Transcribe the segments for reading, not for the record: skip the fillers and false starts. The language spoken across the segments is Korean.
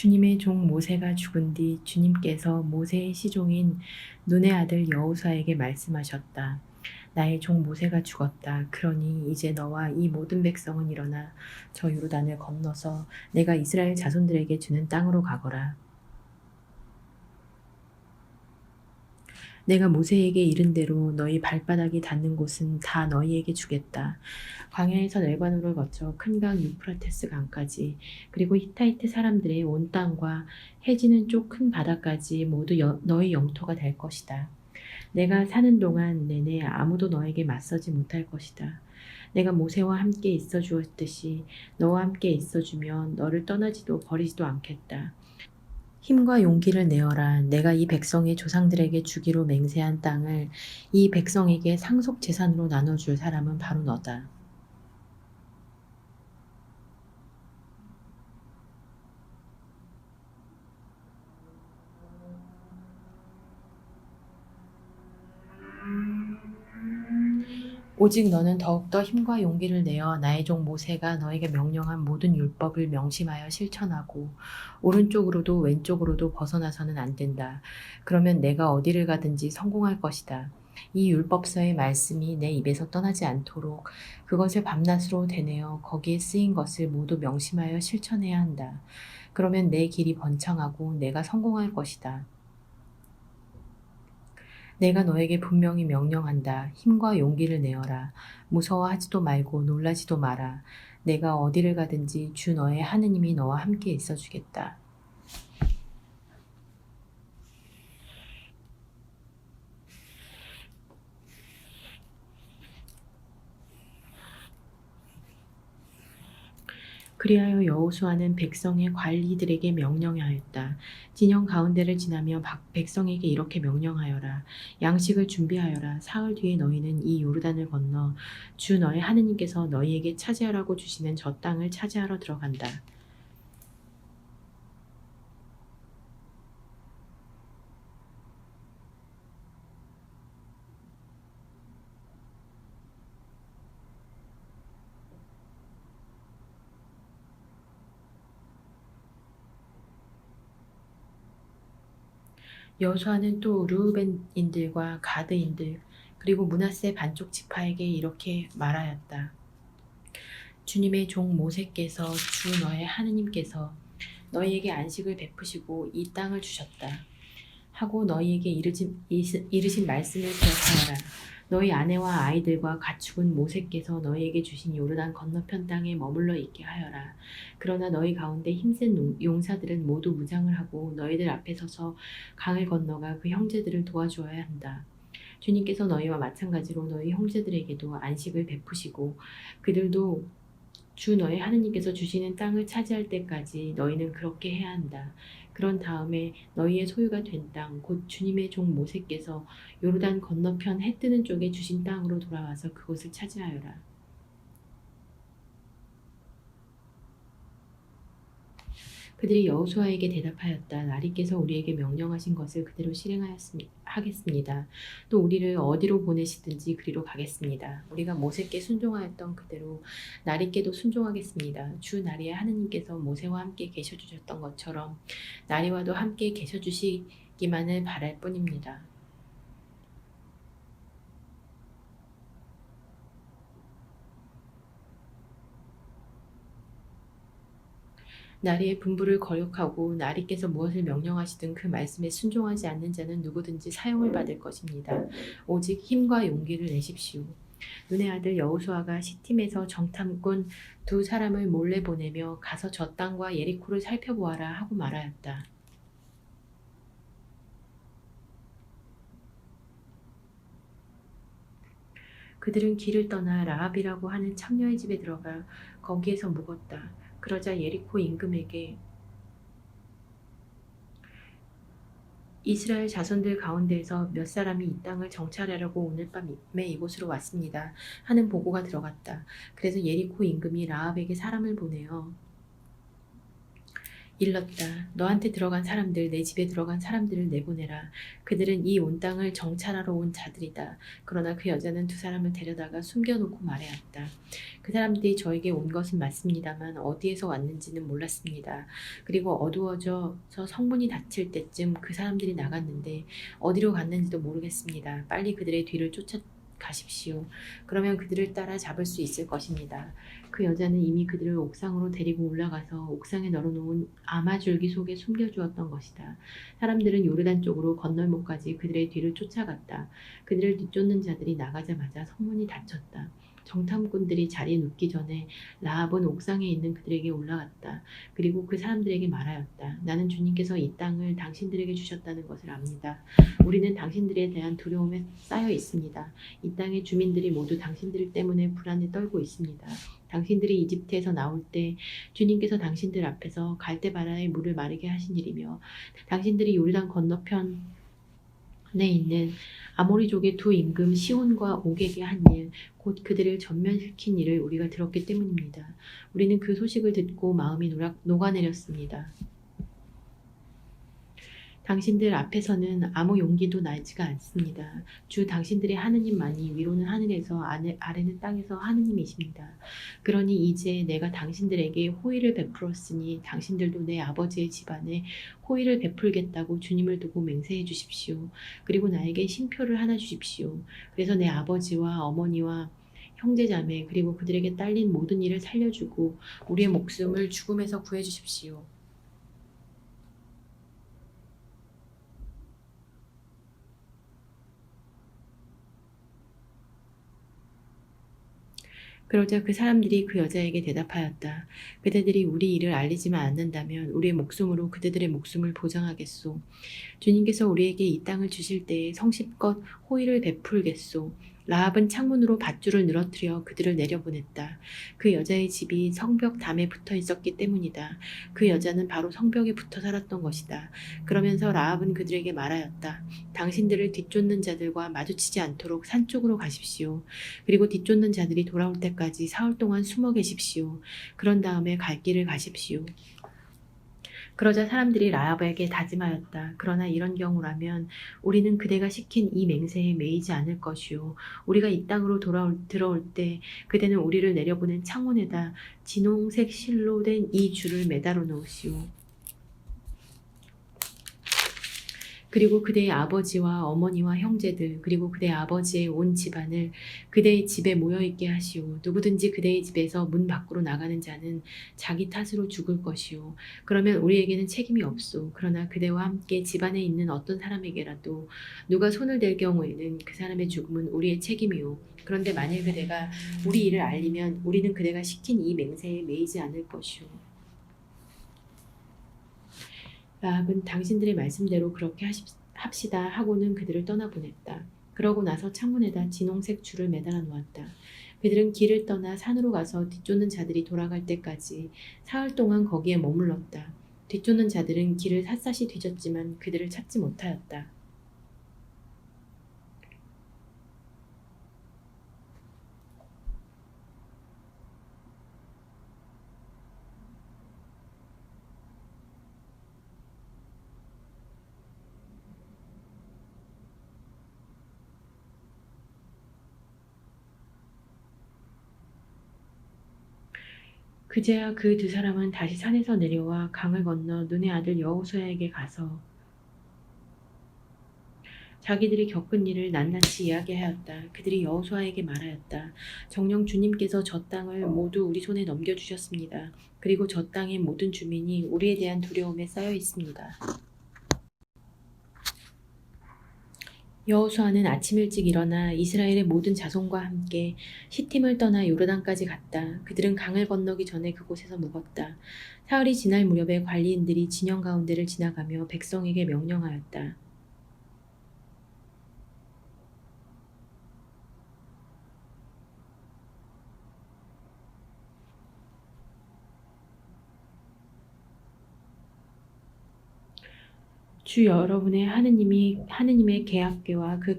주님의 종 모세가 죽은 뒤 주님께서 모세의 시종인 눈의 아들 여호수아에게 말씀하셨다. 나의 종 모세가 죽었다. 그러니 이제 너와 이 모든 백성은 일어나 저 요르단을 건너서 내가 이스라엘 자손들에게 주는 땅으로 가거라. 내가 모세에게 이른 대로 너희 발바닥이 닿는 곳은 다 너희에게 주겠다. 광야에서 넬관으로 거쳐 큰 강 유프라테스 강까지 그리고 히타이트 사람들의 온 땅과 해지는 쪽 큰 바다까지 모두 너희 영토가 될 것이다. 내가 사는 동안 내내 아무도 너에게 맞서지 못할 것이다. 내가 모세와 함께 있어 주었듯이 너와 함께 있어 주면 너를 떠나지도 버리지도 않겠다. 힘과 용기를 내어라. 내가 이 백성의 조상들에게 주기로 맹세한 땅을 이 백성에게 상속 재산으로 나눠줄 사람은 바로 너다. 오직 너는 더욱더 힘과 용기를 내어 나의 종 모세가 너에게 명령한 모든 율법을 명심하여 실천하고 오른쪽으로도 왼쪽으로도 벗어나서는 안 된다. 그러면 내가 어디를 가든지 성공할 것이다. 이 율법서의 말씀이 내 입에서 떠나지 않도록 그것을 밤낮으로 되뇌어 거기에 쓰인 것을 모두 명심하여 실천해야 한다. 그러면 내 길이 번창하고 내가 성공할 것이다. 내가 너에게 분명히 명령한다. 힘과 용기를 내어라. 무서워하지도 말고 놀라지도 마라. 내가 어디를 가든지 주 너의 하느님이 너와 함께 있어 주겠다. 그리하여 여호수아는 백성의 관리들에게 명령하였다. 진영 가운데를 지나며 백성에게 이렇게 명령하여라. 양식을 준비하여라. 사흘 뒤에 너희는 이 요르단을 건너 주 너의 하느님께서 너희에게 차지하라고 주시는 저 땅을 차지하러 들어간다. 여호수아는 또 르우벤인들과 가드인들 그리고 므낫세 반쪽 지파에게 이렇게 말하였다. 주님의 종 모세께서 주 너의 하느님께서 너희에게 안식을 베푸시고 이 땅을 주셨다. 하고 너희에게 이르신 말씀을 기억하여라. 너희 아내와 아이들과 가축은 모세께서 너희에게 주신 요르단 건너편 땅에 머물러 있게 하여라. 그러나 너희 가운데 힘센 용사들은 모두 무장을 하고 너희들 앞에 서서 강을 건너가 그 형제들을 도와주어야 한다. 주님께서 너희와 마찬가지로 너희 형제들에게도 안식을 베푸시고 그들도 주 너의 하느님께서 주시는 땅을 차지할 때까지 너희는 그렇게 해야 한다. 그런 다음에 너희의 소유가 된 땅, 곧 주님의 종 모세께서 요르단 건너편 해 뜨는 쪽에 주신 땅으로 돌아와서 그곳을 차지하여라. 그들이 여호수아에게 대답하였다. 나리께서 우리에게 명령하신 것을 그대로 실행하겠습니다. 또 우리를 어디로 보내시든지 그리로 가겠습니다. 우리가 모세께 순종하였던 그대로 나리께도 순종하겠습니다. 주 나리의 하느님께서 모세와 함께 계셔 주셨던 것처럼 나리와도 함께 계셔 주시기만을 바랄 뿐입니다. 나리의 분부를 거역하고 나리께서 무엇을 명령하시든 그 말씀에 순종하지 않는 자는 누구든지 사형을 받을 것입니다. 오직 힘과 용기를 내십시오. 눈의 아들 여호수아가 시팀에서 정탐꾼 두 사람을 몰래 보내며 가서 저 땅과 예리코를 살펴보아라 하고 말하였다. 그들은 길을 떠나 라합이라고 하는 창녀의 집에 들어가 거기에서 묵었다. 그러자 예리코 임금에게 이스라엘 자손들 가운데에서 몇 사람이 이 땅을 정찰하려고 오늘 밤에 이곳으로 왔습니다. 하는 보고가 들어갔다. 그래서 예리코 임금이 라합에게 사람을 보내어 일렀다. 너한테 들어간 사람들, 내 집에 들어간 사람들을 내보내라. 그들은 이 온 땅을 정찰하러 온 자들이다. 그러나 그 여자는 두 사람을 데려다가 숨겨놓고 말해왔다. 그 사람들이 저에게 온 것은 맞습니다만 어디에서 왔는지는 몰랐습니다. 그리고 어두워져서 성문이 닫힐 때쯤 그 사람들이 나갔는데 어디로 갔는지도 모르겠습니다. 빨리 그들의 뒤를 쫓아가십시오. 그러면 그들을 따라 잡을 수 있을 것입니다. 그 여자는 이미 그들을 옥상으로 데리고 올라가서 옥상에 널어놓은 아마줄기 속에 숨겨주었던 것이다. 사람들은 요르단 쪽으로 건널목까지 그들의 뒤를 쫓아갔다. 그들을 뒤쫓는 자들이 나가자마자 성문이 닫혔다. 정탐꾼들이 자리에 눕기 전에 라합은 옥상에 있는 그들에게 올라갔다. 그리고 그 사람들에게 말하였다. 나는 주님께서 이 땅을 당신들에게 주셨다는 것을 압니다. 우리는 당신들에 대한 두려움에 쌓여 있습니다. 이 땅의 주민들이 모두 당신들 때문에 불안에 떨고 있습니다. 당신들이 이집트에서 나올 때 주님께서 당신들 앞에서 갈대바라의 물을 마르게 하신 일이며 당신들이 요르단 건너편에 있는 아모리족의 두 임금 시온과 옥에게 한 일, 곧 그들을 전면시킨 일을 우리가 들었기 때문입니다. 우리는 그 소식을 듣고 마음이 녹아내렸습니다. 당신들 앞에서는 아무 용기도 나지가 않습니다. 주 당신들의 하느님만이 위로는 하늘에서 아래는 땅에서 하느님이십니다. 그러니 이제 내가 당신들에게 호의를 베풀었으니 당신들도 내 아버지의 집안에 호의를 베풀겠다고 주님을 두고 맹세해 주십시오. 그리고 나에게 신표를 하나 주십시오. 그래서 내 아버지와 어머니와 형제자매 그리고 그들에게 딸린 모든 일을 살려주고 우리의 목숨을 죽음에서 구해 주십시오. 그러자 그 사람들이 그 여자에게 대답하였다. 그대들이 우리 일을 알리지만 않는다면 우리의 목숨으로 그대들의 목숨을 보장하겠소. 주님께서 우리에게 이 땅을 주실 때에 성실껏 호의를 베풀겠소. 라합은 창문으로 밧줄을 늘어뜨려 그들을 내려보냈다. 그 여자의 집이 성벽 담에 붙어 있었기 때문이다. 그 여자는 바로 성벽에 붙어 살았던 것이다. 그러면서 라합은 그들에게 말하였다. 당신들을 뒤쫓는 자들과 마주치지 않도록 산 쪽으로 가십시오. 그리고 뒤쫓는 자들이 돌아올 때까지 사흘 동안 숨어 계십시오. 그런 다음에 갈 길을 가십시오. 그러자 사람들이 라합에게 다짐하였다. 그러나 이런 경우라면 우리는 그대가 시킨 이 맹세에 매이지 않을 것이요. 우리가 이 땅으로 들어올 때 그대는 우리를 내려보낸 창문에다 진홍색 실로 된 이 줄을 매달아 놓으시오. 그리고 그대의 아버지와 어머니와 형제들 그리고 그대의 아버지의 온 집안을 그대의 집에 모여있게 하시오. 누구든지 그대의 집에서 문 밖으로 나가는 자는 자기 탓으로 죽을 것이오. 그러면 우리에게는 책임이 없소. 그러나 그대와 함께 집안에 있는 어떤 사람에게라도 누가 손을 댈 경우에는 그 사람의 죽음은 우리의 책임이오. 그런데 만일 그대가 우리 일을 알리면 우리는 그대가 시킨 이 맹세에 매이지 않을 것이오. 라합은 당신들의 말씀대로 그렇게 합시다 하고는 그들을 떠나보냈다. 그러고 나서 창문에다 진홍색 줄을 매달아 놓았다. 그들은 길을 떠나 산으로 가서 뒤쫓는 자들이 돌아갈 때까지 사흘 동안 거기에 머물렀다. 뒤쫓는 자들은 길을 샅샅이 뒤졌지만 그들을 찾지 못하였다. 그제야 그 두 사람은 다시 산에서 내려와 강을 건너 눈의 아들 여호수아에게 가서 자기들이 겪은 일을 낱낱이 이야기하였다. 그들이 여호수아에게 말하였다. 정녕 주님께서 저 땅을 모두 우리 손에 넘겨주셨습니다. 그리고 저 땅의 모든 주민이 우리에 대한 두려움에 쌓여 있습니다. 여호수아는 아침 일찍 일어나 이스라엘의 모든 자손과 함께 시팀을 떠나 요르단까지 갔다. 그들은 강을 건너기 전에 그곳에서 묵었다. 사흘이 지날 무렵에 관리인들이 진영 가운데를 지나가며 백성에게 명령하였다. 주 여러분의 하느님의 계약궤와 그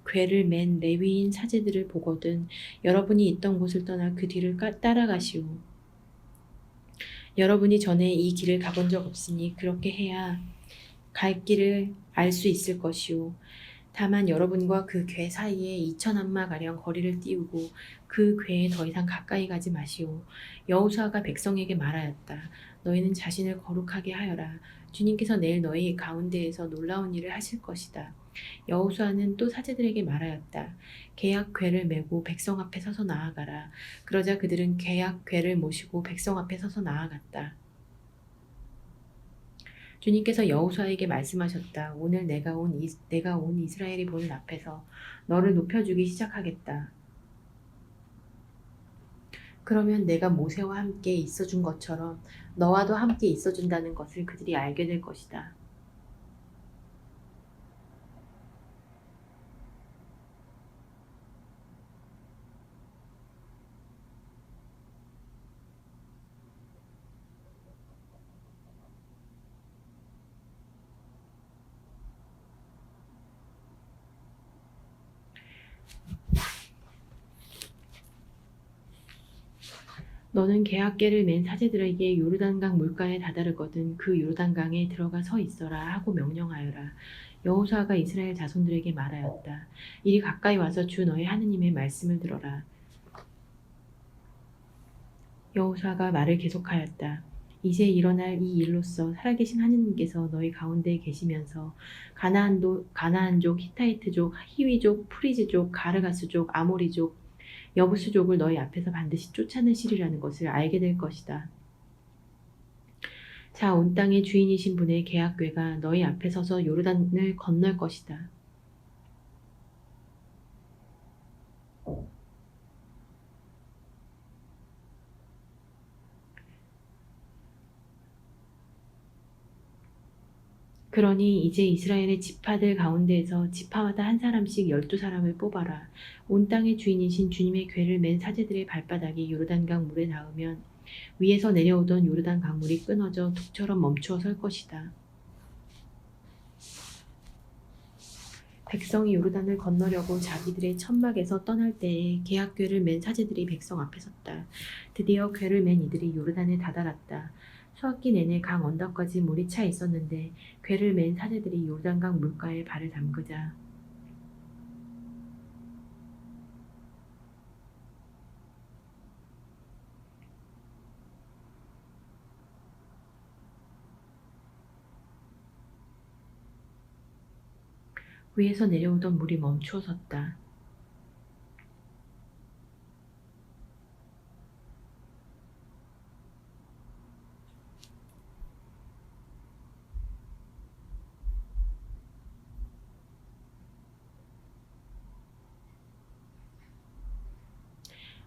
궤를 맨 레위인 사제들을 보거든 여러분이 있던 곳을 떠나 그 뒤를 따라가시오. 여러분이 전에 이 길을 가본 적 없으니 그렇게 해야 갈 길을 알 수 있을 것이오. 다만 여러분과 그 궤 사이에 2,000암마가량 거리를 띄우고 그 궤에 더 이상 가까이 가지 마시오. 여호수아가 백성에게 말하였다. 너희는 자신을 거룩하게 하여라. 주님께서 내일 너희 가운데에서 놀라운 일을 하실 것이다. 여호수아는 또 사제들에게 말하였다. 계약 궤를 메고 백성 앞에 서서 나아가라. 그러자 그들은 계약 궤를 모시고 백성 앞에 서서 나아갔다. 주님께서 여호수아에게 말씀하셨다. 오늘 내가 온 이스라엘이 보는 앞에서 너를 높여주기 시작하겠다. 그러면 내가 모세와 함께 있어준 것처럼 너와도 함께 있어준다는 것을 그들이 알게 될 것이다. 너는 계약궤를 맨 사제들에게 요르단강 물가에 다다르거든 그 요르단강에 들어가 서 있어라 하고 명령하여라. 여호수아가 이스라엘 자손들에게 말하였다. 이리 가까이 와서 주 너의 하느님의 말씀을 들어라. 여호수아가 말을 계속하였다. 이제 일어날 이 일로써 살아계신 하느님께서 너희 가운데 계시면서 가나안족, 히타이트족, 히위족, 프리즈족, 가르가스족, 아모리족, 여부수족을 너희 앞에서 반드시 쫓아내시리라는 것을 알게 될 것이다. 자, 온 땅의 주인이신 분의 계약궤가 너희 앞에 서서 요르단을 건널 것이다. 그러니 이제 이스라엘의 지파들 가운데에서 지파마다 한 사람씩 12사람을 뽑아라. 온 땅의 주인이신 주님의 궤를 맨 사제들의 발바닥이 요르단강 물에 닿으면 위에서 내려오던 요르단 강물이 끊어져 둑처럼 멈추어 설 것이다. 백성이 요르단을 건너려고 자기들의 천막에서 떠날 때에 계약궤를 맨 사제들이 백성 앞에 섰다. 드디어 궤를 맨 이들이 요르단에 다다랐다. 수학기 내내 강 언덕까지 물이 차 있었는데 궤를 맨 사제들이 요르단강 물가에 발을 담그자 위에서 내려오던 물이 멈추어 섰다.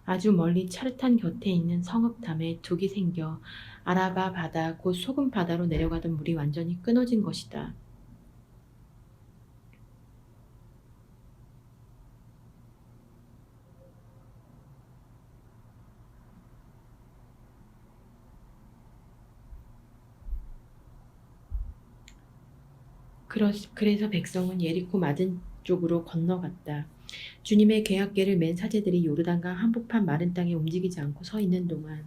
아주 멀리 차르탄 곁에 있는 성읍담에 둑이 생겨 아라바 바다 곧 소금 바다로 내려가던 물이 완전히 끊어진 것이다. 그래서 백성은 예리코 맞은 쪽으로 건너갔다. 주님의 계약궤를 맨 사제들이 요르단강 한복판 마른 땅에 움직이지 않고 서 있는 동안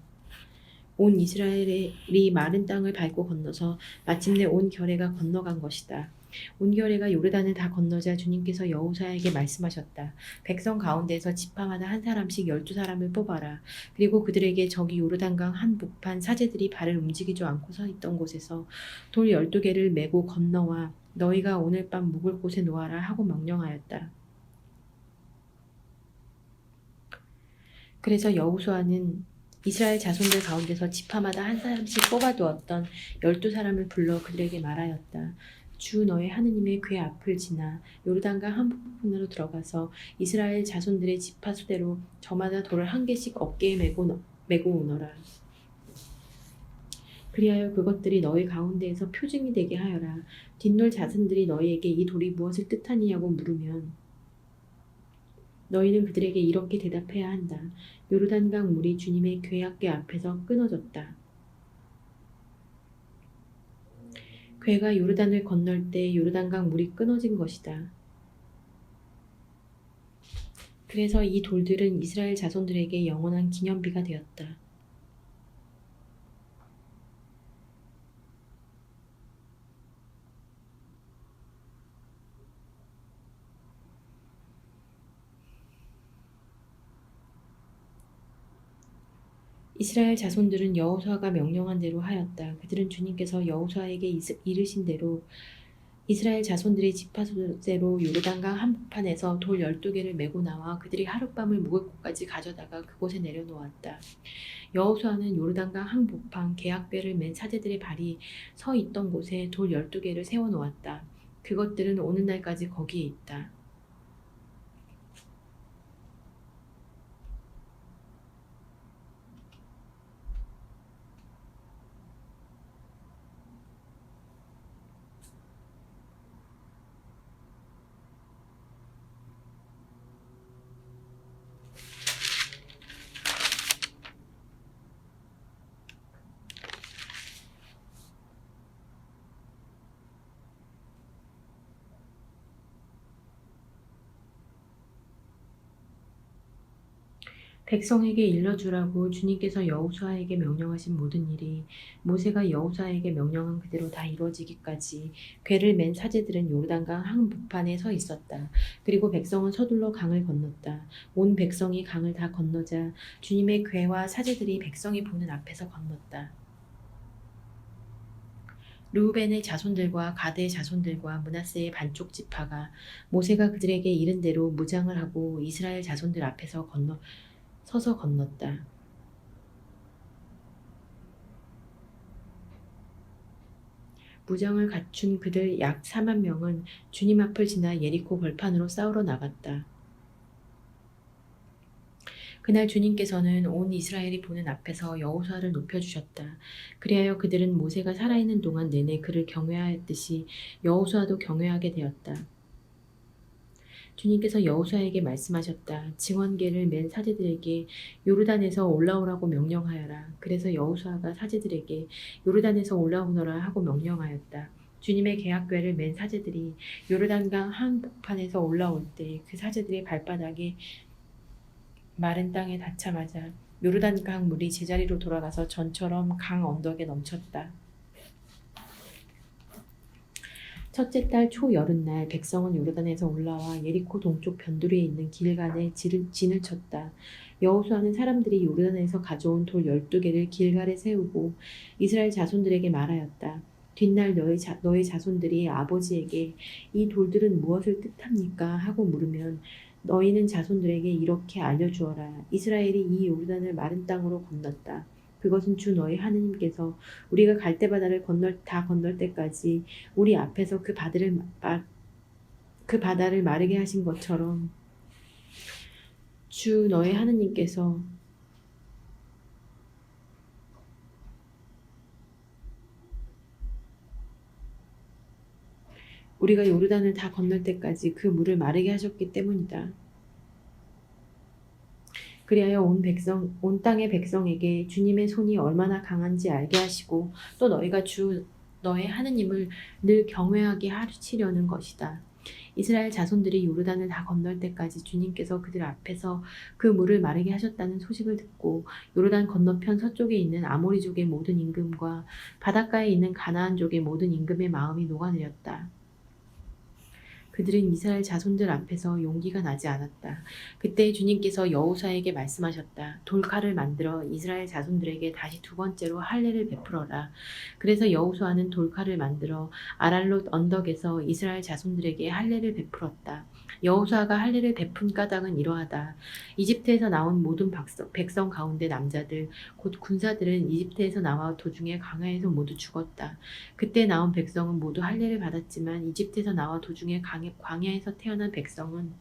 온 이스라엘이 마른 땅을 밟고 건너서 마침내 온 결례가 건너간 것이다. 온 결례가 요르단을 다 건너자 주님께서 여호수아에게 말씀하셨다. 백성 가운데서 지파마다 한 사람씩 12사람을 뽑아라. 그리고 그들에게 저기 요르단강 한복판 사제들이 발을 움직이지 않고 서 있던 곳에서 돌 12개를 메고 건너와 너희가 오늘 밤 묵을 곳에 놓아라 하고 명령하였다. 그래서 여호수아는 이스라엘 자손들 가운데서 지파마다 한 사람씩 뽑아두었던 12사람을 불러 그들에게 말하였다. 주 너의 하느님의 궤 앞을 지나 요르단강 한복판으로 들어가서 이스라엘 자손들의 지파 수대로 저마다 돌을 한 개씩 어깨에 메고 오너라. 그리하여 그것들이 너희 가운데에서 표징이 되게 하여라. 뒷놀 자손들이 너희에게 이 돌이 무엇을 뜻하느냐고 물으면 너희는 그들에게 이렇게 대답해야 한다. 요르단강 물이 주님의 궤약궤 앞에서 끊어졌다. 궤가 요르단을 건널 때 요르단강 물이 끊어진 것이다. 그래서 이 돌들은 이스라엘 자손들에게 영원한 기념비가 되었다. 이스라엘 자손들은 여호수아가 명령한 대로 하였다. 그들은 주님께서 여호수아에게 이르신 대로 이스라엘 자손들이 지파소대로 요르단강 한복판에서 돌 12개를 메고 나와 그들이 하룻밤을 묵을 곳까지 가져다가 그곳에 내려놓았다. 여호수아는 요르단강 한복판 계약궤를 맨 사제들의 발이 서 있던 곳에 돌 12개를 세워놓았다. 그것들은 오늘날까지 거기에 있다. 백성에게 일러주라고 주님께서 여호수아에게 명령하신 모든 일이 모세가 여호수아에게 명령한 그대로 다 이루어지기까지 궤를 맨 사제들은 요르단강 한복판에 서 있었다. 그리고 백성은 서둘러 강을 건넜다. 온 백성이 강을 다 건너자 주님의 궤와 사제들이 백성이 보는 앞에서 건넜다. 르우벤의 자손들과 가드의 자손들과 므낫세의 반쪽 지파가 모세가 그들에게 이른 대로 무장을 하고 이스라엘 자손들 앞에서 서서 건넜다. 무장을 갖춘 그들 약 4만 명은 주님 앞을 지나 예리코 벌판으로 싸우러 나갔다. 그날 주님께서는 온 이스라엘이 보는 앞에서 여호수아를 높여주셨다. 그리하여 그들은 모세가 살아있는 동안 내내 그를 경외하였듯이 여호수아도 경외하게 되었다. 주님께서 여호수아에게 말씀하셨다. 증언궤를 맨 사제들에게 요르단에서 올라오라고 명령하여라. 그래서 여호수아가 사제들에게 요르단에서 올라오너라 하고 명령하였다. 주님의 계약궤를 맨 사제들이 요르단강 한복판에서 올라올 때 그 사제들의 발바닥이 마른 땅에 닿자마자 요르단강 물이 제자리로 돌아가서 전처럼 강 언덕에 넘쳤다. 첫째 달 초여름날 백성은 요르단에서 올라와 예리코 동쪽 변두리에 있는 길갈에 진을 쳤다. 여호수아는 사람들이 요르단에서 가져온 돌 12개를 길갈에 세우고 이스라엘 자손들에게 말하였다. 뒷날 너희 자손들이 아버지에게 이 돌들은 무엇을 뜻합니까? 하고 물으면 너희는 자손들에게 이렇게 알려주어라. 이스라엘이 이 요르단을 마른 땅으로 건넜다. 그것은 주 너희 하느님께서 우리가 갈대바다를 다 건널 때까지 우리 앞에서 그 바다를 마르게 하신 것처럼 주 너희 하느님께서 우리가 요르단을 다 건널 때까지 그 물을 마르게 하셨기 때문이다. 그리하여 온 땅의 백성에게 주님의 손이 얼마나 강한지 알게 하시고 또 너희가 주 너의 하느님을 늘 경외하게 하시려는 것이다. 이스라엘 자손들이 요르단을 다 건널 때까지 주님께서 그들 앞에서 그 물을 마르게 하셨다는 소식을 듣고 요르단 건너편 서쪽에 있는 아모리족의 모든 임금과 바닷가에 있는 가나안족의 모든 임금의 마음이 녹아내렸다. 그들은 이스라엘 자손들 앞에서 용기가 나지 않았다. 그때 주님께서 여호수아에게 말씀하셨다. 돌칼을 만들어 이스라엘 자손들에게 다시 두 번째로 할례를 베풀어라. 그래서 여호수아는 돌칼을 만들어 아랄롯 언덕에서 이스라엘 자손들에게 할례를 베풀었다. 여호수아가 할례를 베푼 까닭은 이러하다. 이집트에서 나온 모든 백성 가운데 남자들 곧 군사들은 이집트에서 나와 도중에 광야에서 모두 죽었다. 그때 나온 백성은 모두 할례를 받았지만 이집트에서 나와 도중에 광야에서 태어난 백성은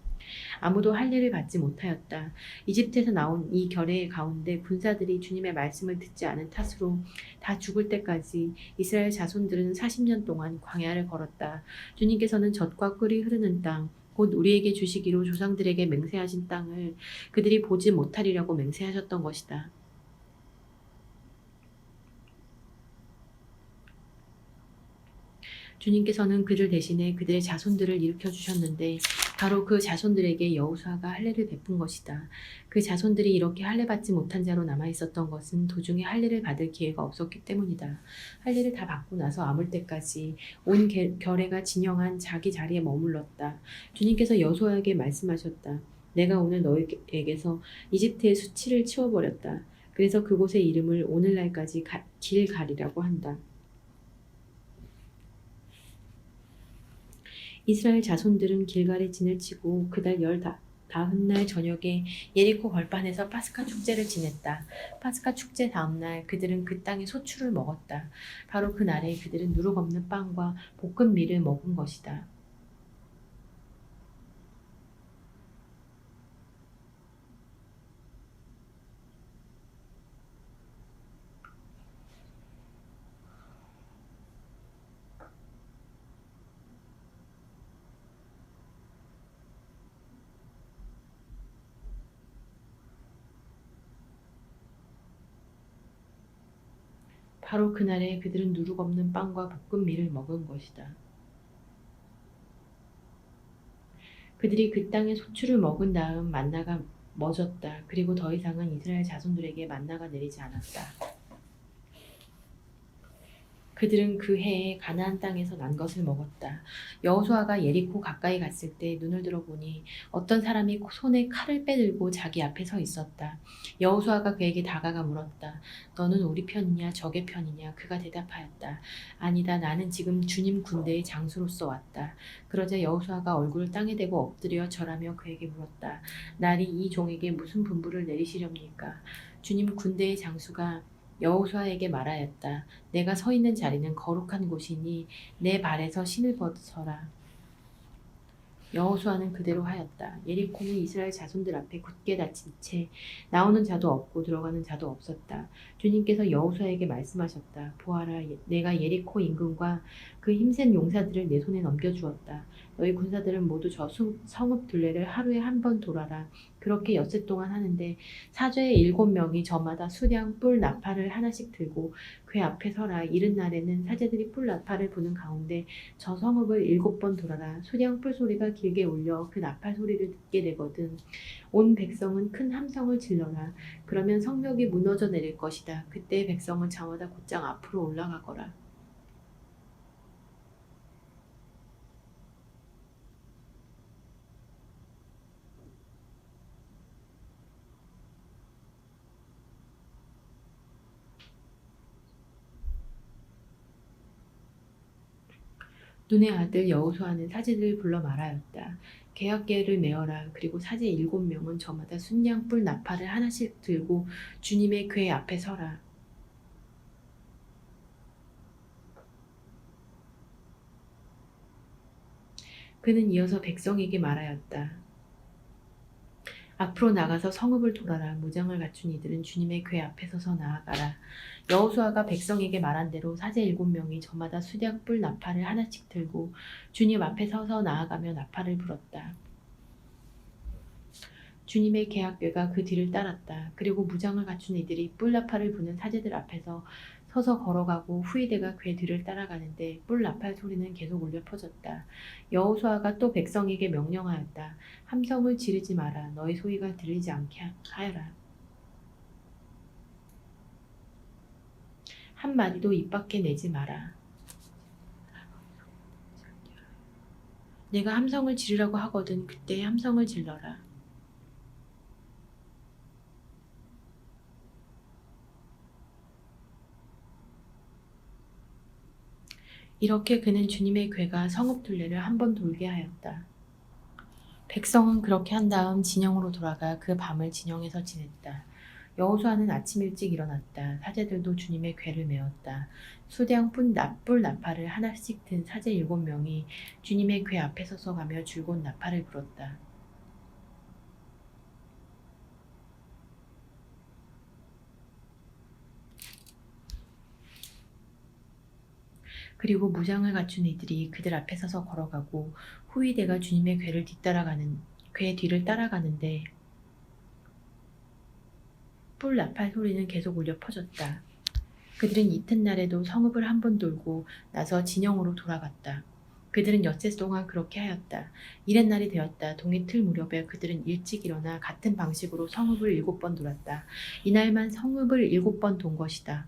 아무도 할례를 받지 못하였다. 이집트에서 나온 이 결의 가운데 군사들이 주님의 말씀을 듣지 않은 탓으로 다 죽을 때까지 이스라엘 자손들은 40년 동안 광야를 걸었다. 주님께서는 젖과 꿀이 흐르는 땅, 곧 우리에게 주시기로 조상들에게 맹세하신 땅을 그들이 보지 못하리라고 맹세하셨던 것이다. 주님께서는 그들 대신에 그들의 자손들을 일으켜 주셨는데 바로 그 자손들에게 여호수아가 할례를 베푼 것이다. 그 자손들이 이렇게 할례 받지 못한 자로 남아 있었던 것은 도중에 할례를 받을 기회가 없었기 때문이다. 할례를 다 받고 나서 아물 때까지 온 결회가 진영한 자기 자리에 머물렀다. 주님께서 여호수아에게 말씀하셨다. 내가 오늘 너희에게서 이집트의 수치를 치워버렸다. 그래서 그곳의 이름을 오늘날까지 길갈이라고 한다. 이스라엘 자손들은 길갈에 진을 치고 그달 10날 저녁에 예리코 벌판에서 파스카 축제를 지냈다. 파스카 축제 다음날 그들은 그 땅의 소출을 먹었다. 바로 그날에 그들은 누룩 없는 빵과 볶은 밀을 먹은 것이다. 바로 그날에 그들은 누룩 없는 빵과 볶은 밀을 먹은 것이다. 그들이 그 땅의 소출을 먹은 다음 만나가 멎었다. 그리고 더 이상은 이스라엘 자손들에게 만나가 내리지 않았다. 그들은 그 해에 가나안 땅에서 난 것을 먹었다. 여호수아가 예리코 가까이 갔을 때 눈을 들어보니 어떤 사람이 손에 칼을 빼들고 자기 앞에 서 있었다. 여호수아가 그에게 다가가 물었다. 너는 우리 편이냐 적의 편이냐? 그가 대답하였다. 아니다. 나는 지금 주님 군대의 장수로서 왔다. 그러자 여호수아가 얼굴을 땅에 대고 엎드려 절하며 그에게 물었다. 날이 이 종에게 무슨 분부를 내리시렵니까? 주님 군대의 장수가 여호수아에게 말하였다. 내가 서 있는 자리는 거룩한 곳이니 내 발에서 신을 벗어라. 여호수아는 그대로 하였다. 예리코는 이스라엘 자손들 앞에 굳게 닫힌 채 나오는 자도 없고 들어가는 자도 없었다. 주님께서 여호수아에게 말씀하셨다. 보아라, 내가 예리코 임금과 그 힘센 용사들을 내 손에 넘겨주었다. 너희 군사들은 모두 저 성읍 둘레를 하루에 한 번 돌아라. 그렇게 엿새 동안 하는데 사죄의 7명이 저마다 수량 뿔 나팔을 하나씩 들고 그 앞에 서라. 이른 날에는 사제들이 뿔 나팔을 부는 가운데 저 성읍을 7번 돌아라. 수량 뿔 소리가 길게 울려 그 나팔 소리를 듣게 되거든. 온 백성은 큰 함성을 질러라. 그러면 성벽이 무너져 내릴 것이다. 그때 백성은 저마다 곧장 앞으로 올라가거라. 눈의 아들 여호수아는 사제들을 불러 말하였다. 계약궤를 메어라. 그리고 사제 7명은 저마다 순양 뿔 나팔을 하나씩 들고 주님의 궤 앞에 서라. 그는 이어서 백성에게 말하였다. 앞으로 나가서 성읍을 돌아라. 무장을 갖춘 이들은 주님의 궤 앞에 서서 나아가라. 여호수아가 백성에게 말한 대로 사제 7명이 저마다 수량불 나팔을 하나씩 들고 주님 앞에 서서 나아가며 나팔을 불었다. 주님의 계약궤가 그 뒤를 따랐다. 그리고 무장을 갖춘 이들이 뿔나팔을 부는 사제들 앞에서 서서 걸어가고 후이대가 궤 뒤를 따라가는데 뿔나팔 소리는 계속 울려 퍼졌다. 여호수아가 또 백성에게 명령하였다. 함성을 지르지 마라. 너희 소리가 들리지 않게 하여라. 한 마디도 입 밖에 내지 마라. 내가 함성을 지르라고 하거든 그때 함성을 질러라. 이렇게 그는 주님의 궤가 성읍 둘레를 한 번 돌게 하였다. 백성은 그렇게 한 다음 진영으로 돌아가 그 밤을 진영에서 지냈다. 여호수아는 아침 일찍 일어났다. 사제들도 주님의 궤를 메었다. 수량 뿔 나팔을 하나씩 든 사제 7명이 주님의 궤 앞에 서서 가며 줄곧 나팔을 불었다. 그리고 무장을 갖춘 이들이 그들 앞에 서서 걸어가고 후위대가 주님의 궤 뒤를 따라가는데 뿔 나팔 소리는 계속 울려 퍼졌다. 그들은 이튿날에도 성읍을 한 번 돌고 나서 진영으로 돌아갔다. 그들은 엿새 동안 그렇게 하였다. 이튿날이 되었다. 동이틀 무렵에 그들은 일찍 일어나 같은 방식으로 성읍을 7번 돌았다. 이날만 성읍을 7번 돈 것이다.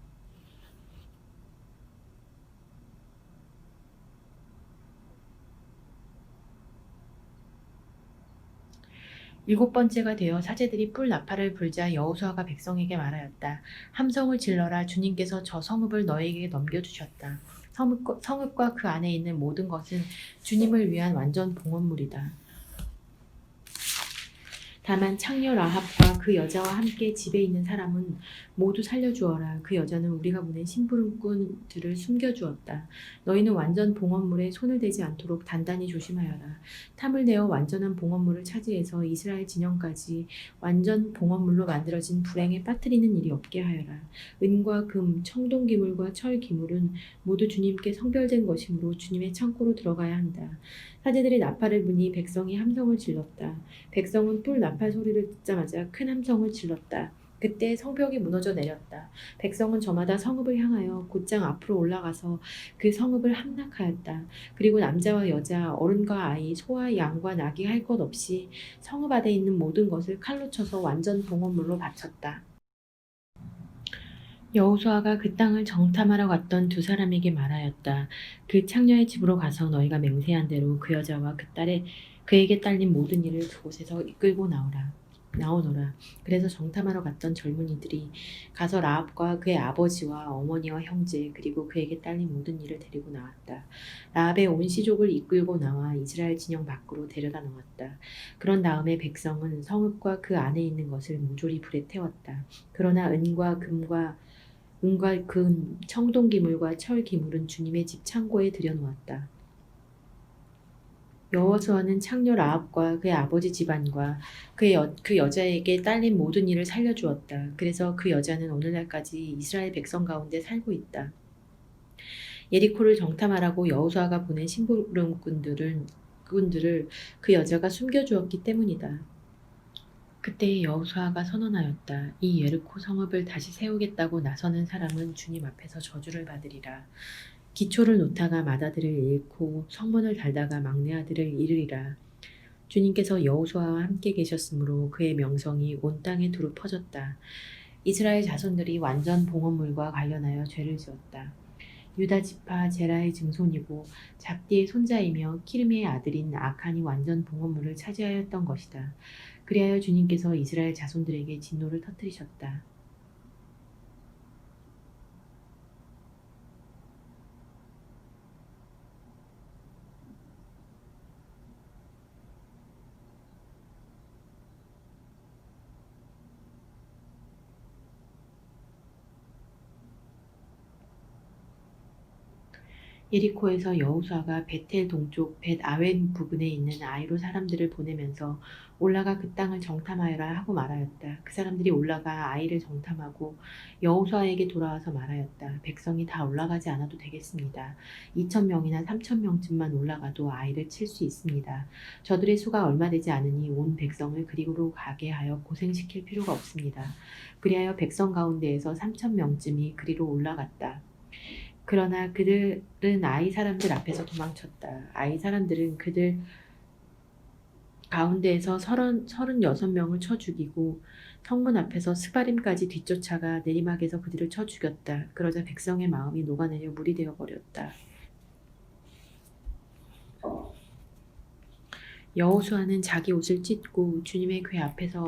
7번째가 되어 사제들이 뿔 나팔을 불자 여호수아가 백성에게 말하였다. 함성을 질러라. 주님께서 저 성읍을 너에게 넘겨주셨다. 성읍과 그 안에 있는 모든 것은 주님을 위한 완전 봉헌물이다. 다만 창녀 라합과 그 여자와 함께 집에 있는 사람은 모두 살려주어라. 그 여자는 우리가 보낸 심부름꾼들을 숨겨주었다. 너희는 완전 봉헌물에 손을 대지 않도록 단단히 조심하여라. 탐을 내어 완전한 봉헌물을 차지해서 이스라엘 진영까지 완전 봉헌물로 만들어진 불행에 빠뜨리는 일이 없게 하여라. 은과 금, 청동 기물과 철 기물은 모두 주님께 성별된 것이므로 주님의 창고로 들어가야 한다. 사제들이 나팔을 부니 백성이 함성을 질렀다. 백성은 뿔 나팔 소리를 듣자마자 큰 함성을 질렀다. 그때 성벽이 무너져 내렸다. 백성은 저마다 성읍을 향하여 곧장 앞으로 올라가서 그 성읍을 함락하였다. 그리고 남자와 여자, 어른과 아이, 소와 양과 낙이 할 것 없이 성읍 안에 있는 모든 것을 칼로 쳐서 완전 봉헌물로 바쳤다. 여호수아가 그 땅을 정탐하러 갔던 두 사람에게 말하였다. 그 창녀의 집으로 가서 너희가 맹세한 대로 그 여자와 그에게 딸린 모든 일을 그곳에서 이끌고 나오너라. 그래서 정탐하러 갔던 젊은이들이 가서 라합과 그의 아버지와 어머니와 형제 그리고 그에게 딸린 모든 일을 데리고 나왔다. 라합의 온 시족을 이끌고 나와 이스라엘 진영 밖으로 데려다 놓았다. 그런 다음에 백성은 성읍과 그 안에 있는 것을 모조리 불에 태웠다. 그러나 은과 금, 청동 기물과 철 기물은 주님의 집 창고에 들여놓았다. 여호수아는 창녀 라합과 그의 아버지 집안과 그 여자에게 딸린 모든 일을 살려주었다. 그래서 그 여자는 오늘날까지 이스라엘 백성 가운데 살고 있다. 예리코를 정탐하라고 여호수아가 보낸 심부름꾼들을 그 여자가 숨겨주었기 때문이다. 그때 여호수아가 선언하였다. 이 예리코 성읍을 다시 세우겠다고 나서는 사람은 주님 앞에서 저주를 받으리라. 기초를 놓다가 맏아들을 잃고 성문을 달다가 막내 아들을 잃으리라. 주님께서 여호수아와 함께 계셨으므로 그의 명성이 온 땅에 두루 퍼졌다. 이스라엘 자손들이 완전 봉헌물과 관련하여 죄를 지었다. 유다 지파 제라의 증손이고 잡디의 손자이며 키르미의 아들인 아칸이 완전 봉헌물을 차지하였던 것이다. 그리하여 주님께서 이스라엘 자손들에게 진노를 터뜨리셨다. 예리코에서 여호수아가 베텔 동쪽 벳 아웬 부근에 있는 아이로 사람들을 보내면서 올라가 그 땅을 정탐하여라 하고 말하였다. 그 사람들이 올라가 아이를 정탐하고 여호수아에게 돌아와서 말하였다. 백성이 다 올라가지 않아도 되겠습니다. 2,000명이나 3,000명쯤만 올라가도 아이를 칠 수 있습니다. 저들의 수가 얼마 되지 않으니 온 백성을 그리로 가게 하여 고생시킬 필요가 없습니다. 그리하여 백성 가운데에서 3,000명쯤이 그리로 올라갔다. 그러나 그들은 아이 사람들 앞에서 도망쳤다. 아이 사람들은 그들 가운데에서 36명을 쳐 죽이고 성문 앞에서 스바림까지 뒤쫓아가 내리막에서 그들을 쳐 죽였다. 그러자 백성의 마음이 녹아내려 물이 되어 버렸다. 여호수아는 자기 옷을 찢고 주님의 궤 앞에서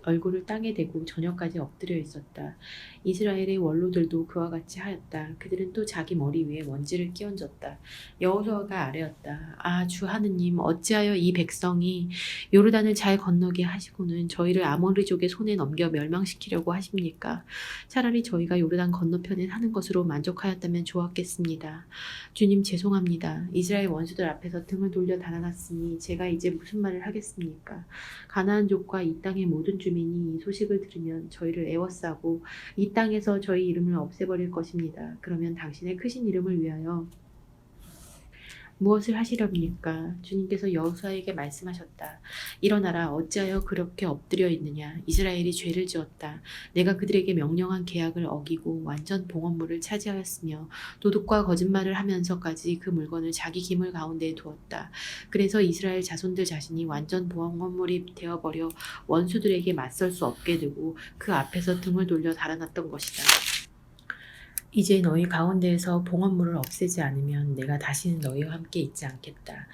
얼굴을 땅에 대고 저녁까지 엎드려 있었다. 이스라엘의 원로들도 그와 같이 하였다. 그들은 또 자기 머리 위에 먼지를 끼얹었다. 여호수아가 아뢰었다. 아, 주 하느님, 어찌하여 이 백성이 요르단을 잘 건너게 하시고는 저희를 아모리족의 손에 넘겨 멸망시키려고 하십니까? 차라리 저희가 요르단 건너편에 사는 것으로 만족하였다면 좋았겠습니다. 주님, 죄송합니다. 이스라엘 원수들 앞에서 등을 돌려 달아났으니 제가 이제 무슨 말을 하겠습니까? 가나안족과 이 땅의 모든 주민이 이 소식을 들으면 저희를 애워싸고 이 땅에서 저희 이름을 없애버릴 것입니다. 그러면 당신의 크신 이름을 위하여 무엇을 하시렵니까? 주님께서 여호수아에게 말씀하셨다. 일어나라. 어찌하여 그렇게 엎드려 있느냐? 이스라엘이 죄를 지었다. 내가 그들에게 명령한 계약을 어기고 완전 봉헌물을 차지하였으며 도둑과 거짓말을 하면서까지 그 물건을 자기 기물 가운데에 두었다. 그래서 이스라엘 자손들 자신이 완전 봉헌물이 되어버려 원수들에게 맞설 수 없게 되고 그 앞에서 등을 돌려 달아났던 것이다. 이제 너희 가운데에서 봉헌물을 없애지 않으면 내가 다시는 너희와 함께 있지 않겠다.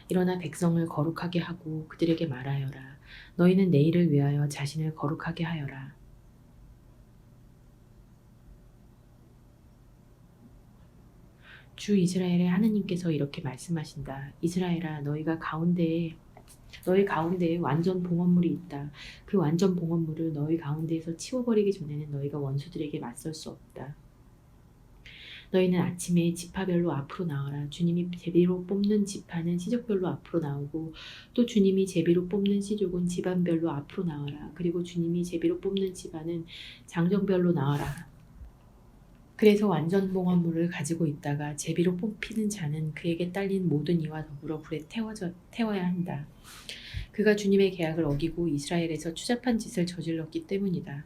일어나 백성을 거룩하게 하고 그들에게 말하여라. 너희는 내일을 위하여 자신을 거룩하게 하여라. 주 이스라엘의 하느님께서 이렇게 말씀하신다. 이스라엘아, 너희 가운데에 완전 봉헌물이 있다. 그 완전 봉헌물을 너희 가운데에서 치워버리기 전에는 너희가 원수들에게 맞설 수 없다. 너희는 아침에 지파별로 앞으로 나와라. 주님이 제비로 뽑는 지파는 시족별로 앞으로 나오고 또 주님이 제비로 뽑는 시족은 집안별로 앞으로 나와라. 그리고 주님이 제비로 뽑는 집안은 장정별로 나와라. 그래서 완전 봉헌물을 가지고 있다가 제비로 뽑히는 자는 그에게 딸린 모든 이와 더불어 불에 태워야 한다. 그가 주님의 계약을 어기고 이스라엘에서 추잡한 짓을 저질렀기 때문이다.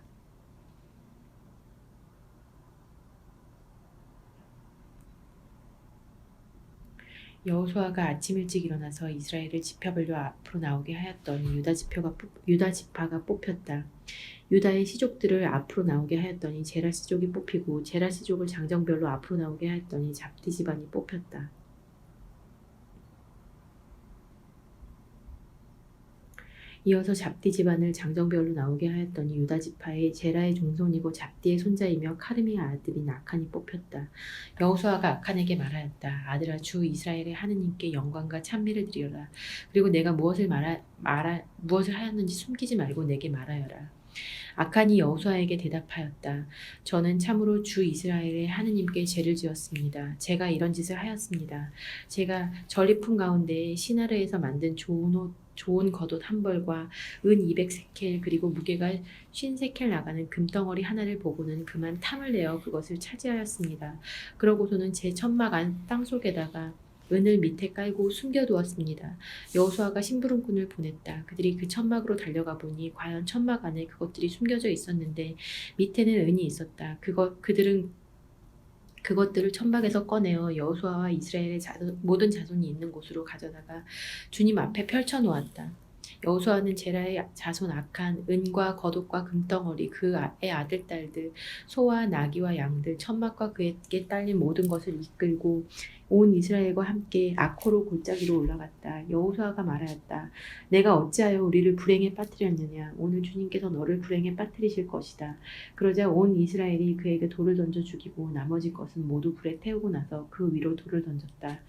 여호수아가 아침 일찍 일어나서 이스라엘을 지파별로 앞으로 나오게 하였더니 유다 지파가 뽑혔다. 유다의 시족들을 앞으로 나오게 하였더니 제라 시족이 뽑히고 제라 시족을 장정별로 앞으로 나오게 하였더니 잡디 집안이 뽑혔다. 이어서 잡디 집안을 장정별로 나오게 하였더니 유다 지파의 제라의 종손이고 잡디의 손자이며 카르미의 아들인 아칸이 뽑혔다. 여호수아가 아칸에게 말하였다. 아들아, 주 이스라엘의 하느님께 영광과 찬미를 드리어라. 그리고 내가 무엇을 하였는지 숨기지 말고 내게 말하여라. 아칸이 여호수아에게 대답하였다. 저는 참으로 주 이스라엘의 하느님께 죄를 지었습니다. 제가 이런 짓을 하였습니다. 제가 전리품 가운데 시나르에서 만든 좋은 겉옷 한 벌과 은 200세켈 그리고 무게가 50세켈 나가는 금덩어리 하나를 보고는 그만 탐을 내어 그것을 차지하였습니다. 그러고서는 제 천막 안 땅속에다가 은을 밑에 깔고 숨겨두었습니다. 여호수아가 심부름꾼을 보냈다. 그들이 그 천막으로 달려가 보니 과연 천막 안에 그것들이 숨겨져 있었는데 밑에는 은이 있었다. 그들은 그것들을 천막에서 꺼내어 여호수아와 이스라엘의 모든 자손이 있는 곳으로 가져다가 주님 앞에 펼쳐 놓았다. 여호수아는 제라의 자손 아칸, 은과 겉옷과 금덩어리, 그의 아들 딸들, 소와 나귀와 양들, 천막과 그에게 딸린 모든 것을 이끌고 온 이스라엘과 함께 아코로 골짜기로 올라갔다. 여호수아가 말하였다. 내가 어찌하여 우리를 불행에 빠뜨렸느냐. 오늘 주님께서 너를 불행에 빠뜨리실 것이다. 그러자 온 이스라엘이 그에게 돌을 던져 죽이고 나머지 것은 모두 불에 태우고 나서 그 위로 돌을 던졌다.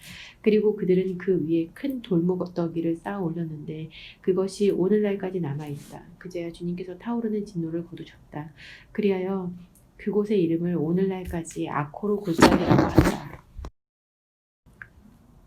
그리고 그들은 그 위에 큰 돌무더기를 쌓아 올렸는데 그것이 오늘날까지 남아있다. 그제야 주님께서 타오르는 진노를 거두셨다. 그리하여 그곳의 이름을 오늘날까지 아코로 골짜기라고 한다.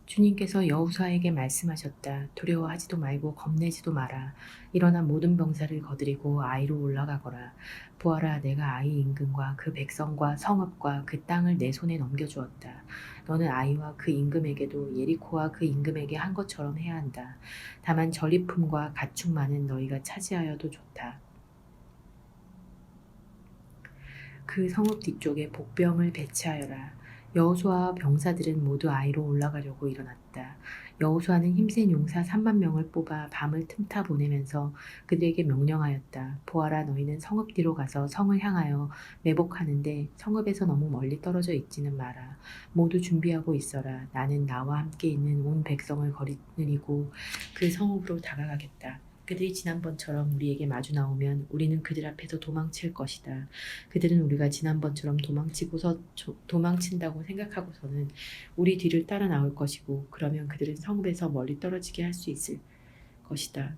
주님께서 여호수아에게 말씀하셨다. 두려워하지도 말고 겁내지도 마라. 일어나 모든 병사를 거드리고 아이로 올라가거라. 보아라, 내가 아이 임금과 그 백성과 성읍과 그 땅을 내 손에 넘겨주었다. 너는 아이와 그 임금에게도 예리코와 그 임금에게 한 것처럼 해야 한다. 다만 전리품과 가축만은 너희가 차지하여도 좋다. 그 성읍 뒤쪽에 복병을 배치하여라. 여호수아와 병사들은 모두 아이로 올라가려고 일어났다. 여호수아는 힘센 용사 3만 명을 뽑아 밤을 틈타 보내면서 그들에게 명령하였다. 보아라, 너희는 성읍 뒤로 가서 성을 향하여 매복하는데 성읍에서 너무 멀리 떨어져 있지는 마라. 모두 준비하고 있어라. 나는 나와 함께 있는 온 백성을 거느리고 그 성읍으로 다가가겠다. 그들이 지난번처럼 우리에게 마주 나오면 우리는 그들 앞에서 도망칠 것이다. 그들은 우리가 지난번처럼 도망친다고 생각하고서는 우리 뒤를 따라 나올 것이고 그러면 그들은 성읍에서 멀리 떨어지게 할 수 있을 것이다.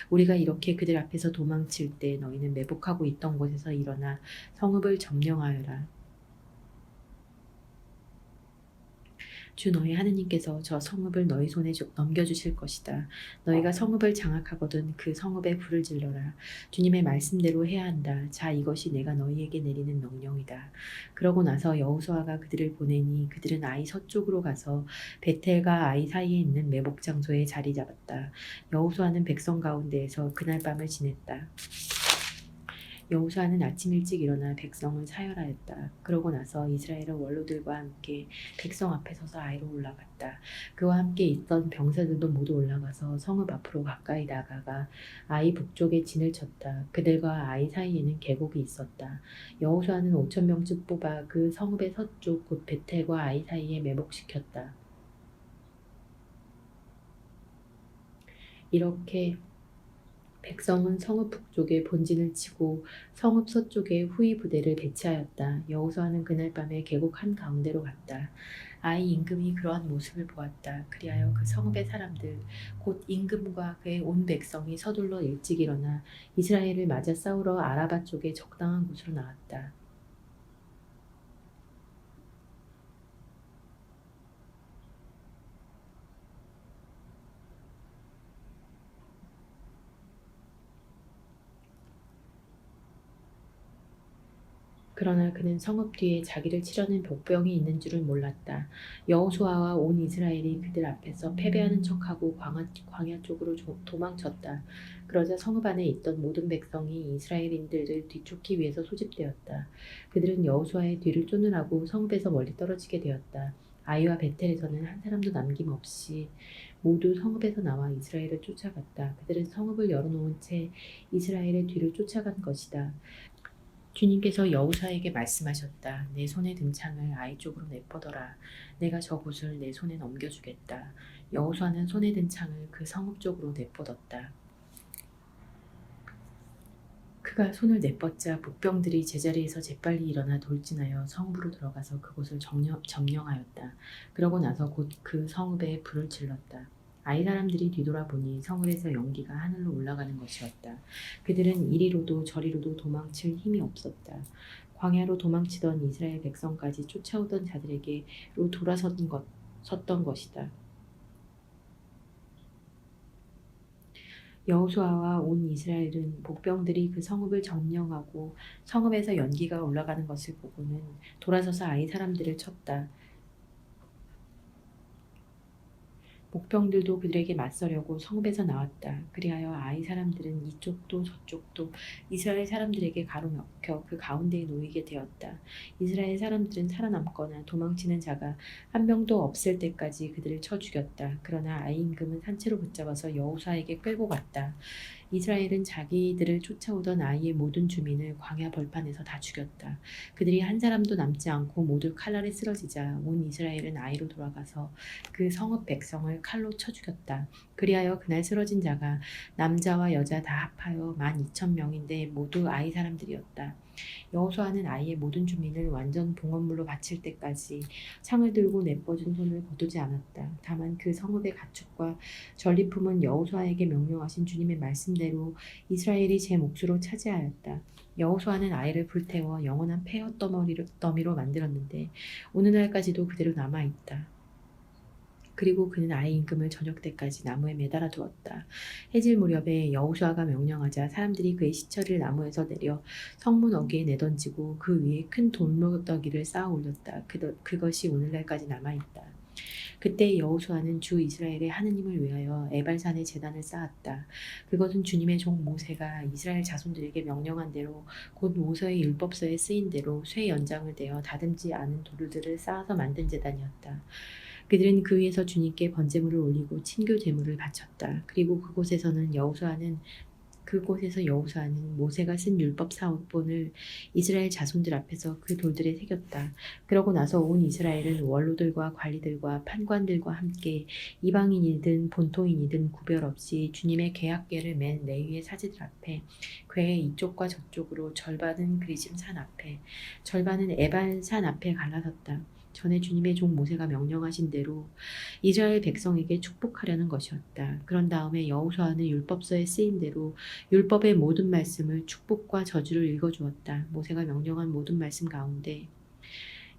우리가 이렇게 그들 앞에서 도망칠 때 너희는 매복하고 있던 곳에서 일어나 성읍을 점령하여라. 주 너희 하느님께서 저 성읍을 너희 손에 넘겨주실 것이다. 너희가 성읍을 장악하거든 그 성읍에 불을 질러라. 주님의 말씀대로 해야 한다. 자, 이것이 내가 너희에게 내리는 명령이다. 그러고 나서 여호수아가 그들을 보내니 그들은 아이 서쪽으로 가서 베텔과 아이 사이에 있는 매복 장소에 자리 잡았다. 여호수아는 백성 가운데에서 그날 밤을 지냈다. 여호수아는 아침 일찍 일어나 백성을 사열하였다. 그러고 나서 이스라엘의 원로들과 함께 백성 앞에 서서 아이로 올라갔다. 그와 함께 있던 병사들도 모두 올라가서 성읍 앞으로 가까이 나가가 아이 북쪽에 진을 쳤다. 그들과 아이 사이에는 계곡이 있었다. 여호수아는 5천 명쯤 뽑아 그 성읍의 서쪽 곧 베텔과 아이 사이에 매복시켰다. 이렇게 백성은 성읍 북쪽에 본진을 치고 성읍 서쪽에 후위 부대를 배치하였다. 여호수아는 그날 밤에 계곡 한 가운데로 갔다. 아이 임금이 그러한 모습을 보았다. 그리하여 그 성읍의 사람들 곧 임금과 그의 온 백성이 서둘러 일찍 일어나 이스라엘을 맞아 싸우러 아라바 쪽에 적당한 곳으로 나왔다. 그러나 그는 성읍 뒤에 자기를 치려는 복병이 있는 줄은 몰랐다. 여호수아와 온 이스라엘이 그들 앞에서 패배하는 척하고 광야 쪽으로 도망쳤다. 그러자 성읍 안에 있던 모든 백성이 이스라엘인들을 뒤쫓기 위해서 소집되었다. 그들은 여호수아의 뒤를 쫓느라고 성읍에서 멀리 떨어지게 되었다. 아이와 베텔에서는 한 사람도 남김없이 모두 성읍에서 나와 이스라엘을 쫓아갔다. 그들은 성읍을 열어놓은 채 이스라엘의 뒤를 쫓아간 것이다. 주님께서 여호수아에게 말씀하셨다. 내 손에 든 창을 아이 쪽으로 내뻗어라. 내가 저곳을 내 손에 넘겨주겠다. 여호수아는 손에 든 창을 그 성읍 쪽으로 내뻗었다. 그가 손을 내뻗자 복병들이 제자리에서 재빨리 일어나 돌진하여 성읍으로 들어가서 그곳을 점령하였다. 그러고 나서 곧 그 성읍에 불을 질렀다. 아이 사람들이 뒤돌아보니 성읍에서 연기가 하늘로 올라가는 것이었다. 그들은 이리로도 저리로도 도망칠 힘이 없었다. 광야로 도망치던 이스라엘 백성까지 쫓아오던 자들에게로 섰던 것이다. 여호수아와 온 이스라엘은 복병들이 그 성읍을 점령하고 성읍에서 연기가 올라가는 것을 보고는 돌아서서 아이 사람들을 쳤다. 목병들도 그들에게 맞서려고 성읍에서 나왔다. 그리하여 아이 사람들은 이쪽도 저쪽도 이스라엘 사람들에게 가로막혀 그 가운데에 놓이게 되었다. 이스라엘 사람들은 살아남거나 도망치는 자가 한 명도 없을 때까지 그들을 쳐 죽였다. 그러나 아이 임금은 산채로 붙잡아서 여호수아에게 끌고 갔다. 이스라엘은 자기들을 쫓아오던 아이의 모든 주민을 광야 벌판에서 다 죽였다. 그들이 한 사람도 남지 않고 모두 칼날에 쓰러지자 온 이스라엘은 아이로 돌아가서 그 성읍 백성을 칼로 쳐 죽였다. 그리하여 그날 쓰러진 자가 남자와 여자 다 합하여 12,000명인데 모두 아이 사람들이었다. 여호수아는 아이의 모든 주민을 완전 봉헌물로 바칠 때까지 창을 들고 내뻗은 손을 거두지 않았다. 다만 그 성읍의 가축과 전리품은 여호수아에게 명령하신 주님의 말씀대로 이스라엘이 제 몫으로 차지하였다. 여호수아는 아이를 불태워 영원한 폐허 더미로 만들었는데 오늘날까지도 그대로 남아 있다. 그리고 그는 아이 임금을 저녁 때까지 나무에 매달아 두었다. 해질 무렵에 여호수아가 명령하자 사람들이 그의 시체를 나무에서 내려 성문 어귀에 내던지고 그 위에 큰 돌무더기를 쌓아 올렸다. 그것이 오늘날까지 남아 있다. 그때 여호수아는 주 이스라엘의 하느님을 위하여 에발산에 제단을 쌓았다. 그것은 주님의 종 모세가 이스라엘 자손들에게 명령한 대로 곧 모세의 율법서에 쓰인 대로 쇠 연장을 대어 다듬지 않은 돌들을 쌓아서 만든 제단이었다. 그들은 그 위에서 주님께 번제물을 올리고 친교 제물을 바쳤다. 그리고 그곳에서 여호수아는 모세가 쓴 율법 사본을 이스라엘 자손들 앞에서 그 돌들에 새겼다. 그러고 나서 온 이스라엘은 원로들과 관리들과 판관들과 함께 이방인이든 본토인이든 구별 없이 주님의 계약궤를 맨 레위의 사제들 앞에 궤의 이쪽과 저쪽으로 절반은 그리심 산 앞에 절반은 에발 산 앞에 갈라섰다. 전에 주님의 종 모세가 명령하신 대로 이스라엘 백성에게 축복하려는 것이었다. 그런 다음에 여호수아는 율법서에 쓰인 대로 율법의 모든 말씀을 축복과 저주를 읽어주었다. 모세가 명령한 모든 말씀 가운데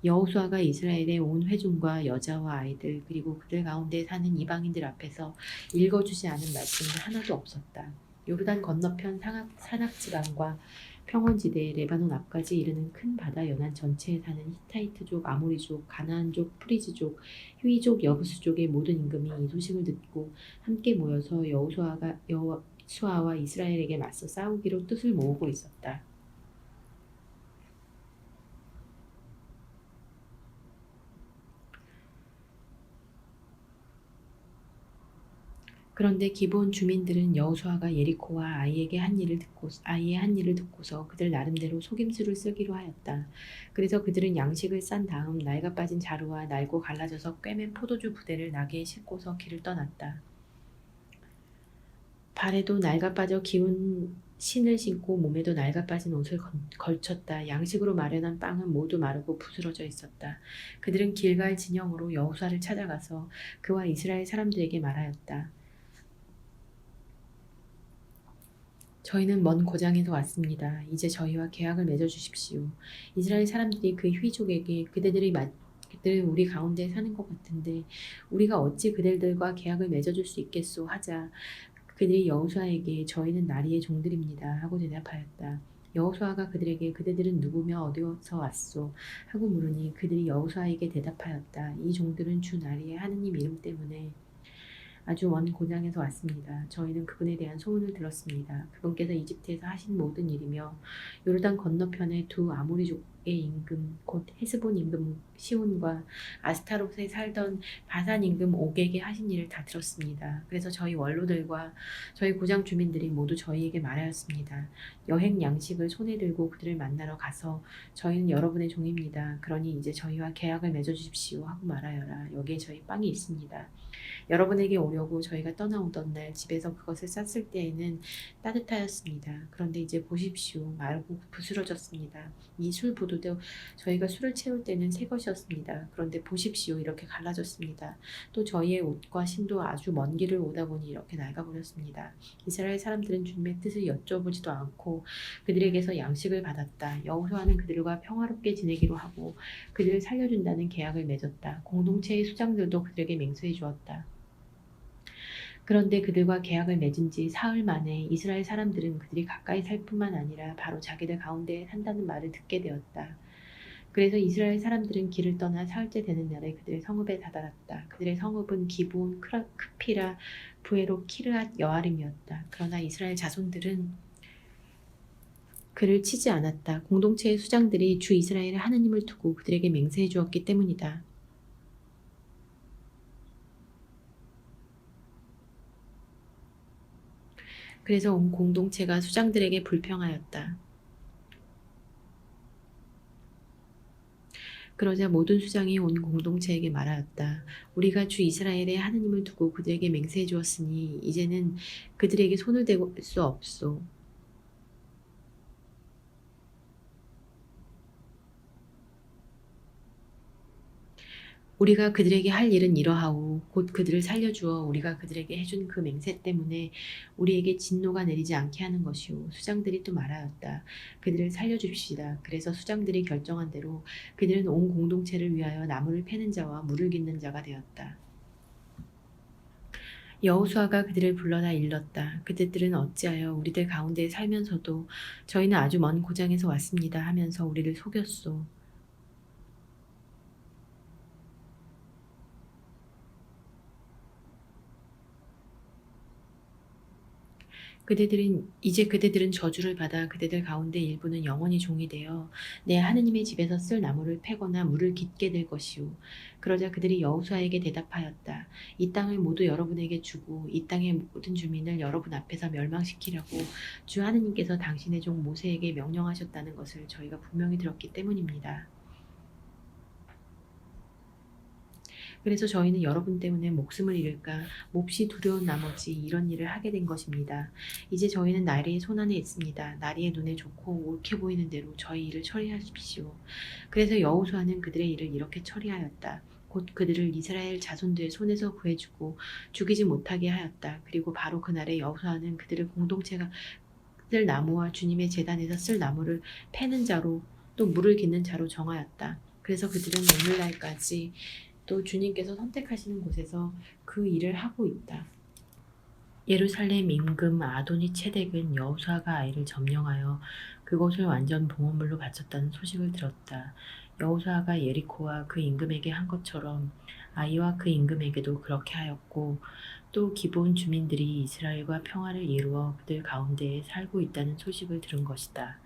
여호수아가 이스라엘의 온 회중과 여자와 아이들 그리고 그들 가운데 사는 이방인들 앞에서 읽어주지 않은 말씀은 하나도 없었다. 요르단 건너편 산악지방과 평원지대 레바논 앞까지 이르는 큰 바다 연안 전체에 사는 히타이트족, 아모리족, 가나안족, 프리즈족, 휘족, 여부스족의 모든 임금이 이 소식을 듣고 함께 모여서 여호수아와 이스라엘에게 맞서 싸우기로 뜻을 모으고 있었다. 그런데 기본 주민들은 여호수아가 예리코와 아이의 한 일을 듣고서 그들 나름대로 속임수를 쓰기로 하였다. 그래서 그들은 양식을 싼 다음 낡아 빠진 자루와 낡고 갈라져서 꿰맨 포도주 부대를 나귀에 싣고서 길을 떠났다. 발에도 낡아 빠져 기운 신을 신고 몸에도 낡아 빠진 옷을 걸쳤다. 양식으로 마련한 빵은 모두 마르고 부스러져 있었다. 그들은 길갈 진영으로 여호수아를 찾아가서 그와 이스라엘 사람들에게 말하였다. 저희는 먼 고장에서 왔습니다. 이제 저희와 계약을 맺어 주십시오. 이스라엘 사람들이 그 휘족에게 그들은 우리 가운데 사는 것 같은데 우리가 어찌 그들과 계약을 맺어줄 수 있겠소 하자 그들이 여호수아에게 저희는 나리의 종들입니다 하고 대답하였다. 여호수아가 그들에게 그대들은 누구며 어디서 왔소 하고 물으니 그들이 여호수아에게 대답하였다. 이 종들은 주 나리의 하느님 이름 때문에 아주 먼 고장에서 왔습니다. 저희는 그분에 대한 소문을 들었습니다. 그분께서 이집트에서 하신 모든 일이며 요르단 건너편의 두 아모리족의 임금 곧 헤스본 임금 시온과 아스타롯에 살던 바산 임금 옥에게 하신 일을 다 들었습니다. 그래서 저희 원로들과 저희 고장 주민들이 모두 저희에게 말하였습니다. 여행 양식을 손에 들고 그들을 만나러 가서 저희는 여러분의 종입니다. 그러니 이제 저희와 계약을 맺어 주십시오 하고 말하여라. 여기에 저희 빵이 있습니다. 여러분에게 오려고 저희가 떠나오던 날 집에서 그것을 쌌을 때에는 따뜻하였습니다. 그런데 이제 보십시오. 마르고 부스러졌습니다. 이 술 부두도 저희가 술을 채울 때는 새 것이었습니다. 그런데 보십시오. 이렇게 갈라졌습니다. 또 저희의 옷과 신도 아주 먼 길을 오다 보니 이렇게 낡아버렸습니다. 이스라엘 사람들은 주님의 뜻을 여쭤보지도 않고 그들에게서 양식을 받았다. 여호수아는 그들과 평화롭게 지내기로 하고 그들을 살려준다는 계약을 맺었다. 공동체의 수장들도 그들에게 맹세해 주었다. 그런데 그들과 계약을 맺은 지 사흘 만에 이스라엘 사람들은 그들이 가까이 살 뿐만 아니라 바로 자기들 가운데 산다는 말을 듣게 되었다. 그래서 이스라엘 사람들은 길을 떠나 사흘째 되는 날에 그들의 성읍에 다다랐다. 그들의 성읍은 기브온, 크피라, 부에로, 키르앗, 여아림이었다. 그러나 이스라엘 자손들은 그를 치지 않았다. 공동체의 수장들이 주 이스라엘의 하느님을 두고 그들에게 맹세해 주었기 때문이다. 그래서 온 공동체가 수장들에게 불평하였다. 그러자 모든 수장이 온 공동체에게 말하였다. 우리가 주 이스라엘의 하느님을 두고 그들에게 맹세해 주었으니 이제는 그들에게 손을 댈 수 없소. 우리가 그들에게 할 일은 이러하오. 곧 그들을 살려주어 우리가 그들에게 해준 그 맹세 때문에 우리에게 진노가 내리지 않게 하는 것이오. 수장들이 또 말하였다. 그들을 살려줍시다. 그래서 수장들이 결정한 대로 그들은 온 공동체를 위하여 나무를 패는 자와 물을 깃는 자가 되었다. 여호수아가 그들을 불러다 일렀다. 그들은 어찌하여 우리들 가운데 살면서도 저희는 아주 먼 고장에서 왔습니다 하면서 우리를 속였소. 그대들은 저주를 받아 그대들 가운데 일부는 영원히 종이 되어 내 하느님의 집에서 쓸 나무를 패거나 물을 깃게 될 것이오. 그러자 그들이 여호수아에게 대답하였다. 이 땅을 모두 여러분에게 주고 이 땅의 모든 주민을 여러분 앞에서 멸망시키려고 주 하느님께서 당신의 종 모세에게 명령하셨다는 것을 저희가 분명히 들었기 때문입니다. 그래서 저희는 여러분 때문에 목숨을 잃을까 몹시 두려운 나머지 이런 일을 하게 된 것입니다. 이제 저희는 나리의 손안에 있습니다. 나리의 눈에 좋고 옳게 보이는 대로 저희 일을 처리하십시오. 그래서 여호수아는 그들의 일을 이렇게 처리하였다. 곧 그들을 이스라엘 자손들의 손에서 구해주고 죽이지 못하게 하였다. 그리고 바로 그날에 여호수아는 그들을 공동체가 쓸 나무와 주님의 제단에서 쓸 나무를 패는 자로 또 물을 깃는 자로 정하였다. 그래서 그들은 오늘날까지 또 주님께서 선택하시는 곳에서 그 일을 하고 있다. 예루살렘 임금 아도니 체덱은 여호수아가 아이를 점령하여 그곳을 완전 봉헌물로 바쳤다는 소식을 들었다. 여호수아가 예리코와 그 임금에게 한 것처럼 아이와 그 임금에게도 그렇게 하였고 또 기브온 주민들이 이스라엘과 평화를 이루어 그들 가운데에 살고 있다는 소식을 들은 것이다.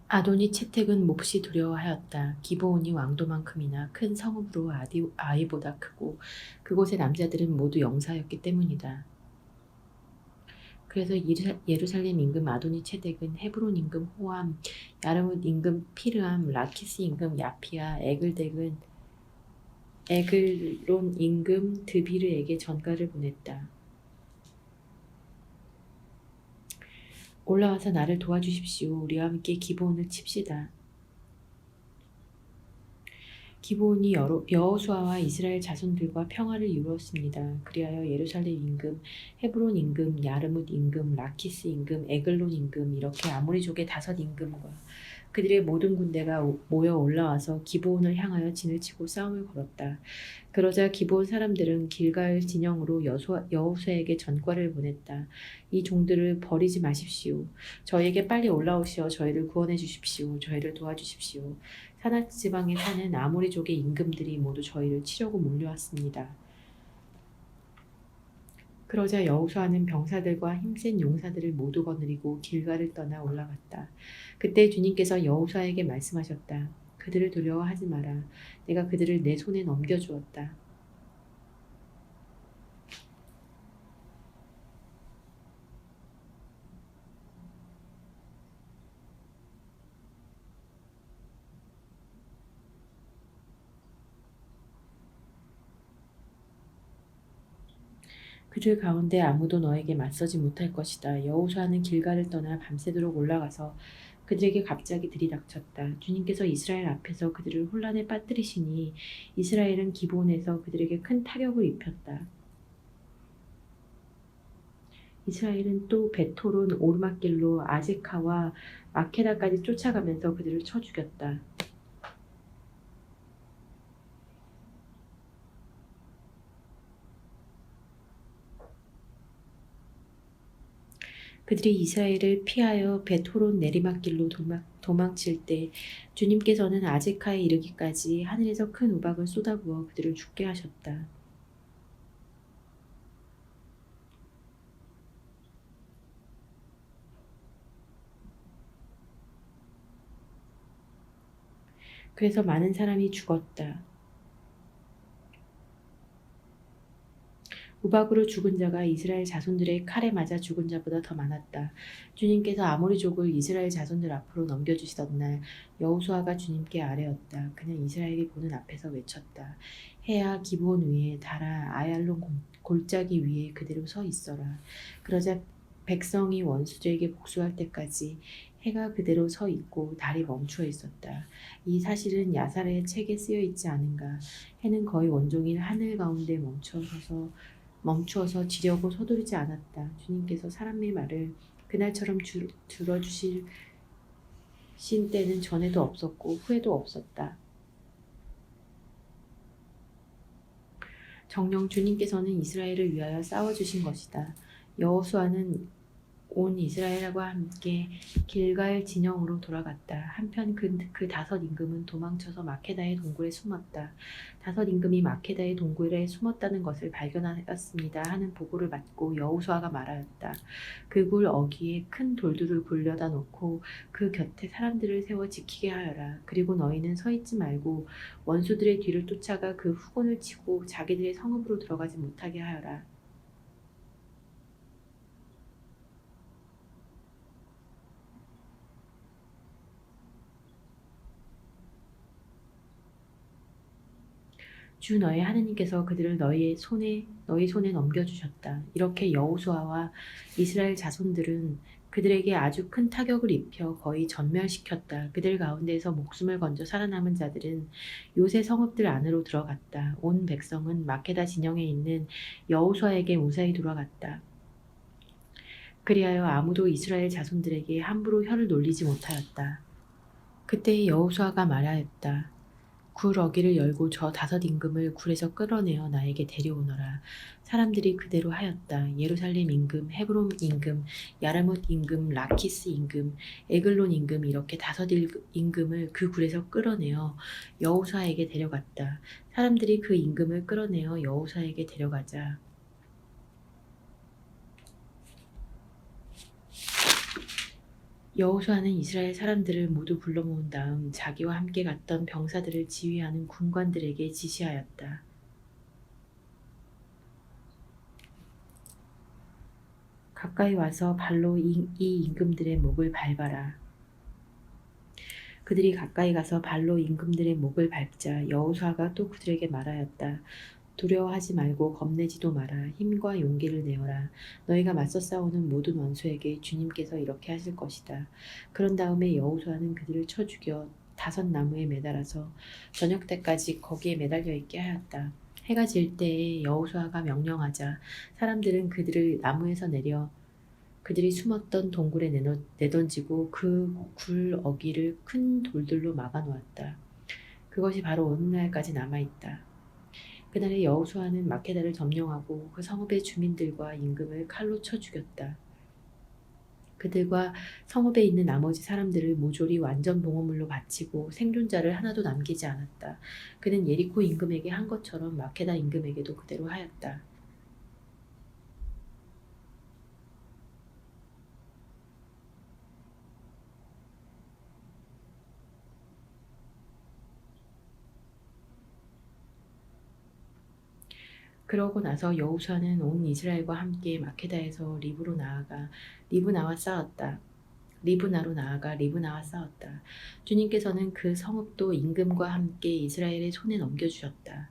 아도니 채택은 몹시 두려워하였다. 기브온이 왕도만큼이나 큰 성읍으로 아이보다 크고 그곳의 남자들은 모두 영사였기 때문이다. 그래서 예루살렘 임금 아도니 체덱은 헤브론 임금 호암, 야르뭇 임금 피르암, 라키스 임금 야피아, 에글론 임금 드비르에게 전가를 보냈다. 올라와서 나를 도와주십시오. 우리와 함께 기브온을 칩시다. 기브온이 여호수아와 이스라엘 자손들과 평화를 이루었습니다. 그리하여 예루살렘 임금, 헤브론 임금, 야르뭇 임금, 라키스 임금, 에글론 임금 이렇게 아모리족의 5 임금과 그들의 모든 군대가 모여 올라와서 기브온을 향하여 진을 치고 싸움을 걸었다. 그러자 기브온 사람들은 길갈 진영으로 여호수아에게 전과를 보냈다. 이 종들을 버리지 마십시오. 저희에게 빨리 올라오시어 저희를 구원해 주십시오. 저희를 도와주십시오. 사나 지방에 사는 아모리족의 임금들이 모두 저희를 치려고 몰려왔습니다. 그러자 여호수아는 병사들과 힘센 용사들을 모두 거느리고 길갈을 떠나 올라갔다. 그때 주님께서 여호수아에게 말씀하셨다. 그들을 두려워하지 마라. 내가 그들을 내 손에 넘겨주었다. 그들 가운데 아무도 너에게 맞서지 못할 것이다. 여호수아는 길갈을 떠나 밤새도록 올라가서 그들에게 갑자기 들이닥쳤다. 주님께서 이스라엘 앞에서 그들을 혼란에 빠뜨리시니 이스라엘은 기브온에서 그들에게 큰 타격을 입혔다. 이스라엘은 또 베토론 오르막길로 아제카와 마케다까지 쫓아가면서 그들을 쳐 죽였다. 그들이 이스라엘을 피하여 베토론 내리막길로 도망칠 때 주님께서는 아제카에 이르기까지 하늘에서 큰 우박을 쏟아부어 그들을 죽게 하셨다. 그래서 많은 사람이 죽었다. 우박으로 죽은 자가 이스라엘 자손들의 칼에 맞아 죽은 자보다 더 많았다. 주님께서 아모리족을 이스라엘 자손들 앞으로 넘겨주시던 날 여호수아가 주님께 아뢰었다. 그는 이스라엘이 보는 앞에서 외쳤다. 해야 기브온 위에 달아 아얄론 골짜기 위에 그대로 서 있어라. 그러자 백성이 원수들에게 복수할 때까지 해가 그대로 서 있고 달이 멈추어 있었다. 이 사실은 야살의 책에 쓰여 있지 않은가. 해는 거의 온종일 하늘 가운데 멈추어서 지려고 서두르지 않았다. 주님께서 사람의 말을 그날처럼 들어주실 신 때는 전에도 없었고 후에도 없었다. 정녕 주님께서는 이스라엘을 위하여 싸워주신 것이다. 여호수아는 온 이스라엘과 함께 길갈 진영으로 돌아갔다. 한편 그 5 임금은 도망쳐서 마케다의 동굴에 숨었다. 5 임금이 마케다의 동굴에 숨었다는 것을 발견하였습니다 하는 보고를 받고 여호수아가 말하였다. 그 굴 어귀에 큰 돌들을 굴려다 놓고 그 곁에 사람들을 세워 지키게 하여라. 그리고 너희는 서 있지 말고 원수들의 뒤를 쫓아가 그 후곤을 치고 자기들의 성읍으로 들어가지 못하게 하여라. 주 너의 하느님께서 그들을 너희 손에 넘겨주셨다. 이렇게 여호수아와 이스라엘 자손들은 그들에게 아주 큰 타격을 입혀 거의 전멸시켰다. 그들 가운데에서 목숨을 건져 살아남은 자들은 요새 성읍들 안으로 들어갔다. 온 백성은 마케다 진영에 있는 여호수아에게 무사히 돌아갔다. 그리하여 아무도 이스라엘 자손들에게 함부로 혀를 놀리지 못하였다. 그때 여호수아가 말하였다. 굴 어귀를 열고 저 5 임금을 굴에서 끌어내어 나에게 데려오너라. 사람들이 그대로 하였다. 예루살렘 임금, 헤브론 임금, 야르뭇 임금, 라키스 임금, 에글론 임금 이렇게 5 임금을 그 굴에서 끌어내어 여호수아에게 데려갔다. 사람들이 그 임금을 끌어내어 여호수아에게 데려가자 여호수아는 이스라엘 사람들을 모두 불러 모은 다음 자기와 함께 갔던 병사들을 지휘하는 군관들에게 지시하였다. 가까이 와서 발로 이 임금들의 목을 밟아라. 그들이 가까이 가서 발로 임금들의 목을 밟자 여호수아가 또 그들에게 말하였다. 두려워하지 말고 겁내지도 마라. 힘과 용기를 내어라. 너희가 맞서 싸우는 모든 원수에게 주님께서 이렇게 하실 것이다. 그런 다음에 여호수아는 그들을 쳐 죽여 5 나무에 매달아서 저녁 때까지 거기에 매달려 있게 하였다. 해가 질 때에 여호수아가 명령하자 사람들은 그들을 나무에서 내려 그들이 숨었던 동굴에 내던지고 그 굴어기를 큰 돌들로 막아 놓았다. 그것이 바로 오늘날까지 남아있다. 그날에 여호수아는 마케다를 점령하고 그 성읍의 주민들과 임금을 칼로 쳐 죽였다. 그들과 성읍에 있는 나머지 사람들을 모조리 완전 봉헌물로 바치고 생존자를 하나도 남기지 않았다. 그는 예리코 임금에게 한 것처럼 마케다 임금에게도 그대로 하였다. 그러고 나서 여호수아는 온 이스라엘과 함께 마케다에서 리브나와 싸웠다. 리브나로 나아가 리브나와 싸웠다. 주님께서는 그 성읍도 임금과 함께 이스라엘의 손에 넘겨주셨다.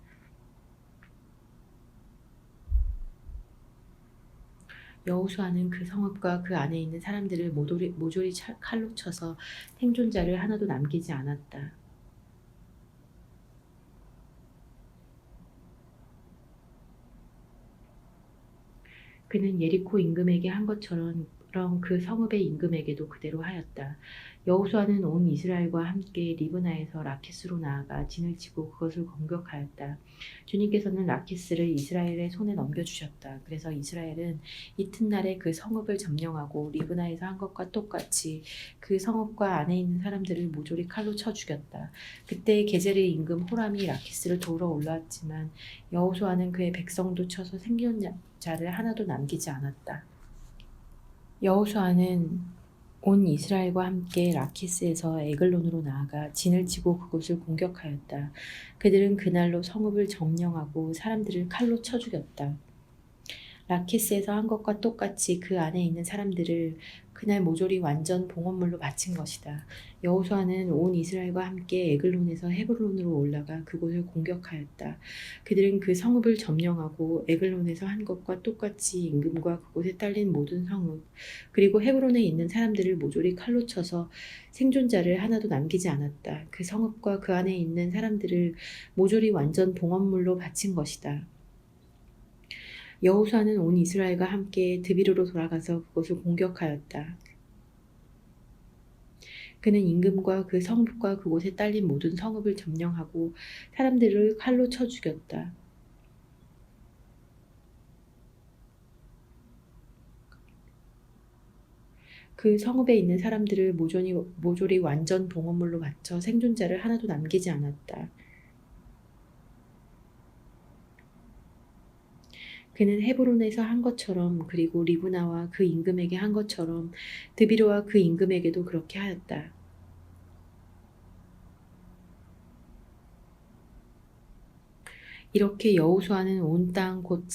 여호수아는 그 성읍과 그 안에 있는 사람들을 모조리 칼로 쳐서 생존자를 하나도 남기지 않았다. 그는 예리코 임금에게 한 것처럼 그 성읍의 임금에게도 그대로 하였다. 여호수아는 온 이스라엘과 함께 리브나에서 라키스로 나아가 진을 치고 그것을 공격하였다. 주님께서는 라키스를 이스라엘의 손에 넘겨주셨다. 그래서 이스라엘은 이튿날에 그 성읍을 점령하고 리브나에서 한 것과 똑같이 그 성읍과 안에 있는 사람들을 모조리 칼로 쳐 죽였다. 그때 게제르의 임금 호람이 라키스를 도우러 올라왔지만 여호수아는 그의 백성도 쳐서 생존자를 하나도 남기지 않았다. 여호수아는 온 이스라엘과 함께 라키스에서 에글론으로 나아가 진을 치고 그곳을 공격하였다. 그들은 그날로 성읍을 점령하고 사람들을 칼로 쳐 죽였다. 라키스에서 한 것과 똑같이 그 안에 있는 사람들을 그날 모조리 완전 봉헌물로 바친 것이다. 여호수아는 온 이스라엘과 함께 에글론에서 헤브론으로 올라가 그곳을 공격하였다. 그들은 그 성읍을 점령하고 에글론에서 한 것과 똑같이 임금과 그곳에 딸린 모든 성읍 그리고 헤브론에 있는 사람들을 모조리 칼로 쳐서 생존자를 하나도 남기지 않았다. 그 성읍과 그 안에 있는 사람들을 모조리 완전 봉헌물로 바친 것이다. 여호수아는 온 이스라엘과 함께 드비로로 돌아가서 그곳을 공격하였다. 그는 임금과 그 성읍과 그곳에 딸린 모든 성읍을 점령하고 사람들을 칼로 쳐 죽였다. 그 성읍에 있는 사람들을 모조리 완전 봉헌물로 바쳐 생존자를 하나도 남기지 않았다. 그는 헤브론에서 한 것처럼 그리고 리브나와 그 임금에게 한 것처럼 드비로와 그 임금에게도 그렇게 하였다. 이렇게 여호수아는 온 땅 곧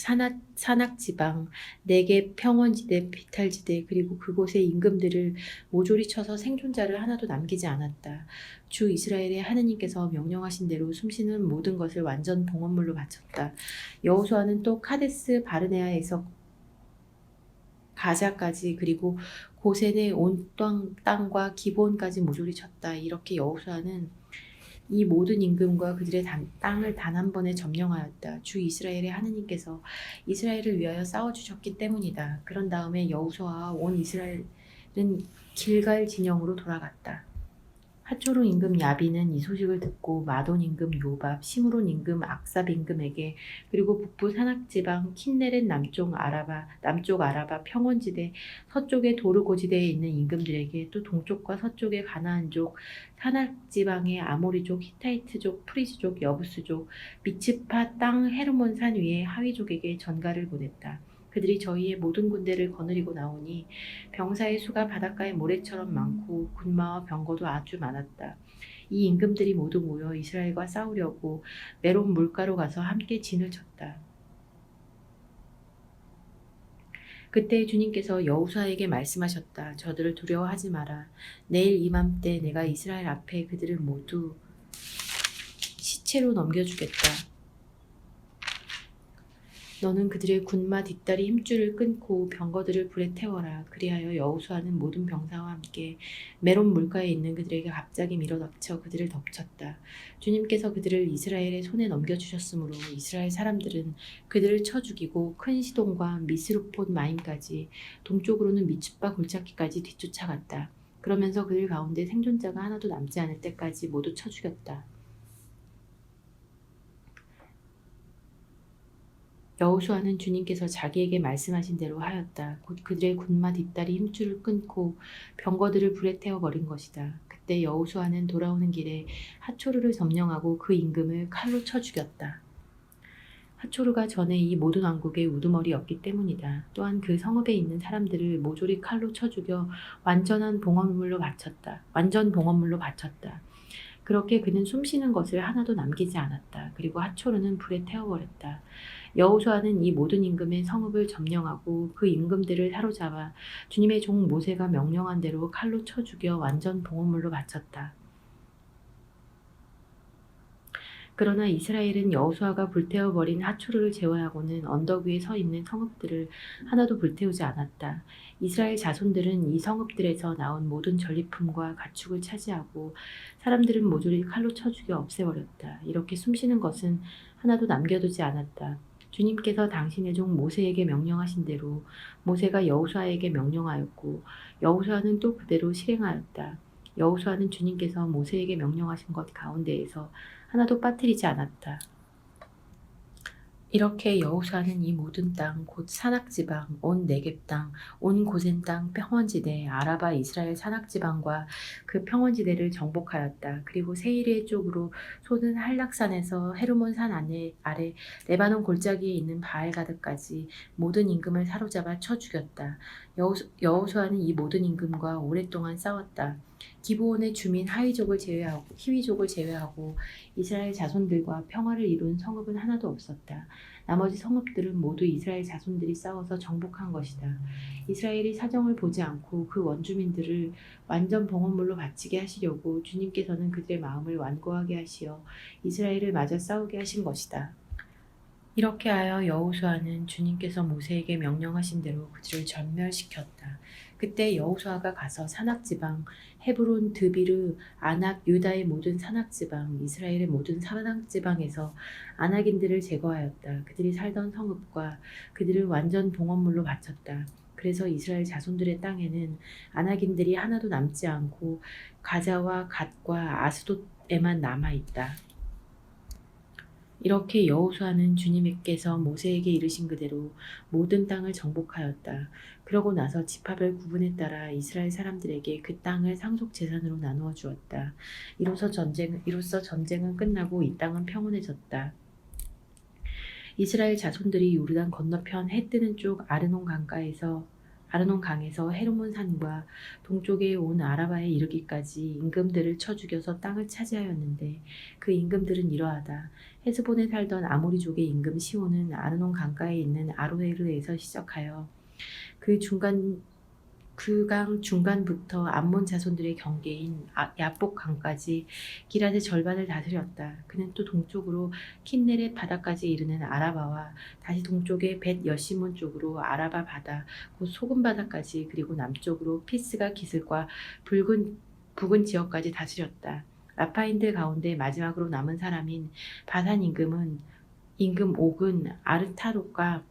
산악지방 네겝 평원지대 비탈지대 그리고 그곳의 임금들을 모조리 쳐서 생존자를 하나도 남기지 않았다. 주 이스라엘의 하느님께서 명령하신 대로 숨쉬는 모든 것을 완전 봉헌물로 바쳤다. 여호수아는 또 카데스 바르네아에서 가자까지 그리고 고센의 온 땅과 기브온까지 모조리 쳤다. 이렇게 여호수아는 이 모든 임금과 그들의 땅을 단 한 번에 점령하였다. 주 이스라엘의 하느님께서 이스라엘을 위하여 싸워주셨기 때문이다. 그런 다음에 여호수아와 온 이스라엘은 길갈 진영으로 돌아갔다. 하초르 임금 야비는 이 소식을 듣고 마돈 임금 요밥, 시므론 임금 악삽 임금에게 그리고 북부 산악지방 킨네렛 남쪽 아라바 평원지대 서쪽의 도르고지대에 있는 임금들에게 또 동쪽과 서쪽의 가나안족 산악지방의 아모리족 히타이트족 프리스족 여부스족 미츠파 땅 헤르몬산 위의 하위족에게 전가를 보냈다. 그들이 저희의 모든 군대를 거느리고 나오니 병사의 수가 바닷가의 모래처럼 많고 군마와 병거도 아주 많았다. 이 임금들이 모두 모여 이스라엘과 싸우려고 메론 물가로 가서 함께 진을 쳤다. 그때 주님께서 여호수아에게 말씀하셨다. 저들을 두려워하지 마라. 내일 이맘때 내가 이스라엘 앞에 그들을 모두 시체로 넘겨주겠다. 너는 그들의 군마 뒷다리 힘줄을 끊고 병거들을 불에 태워라. 그리하여 여호수아는 모든 병사와 함께 메론 물가에 있는 그들에게 갑자기 밀어닥쳐 그들을 덮쳤다. 주님께서 그들을 이스라엘의 손에 넘겨주셨으므로 이스라엘 사람들은 그들을 쳐 죽이고 큰 시돈과 미스루폿 마임까지 동쪽으로는 미츠빠 골짜기까지 뒤쫓아갔다. 그러면서 그들 가운데 생존자가 하나도 남지 않을 때까지 모두 쳐 죽였다. 여호수아는 주님께서 자기에게 말씀하신 대로 하였다. 곧 그들의 군마 뒷다리 힘줄을 끊고 병거들을 불에 태워 버린 것이다. 그때 여호수아는 돌아오는 길에 하초르를 점령하고 그 임금을 칼로 쳐 죽였다. 하초르가 전에 이 모든 왕국의 우두머리였기 때문이다. 또한 그 성읍에 있는 사람들을 모조리 칼로 쳐 죽여 완전 봉헌물로 바쳤다. 그렇게 그는 숨쉬는 것을 하나도 남기지 않았다. 그리고 하초르는 불에 태워버렸다. 여호수아는 이 모든 임금의 성읍을 점령하고 그 임금들을 사로잡아 주님의 종 모세가 명령한 대로 칼로 쳐 죽여 완전 봉헌물로 바쳤다. 그러나 이스라엘은 여호수아가 불태워버린 하초르를 제외하고는 언덕 위에 서 있는 성읍들을 하나도 불태우지 않았다. 이스라엘 자손들은 이 성읍들에서 나온 모든 전리품과 가축을 차지하고 사람들은 모조리 칼로 쳐 죽여 없애버렸다. 이렇게 숨쉬는 것은 하나도 남겨두지 않았다. 주님께서 당신의 종 모세에게 명령하신 대로 모세가 여호수아에게 명령하였고 여호수아는 또 그대로 실행하였다. 여호수아는 주님께서 모세에게 명령하신 것 가운데에서 하나도 빠뜨리지 않았다. 이렇게 여호수아는 이 모든 땅, 곧 산악지방, 온 네겝 땅, 온 고센 땅, 평원지대, 아라바 이스라엘 산악지방과 그 평원지대를 정복하였다. 그리고 세일의 쪽으로 솟은 한락산에서 헤르몬 산 아래 레바논 골짜기에 있는 바알가드까지 모든 임금을 사로잡아 쳐 죽였다. 여호수아는 이 모든 임금과 오랫동안 싸웠다. 기브온의 주민 히위족을 제외하고 이스라엘 자손들과 평화를 이룬 성읍은 하나도 없었다. 나머지 성읍들은 모두 이스라엘 자손들이 싸워서 정복한 것이다. 이스라엘이 사정을 보지 않고 그 원주민들을 완전 봉헌물로 바치게 하시려고 주님께서는 그들의 마음을 완고하게 하시어 이스라엘을 맞아 싸우게 하신 것이다. 이렇게 하여 여호수아는 주님께서 모세에게 명령하신 대로 그들을 전멸시켰다. 그때 여호수아가 가서 산악지방, 헤브론, 드비르, 아낙, 유다의 모든 산악지방, 이스라엘의 모든 산악지방에서 아낙인들을 제거하였다. 그들이 살던 성읍과 그들을 완전 봉헌물로 바쳤다. 그래서 이스라엘 자손들의 땅에는 아낙인들이 하나도 남지 않고 가자와 갓과 아스돗에만 남아있다. 이렇게 여호수아는 주님께서 모세에게 이르신 그대로 모든 땅을 정복하였다. 그러고 나서 지파별 구분에 따라 이스라엘 사람들에게 그 땅을 상속 재산으로 나누어 주었다. 이로써 전쟁은 끝나고 이 땅은 평온해졌다. 이스라엘 자손들이 요르단 건너편 해 뜨는 쪽 아르논 강에서 헤르몬 산과 동쪽에 온 아라바에 이르기까지 임금들을 쳐 죽여서 땅을 차지하였는데 그 임금들은 이러하다. 헤스본에 살던 아모리족의 임금 시온은 아르논 강가에 있는 아로에르에서 시작하여 그 강 중간부터 암몬 자손들의 경계인 야복 강까지 기럇의 절반을 다스렸다. 그는 또 동쪽으로 킨네렛 바다까지 이르는 아라바와 다시 동쪽의 벳 여시몬 쪽으로 아라바 바다 곧 소금 바다까지 그리고 남쪽으로 피스가 기슭과 북은 지역까지 다스렸다. 라파인들 가운데 마지막으로 남은 사람인 바산 임금 옥은 아르타롯과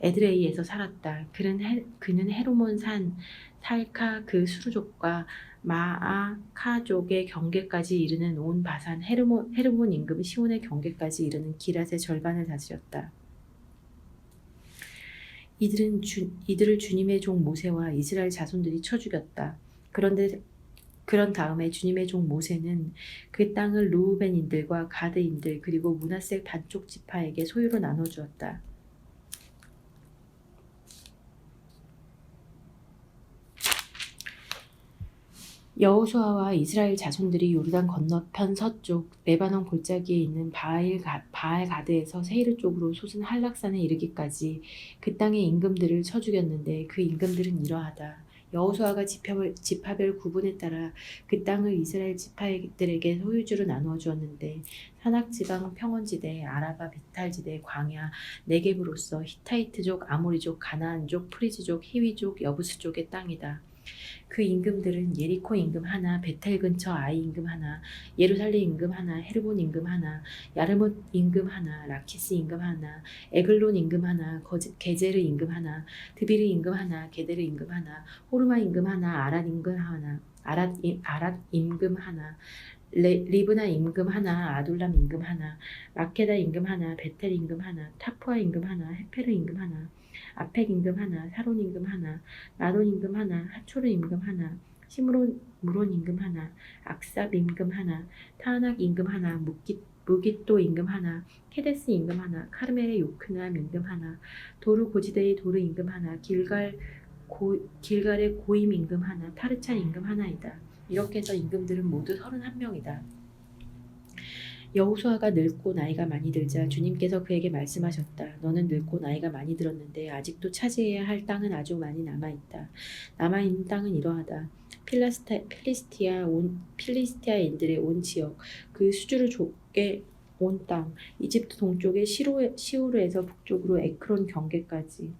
에드레이에서 살았다. 그는 헤르몬 산 살카 그 수르족과 마아카족의 경계까지 이르는 온 바산 헤르몬 임금 시온의 경계까지 이르는 기럇의 절반을 다스렸다. 이들을 주님의 종 모세와 이스라엘 자손들이 쳐 죽였다. 그런 다음에 주님의 종 모세는 그 땅을 르우벤인들과 가드인들 그리고 므낫세 반쪽 지파에게 소유로 나눠 주었다. 여호수아와 이스라엘 자손들이 요르단 건너편 서쪽 레바논 골짜기에 있는 바알가드에서 세이르 쪽으로 솟은 한락산에 이르기까지 그 땅의 임금들을 쳐 죽였는데 그 임금들은 이러하다. 여호수아가 지파별 구분에 따라 그 땅을 이스라엘 지파들에게 소유주로 나누어 주었는데 산악지방 평원지대 아라바 비탈지대 광야 네겝으로서 히타이트족 아모리족 가나안족 프리즈족 히위족 여부스족의 땅이다. 그 임금들은 예리코 임금 하나, 베텔 근처 아이 임금 하나, 예루살렘 임금 하나, 헤르본 임금 하나, 야르못 임금 하나, 라키스 임금 하나, 에글론 임금 하나, 게제르 임금 하나, 드비르 임금 하나, 게데르 임금 하나, 호르마 임금 하나, 아랏 임금 하나, 아랏 임금 하나, 리브나 임금 하나, 아둘람 임금 하나, 마케다 임금 하나, 베텔 임금 하나, 타푸아 임금 하나, 헤페르 임금 하나, 아펙 임금 하나, 사론 임금 하나, 라돈 임금 하나, 하초르 임금 하나, 시므론 무론 임금 하나, 악삽 임금 하나, 타하낙 임금 하나, 무깃도 임금 하나, 케데스 임금 하나, 카르멜의 요크남 임금 하나, 도르 고지대의 도르 임금 하나, 길갈의 고임 임금 하나, 타르차 임금 하나이다. 이렇게 해서 임금들은 모두 31명이다. 여호수아가 늙고 나이가 많이 들자 주님께서 그에게 말씀하셨다. 너는 늙고 나이가 많이 들었는데 아직도 차지해야 할 땅은 아주 많이 남아있다. 남아있는 땅은 이러하다. 필리스티아인들의 온 지역, 그 수주를 좁게 온 땅, 이집트 동쪽의 시오르에서 북쪽으로 에크론 경계까지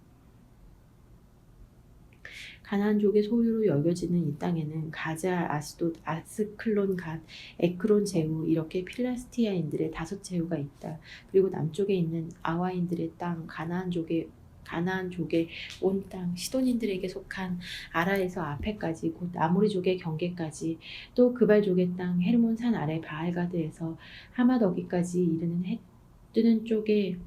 가나안족의 소유로 여겨지는 이 땅에는 가자, 아스돗, 아스클론 갓, 에크론 제후 이렇게 필라스티아인들의 5제후가 있다. 그리고 남쪽에 있는 아와인들의 땅, 가나안족의 온 땅, 시돈인들에게 속한 아라에서 아페까지 곧 아모리족의 경계까지 또 그발족의 땅, 헤르몬 산 아래 바알가드에서 하맛어기까지 이르는 해 뜨는 쪽에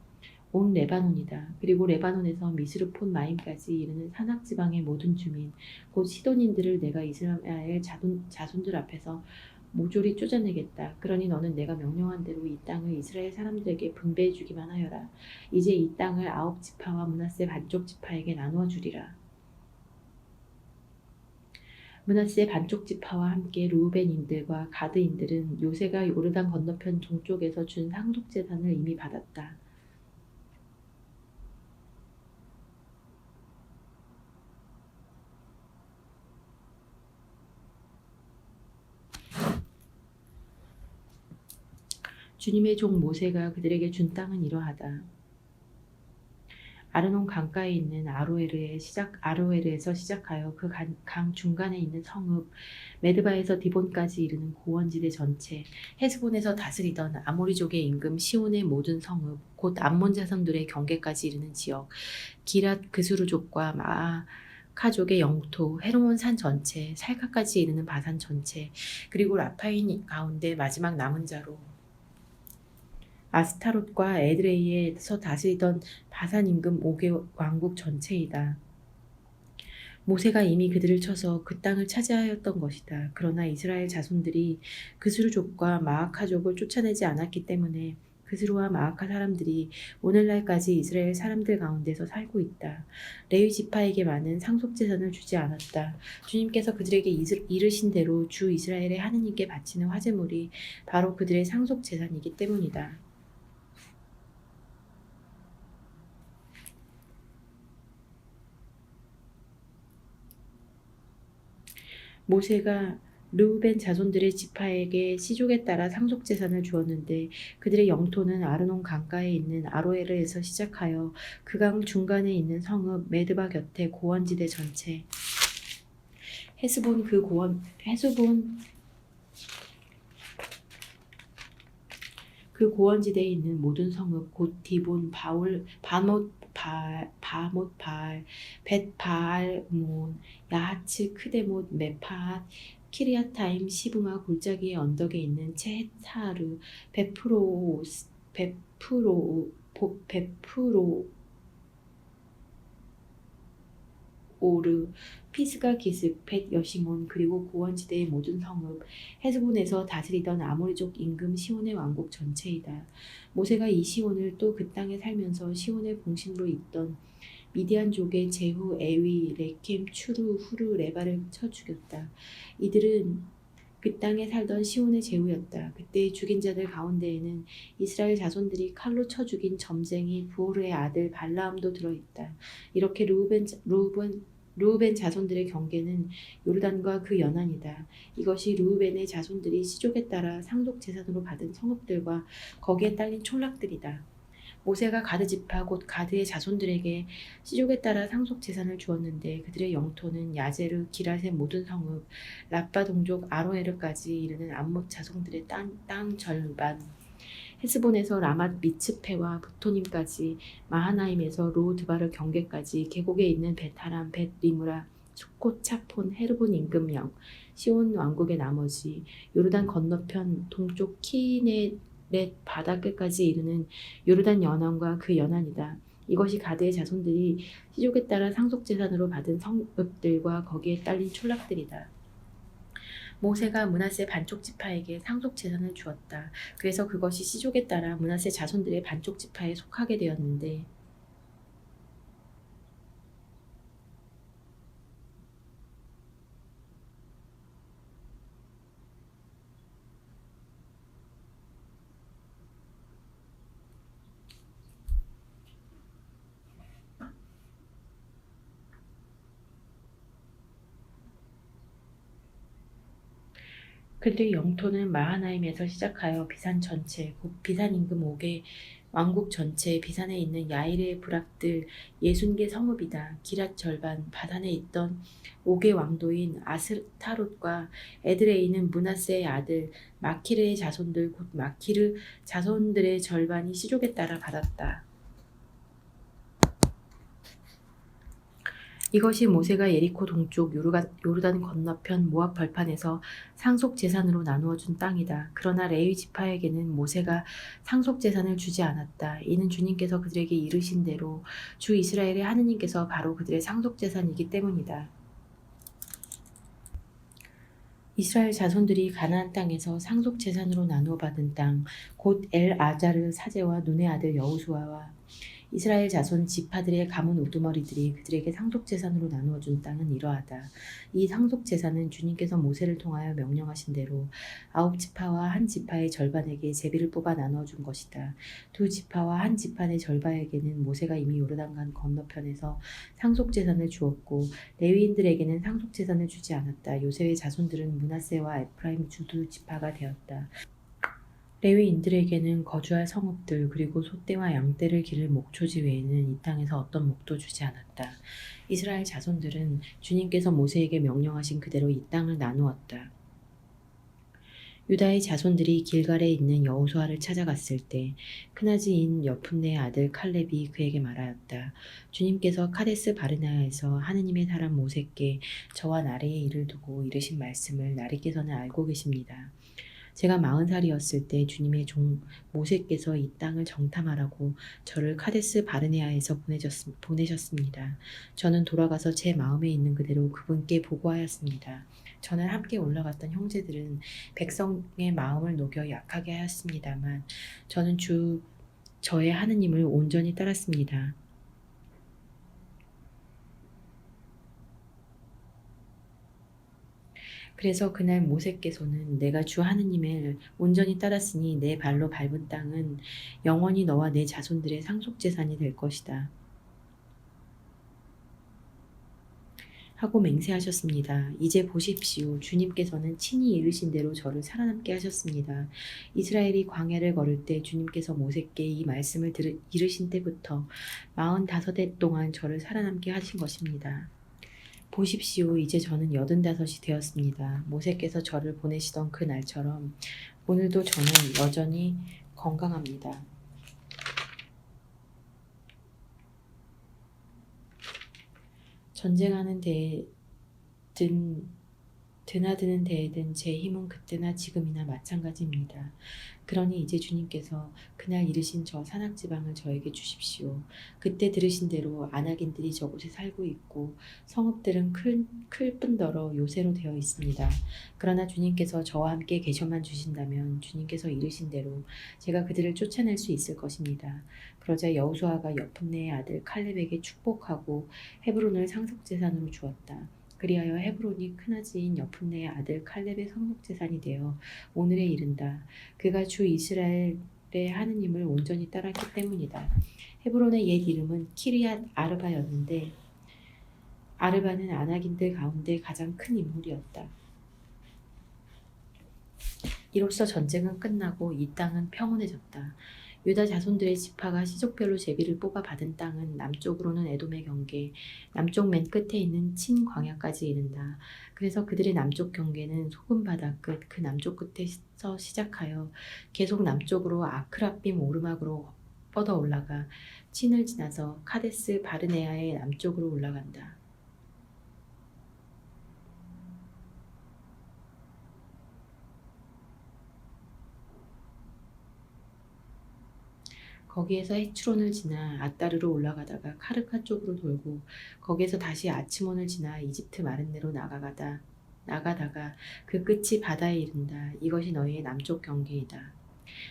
온 레바논이다. 그리고 레바논에서 미스르폰 마임까지 이르는 산악지방의 모든 주민, 곧 시돈인들을 내가 이스라엘 자손들 앞에서 모조리 쫓아내겠다. 그러니 너는 내가 명령한 대로 이 땅을 이스라엘 사람들에게 분배해 주기만 하여라. 이제 이 땅을 9지파와 므낫세 반쪽 지파에게 나누어 주리라. 므낫세 반쪽 지파와 함께 르우벤인들과 가드인들은 요새가 요르단 건너편 동쪽에서 준 상속재산을 이미 받았다. 주님의 종 모세가 그들에게 준 땅은 이러하다. 아르논 강가에 있는 아로에르에서 시작하여 그 강 중간에 있는 성읍, 메드바에서 디본까지 이르는 고원지대 전체, 헤스본에서 다스리던 아모리족의 임금 시온의 모든 성읍, 곧 암몬 자손들의 경계까지 이르는 지역, 기랏 그스루족과 마아카족의 영토, 헤르몬 산 전체, 살카까지 이르는 바산 전체, 그리고 라파인 가운데 마지막 남은 자로 아스타롯과 에드레이에서 다스리던 바산 임금 5개 왕국 전체이다. 모세가 이미 그들을 쳐서 그 땅을 차지하였던 것이다. 그러나 이스라엘 자손들이 그스루족과 마아카족을 쫓아내지 않았기 때문에 그스루와 마아카 사람들이 오늘날까지 이스라엘 사람들 가운데서 살고 있다. 레위 지파에게만은 상속재산을 주지 않았다. 주님께서 그들에게 이르신 대로 주 이스라엘의 하느님께 바치는 화제물이 바로 그들의 상속재산이기 때문이다. 모세가 르우벤 자손들의 지파에게 시족에 따라 상속재산을 주었는데 그들의 영토는 아르논 강가에 있는 아로에르에서 시작하여 그 강 중간에 있는 성읍 메드바 곁에 고원지대 전체, 헤스본 그 고원지대에 있는 모든 성읍 곧 디본, 바못 바알, 벳 바알몬, 야하츠, 크데못, 메파앗, 키리아타임, 시브마 골짜기의 언덕에 있는 체헷사르, 베프로오르, 피스가 기슭, 벳 여시몬, 그리고 고원지대의 모든 성읍, 헤스본에서 다스리던 아모리족 임금 시온의 왕국 전체이다. 모세가 이 시온을 또 그 땅에 살면서 시온의 공신으로 있던 미디안족의 제후, 에위, 레켐, 추루, 후르, 레바를 쳐 죽였다. 이들은 그 땅에 살던 시온의 제후였다. 그때 죽인 자들 가운데에는 이스라엘 자손들이 칼로 쳐 죽인 점쟁이 부오르의 아들 발라함도 들어있다. 이렇게 르우벤 자손들의 경계는 요르단과 그 연안이다. 이것이 르우벤의 자손들이 시족에 따라 상속 재산으로 받은 성읍들과 거기에 딸린 촌락들이다. 모세가 가드 지파 곧 가드의 자손들에게 시족에 따라 상속 재산을 주었는데 그들의 영토는 야제르 기랏의 모든 성읍 라빠 동족 아로에르까지 이르는 암못 자손들의 땅 절반 헤스본에서 라맛 미츠페와 부토님까지 마하나임에서 로드바르 경계까지 계곡에 있는 벳하람 벳리무라 수콧 차폰 헤르본 임금령 시온 왕국의 나머지 요르단 건너편 동쪽 키네렛 바다 끝까지 이르는 요르단 연안과 그 연안이다. 이것이 가드의 자손들이 시족에 따라 상속재산으로 받은 성읍들과 거기에 딸린 촌락들이다. 모세가 므낫세 반쪽 지파에게 상속 재산을 주었다. 그래서 그것이 시족에 따라 므낫세 자손들의 반쪽 지파에 속하게 되었는데 그들의 영토는 마하나임에서 시작하여 비산 전체 곧 비산 임금 옥의 왕국 전체 비산에 있는 야일의 부락들 60개 성읍이다. 기랏 절반 바산에 있던 옥의 왕도인 아스타롯과 에드레이는 므낫세의 아들 마키르의 자손들 곧 마키르 자손들의 절반이 시족에 따라 받았다. 이것이 모세가 예리코 동쪽 요르단 건너편 모압 벌판에서 상속 재산으로 나누어 준 땅이다. 그러나 레위 지파에게는 모세가 상속 재산을 주지 않았다. 이는 주님께서 그들에게 이르신 대로 주 이스라엘의 하느님께서 바로 그들의 상속 재산이기 때문이다. 이스라엘 자손들이 가나안 땅에서 상속 재산으로 나누어 받은 땅 곧 엘아자르 사제와 눈의 아들 여호수아와 이스라엘 자손 지파들의 가문 우두머리들이 그들에게 상속재산으로 나누어준 땅은 이러하다. 이 상속재산은 주님께서 모세를 통하여 명령하신 대로 9지파와 한 지파의 절반에게 제비를 뽑아 나누어준 것이다. 2지파와 한 지파의 절반에게는 모세가 이미 요르단강 건너편에서 상속재산을 주었고 레위인들에게는 상속재산을 주지 않았다. 요셉의 자손들은 므낫세와 에프라임 두 지파가 되었다. 레위인들에게는 거주할 성읍들 그리고 소떼와 양떼를 기를 목초지 외에는 이 땅에서 어떤 목도 주지 않았다. 이스라엘 자손들은 주님께서 모세에게 명령하신 그대로 이 땅을 나누었다. 유다의 자손들이 길갈에 있는 여호수아를 찾아갔을 때 크나지인 여푼네의 아들 칼렙이 그에게 말하였다. 주님께서 카데스 바르네아에서 하느님의 사람 모세께 저와 나리의 일을 두고 이르신 말씀을 나리께서는 알고 계십니다. 제가 40살이었을 때 주님의 종 모세께서 이 땅을 정탐하라고 저를 카데스 바르네아에서 보내셨습니다. 저는 돌아가서 제 마음에 있는 그대로 그분께 보고하였습니다. 저는 함께 올라갔던 형제들은 백성의 마음을 녹여 약하게 하였습니다만 저는 저의 하느님을 온전히 따랐습니다. 그래서 그날 모세께서는 내가 주 하느님을 온전히 따랐으니 내 발로 밟은 땅은 영원히 너와 내 자손들의 상속재산이 될 것이다. 하고 맹세하셨습니다. 이제 보십시오. 주님께서는 친히 이르신 대로 저를 살아남게 하셨습니다. 이스라엘이 광야를 걸을 때 주님께서 모세께 이 말씀을 이르신 때부터 45해 동안 저를 살아남게 하신 것입니다. 보십시오. 이제 저는 85이 되었습니다. 모세께서 저를 보내시던 그 날처럼 오늘도 저는 여전히 건강합니다. 전쟁하는 데든 드나드는 데에든 제 힘은 그때나 지금이나 마찬가지입니다. 그러니 이제 주님께서 그날 이르신 저 산악지방을 저에게 주십시오. 그때 들으신 대로 아낙인들이 저곳에 살고 있고 성읍들은 클 뿐더러 요새로 되어 있습니다. 그러나 주님께서 저와 함께 계셔만 주신다면 주님께서 이르신 대로 제가 그들을 쫓아낼 수 있을 것입니다. 그러자 여호수아가 여푼네의 아들 칼렙에게 축복하고 헤브론을 상속재산으로 주었다. 그리하여 헤브론이 크나지인 여푼네의 아들 칼렙의 상속재산이 되어 오늘에 이른다. 그가 주 이스라엘의 하느님을 온전히 따랐기 때문이다. 헤브론의 옛 이름은 키리앗 아르바였는데 아르바는 아낙인들 가운데 가장 큰 인물이었다. 이로써 전쟁은 끝나고 이 땅은 평온해졌다. 유다 자손들의 지파가 시족별로 제비를 뽑아 받은 땅은 남쪽으로는 에돔의 경계, 남쪽 맨 끝에 있는 친 광야까지 이른다. 그래서 그들의 남쪽 경계는 소금 바다 끝, 그 남쪽 끝에서 시작하여 계속 남쪽으로 아크라빔 오르막으로 뻗어 올라가 친을 지나서 카데스 바르네아의 남쪽으로 올라간다. 거기에서 헤츠론을 지나 아따르로 올라가다가 카르카 쪽으로 돌고 거기에서 다시 아치몬을 지나 이집트 마른네로 나가다가 그 끝이 바다에 이른다. 이것이 너희의 남쪽 경계이다.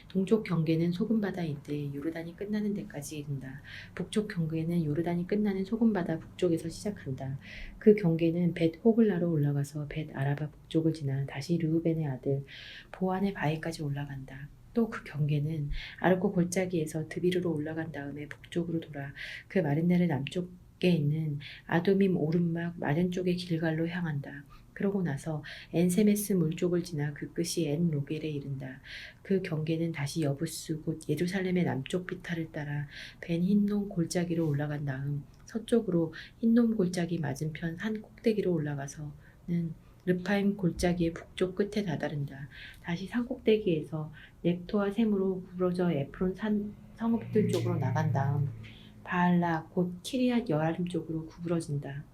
동쪽 경계는 소금바다인데 요르단이 끝나는 데까지 이른다. 북쪽 경계는 요르단이 끝나는 소금바다 북쪽에서 시작한다. 그 경계는 벳 호글라로 올라가서 벳 아라바 북쪽을 지나 다시 르우벤의 아들 보안의 바위까지 올라간다. 또 그 경계는 아르고 골짜기에서 드비르로 올라간 다음에 북쪽으로 돌아 그 마른네르 남쪽에 있는 아도밈 오른막 맞은쪽의 길갈로 향한다. 그러고 나서 엔세메스 물쪽을 지나 그 끝이 엔 로겔에 이른다. 그 경계는 다시 여부스 곧 예루살렘의 남쪽 비탈을 따라 벤 힌놈 골짜기로 올라간 다음 서쪽으로 힌놈 골짜기 맞은편 산 꼭대기로 올라가서는 르파임 골짜기의 북쪽 끝에 다다른다. 다시 산 꼭대기에서 넵토와 셈으로 구부러져 에프론 산 성읍들 쪽으로 나간 다음 바알라 곧 키리앗 여아림 쪽으로 구부러진다.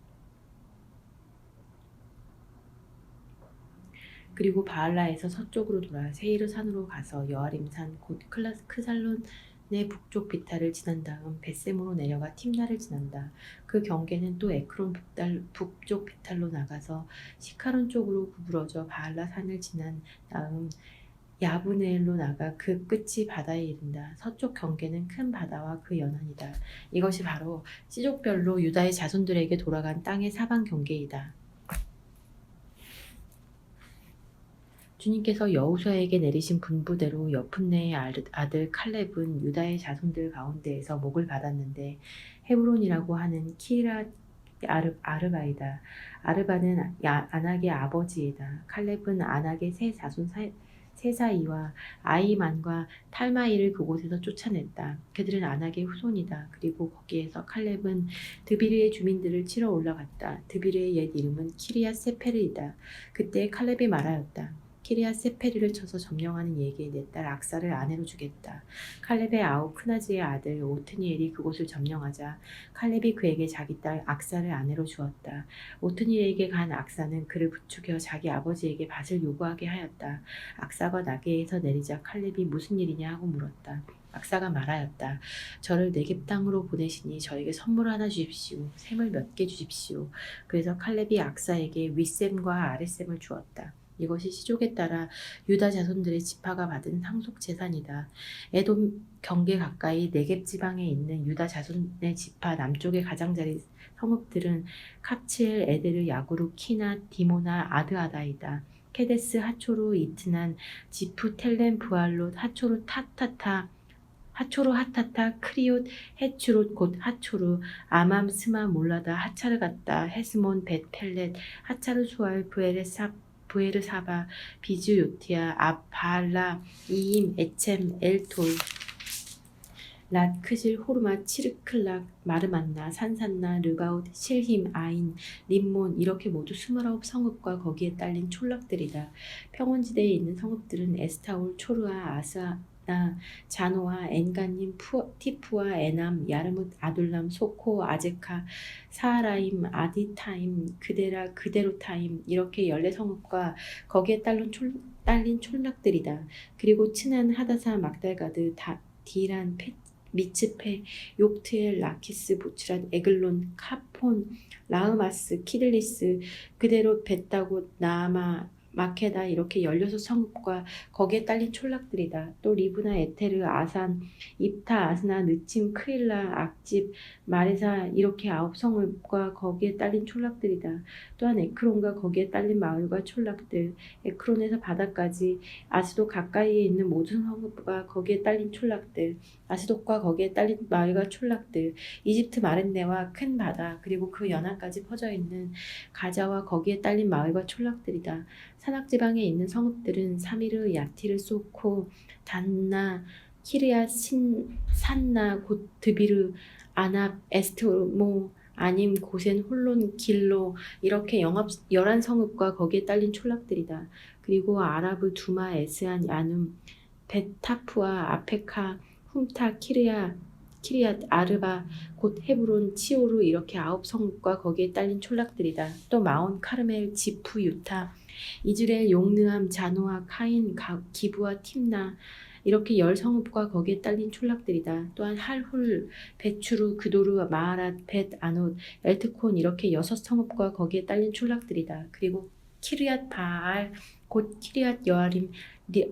그리고 바알라에서 서쪽으로 돌아 세이르 산으로 가서 여아림산 곧 크살론의 북쪽 비탈을 지난 다음 벳셈으로 내려가 팀나를 지난다. 그 경계는 또 에크론 북쪽 비탈로 나가서 시카론 쪽으로 구부러져 바알라 산을 지난 다음 야브네엘로 나가 그 끝이 바다에 이른다. 서쪽 경계는 큰 바다와 그 연안이다. 이것이 바로 시족별로 유다의 자손들에게 돌아간 땅의 사방 경계이다. 주님께서 여호수아에게 내리신 분부대로 여푼네의 아들 칼렙은 유다의 자손들 가운데에서 목을 받았는데 헤브론이라고 하는 키리앗 아르바이다. 아르바는 아낙의 아버지이다. 칼렙은 아낙의 세 자손 세사이와 아이만과 탈마이를 그곳에서 쫓아냈다. 그들은 아낙의 후손이다. 그리고 거기에서 칼렙은 드비르의 주민들을 치러 올라갔다. 드비르의 옛 이름은 키리앗 세페르이다. 그때 칼렙이 말하였다. 키리앗 세페르를 쳐서 점령하는 이에게 내 딸 악사를 아내로 주겠다. 칼렙의 아우 크나즈의 아들 오트니엘이 그곳을 점령하자 칼렙이 그에게 자기 딸 악사를 아내로 주었다. 오트니엘에게 간 악사는 그를 부추겨 자기 아버지에게 밭을 요구하게 하였다. 악사가 나귀에서 내리자 칼렙이 무슨 일이냐 하고 물었다. 악사가 말하였다. 저를 네겝 땅으로 보내시니 저에게 선물 하나 주십시오. 샘을 몇 개 주십시오. 그래서 칼렙이 악사에게 윗샘과 아랫샘을 주었다. 이것이 시족에 따라 유다 자손들의 지파가 받은 상속 재산이다. 에돔 경계 가까이 네겝 지방에 있는 유다 자손의 지파 남쪽의 가장자리 성읍들은 캅치엘, 에데르, 야구르, 키나, 디모나, 아드아다이다. 케데스, 하초로, 이트난, 지프, 텔렘, 부알롯, 하초로 하타타, 크리옷, 헤추롯 곧 하초르, 아맘, 스마, 몰라다, 하차르 갔다, 헤스몬, 벳, 펠렛, 하차르 수알, 부에르 사바, 비즈 요티아, 바알라, 이임, 에쳔, 엘톨, 랏, 크실, 호르마, 치르클락, 마르만나, 산산나, 르가웃, 실힘, 아인, 림몬 이렇게 모두 29 성읍과 거기에 딸린 촌락들이다. 평원지대에 있는 성읍들은 에스타올, 초르아, 아스나, 자노아, 엔가님, 티프와 에남, 야르뭇, 아둘람, 소코, 아제카, 사하라임, 아디타임, 그데라, 그데로타임 이렇게 14성읍과 거기에 딸린 촌락들이다. 그리고 친한 하다사, 막달가드, 디란, 미츠페, 욕트엘, 라키스, 보츠랏, 에글론, 카폰, 라흐마스, 키들리스, 그대로 벳다고, 나아마, 마케다 이렇게 16성읍과 거기에 딸린 촌락들이다. 또 리브나 에테르, 아산, 입타, 아스나, 느침, 크일라, 악집, 마레사 이렇게 9성읍과 거기에 딸린 촌락들이다. 또한 에크론과 거기에 딸린 마을과 촌락들, 에크론에서 바다까지 아스돗 가까이에 있는 모든 성읍과 거기에 딸린 촌락들, 아스돗과 거기에 딸린 마을과 촌락들, 이집트 마렛네와 큰 바다 그리고 그 연안까지 퍼져 있는 가자와 거기에 딸린 마을과 촌락들이다. 산악지방에 있는 성읍들은 사미르, 야티르, 소코, 단나, 키르야, 산나, 곧 드비르, 아납, 에스트모, 아님, 고센, 홀론, 길로 이렇게 11성읍과 거기에 딸린 촌락들이다. 그리고 아라브, 두마, 에스안, 야눔, 벳타프와 아페카, 훔타, 키리앗, 아르바, 곧 헤브론, 치오르 이렇게 9성읍과 거기에 딸린 촌락들이다. 또 마온, 카르멜, 지프, 유타, 이즈레엘, 용느암, 자노아, 카인, 기브와 팀나 이렇게 10성읍과 거기에 딸린 촌락들이다. 또한 할훌, 베추르, 그도르, 마하랏, 벳, 아논, 엘트콘 이렇게 6성읍과 거기에 딸린 촌락들이다. 그리고 키르앗 바알, 곧 키르앗 여아림,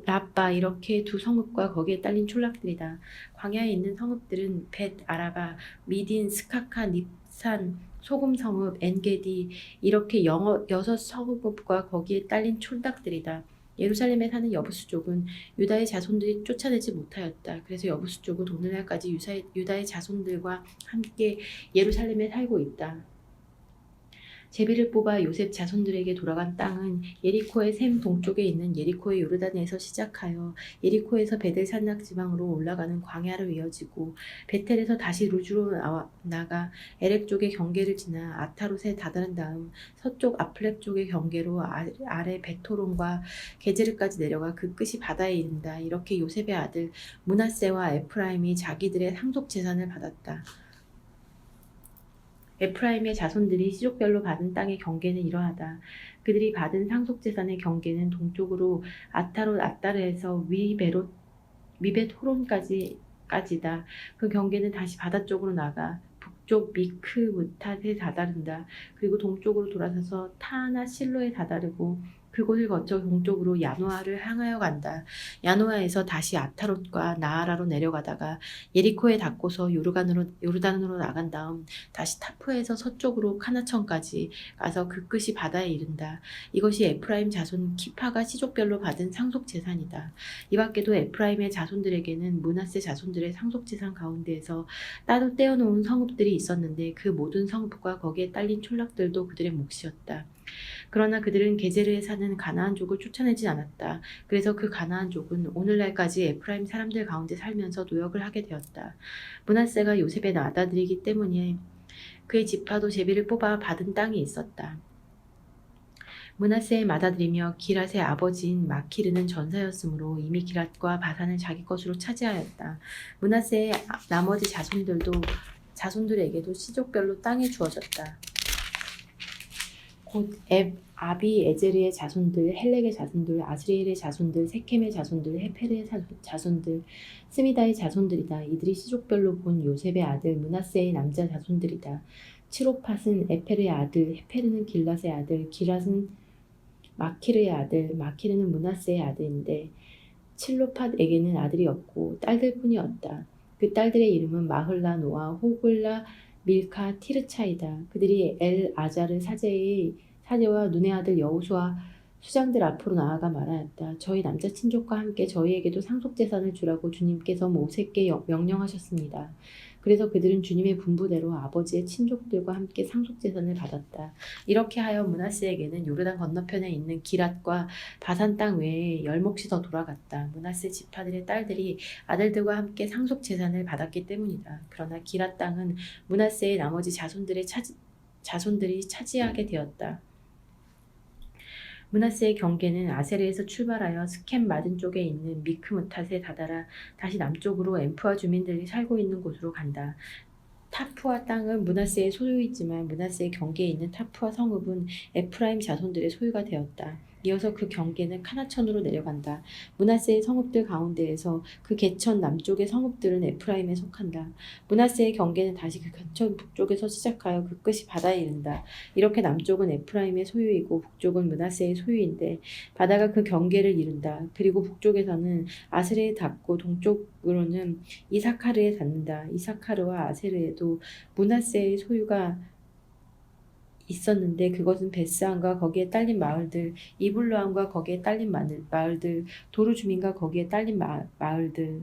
라빠 이렇게 2성읍과 거기에 딸린 촌락들이다. 광야에 있는 성읍들은 벳, 아라바, 미딘, 스카카, 닙산, 소금성읍, 엔게디 이렇게 6성읍과 거기에 딸린 촌락들이다. 예루살렘에 사는 여부수족은 유다의 자손들이 쫓아내지 못하였다. 그래서 여부수족은 오늘날까지 유다의 자손들과 함께 예루살렘에 살고 있다. 제비를 뽑아 요셉 자손들에게 돌아간 땅은 예리코의 샘 동쪽에 있는 예리코의 요르단에서 시작하여 예리코에서 베델 산악 지방으로 올라가는 광야로 이어지고 베텔에서 다시 루즈로 나가 에렉 쪽의 경계를 지나 아타롯에 다다른 다음 서쪽 아플렉 쪽의 경계로 아래 베토론과 게제르까지 내려가 그 끝이 바다에 이른다. 이렇게 요셉의 아들 므낫세와 에프라임이 자기들의 상속 재산을 받았다. 에프라임의 자손들이 시족별로 받은 땅의 경계는 이러하다. 그들이 받은 상속재산의 경계는 동쪽으로 아타롯 아따르에서 위벳 호론까지다. 그 경계는 다시 바다 쪽으로 나가 북쪽 미크 무탓에 다다른다. 그리고 동쪽으로 돌아서서 타나 실로에 다다르고 그곳을 거쳐 동쪽으로 야노아를 향하여 간다. 야노아에서 다시 아타롯과 나아라로 내려가다가 예리코에 닿고서 요르단으로 나간 다음 다시 타프에서 서쪽으로 카나천까지 가서 그 끝이 바다에 이른다. 이것이 에프라임 자손 키파가 시족별로 받은 상속 재산이다. 이 밖에도 에프라임의 자손들에게는 므낫세 자손들의 상속 재산 가운데에서 따로 떼어놓은 성읍들이 있었는데 그 모든 성읍과 거기에 딸린 촌락들도 그들의 몫이었다. 그러나 그들은 게제르에 사는 가나안족을 쫓아내지 않았다. 그래서 그 가나안족은 오늘날까지 에프라임 사람들 가운데 살면서 노역을 하게 되었다. 므낫세가 요셉의 아들이기 때문에 그의 지파도 제비를 뽑아 받은 땅이 있었다. 므낫세의 맏아들이며 기랏의 아버지인 마키르는 전사였으므로 이미 기랏과 바산을 자기 것으로 차지하였다. 므낫세의 나머지 자손들에게도 시족별로 땅이 주어졌다. 곧 아비에제르의 자손들, 헬렉의 자손들, 아스리엘의 자손들, 세켐의 자손들, 헤페르의 자손들, 스미다의 자손들이다. 이들이 시족별로 본 요셉의 아들 므낫세의 남자 자손들이다. 치로팟은 에페르의 아들, 헤페르는 길랏의 아들, 기랏은 마키르의 아들, 마키르는 므낫세의 아들인데 칠로팟에게는 아들이 없고 딸들뿐이었다. 그 딸들의 이름은 마흘라, 노아, 호글라, 밀카, 티르차이다. 그들이 엘 아자르 사제와 눈의 아들 여호수아 수장들 앞으로 나아가 말하였다. 저희 남자 친족과 함께 저희에게도 상속재산을 주라고 주님께서 모세께 명령하셨습니다. 그래서 그들은 주님의 분부대로 아버지의 친족들과 함께 상속재산을 받았다. 이렇게 하여 므낫세에게는 요르단 건너편에 있는 기랏과 바산 땅 외에 10몫이 더 돌아갔다. 므낫세 지파들의 딸들이 아들들과 함께 상속재산을 받았기 때문이다. 그러나 기랏 땅은 므낫세의 나머지 자손들이 차지하게 되었다. 므낫세의 경계는 아세르에서 출발하여 스켐 맞은 쪽에 있는 미크무탓에 다다라 다시 남쪽으로 엠프아 주민들이 살고 있는 곳으로 간다. 타프아 땅은 므낫세의 소유이지만 므낫세의 경계에 있는 타프아 성읍은 에프라임 자손들의 소유가 되었다. 이어서 그 경계는 카나천으로 내려간다. 므낫세의 성읍들 가운데에서 그 개천 남쪽의 성읍들은 에프라임에 속한다. 므낫세의 경계는 다시 그 개천 북쪽에서 시작하여 그 끝이 바다에 이른다. 이렇게 남쪽은 에프라임의 소유이고 북쪽은 므낫세의 소유인데 바다가 그 경계를 이룬다. 그리고 북쪽에서는 아스레에 닿고 동쪽으로는 이사카르에 닿는다. 이사카르와 아세르에도 므낫세의 소유가 있었는데 그것은 베스안과 거기에 딸린 마을들, 이블로암과 거기에 딸린 마을들, 도루 주민과 거기에 딸린 마을들,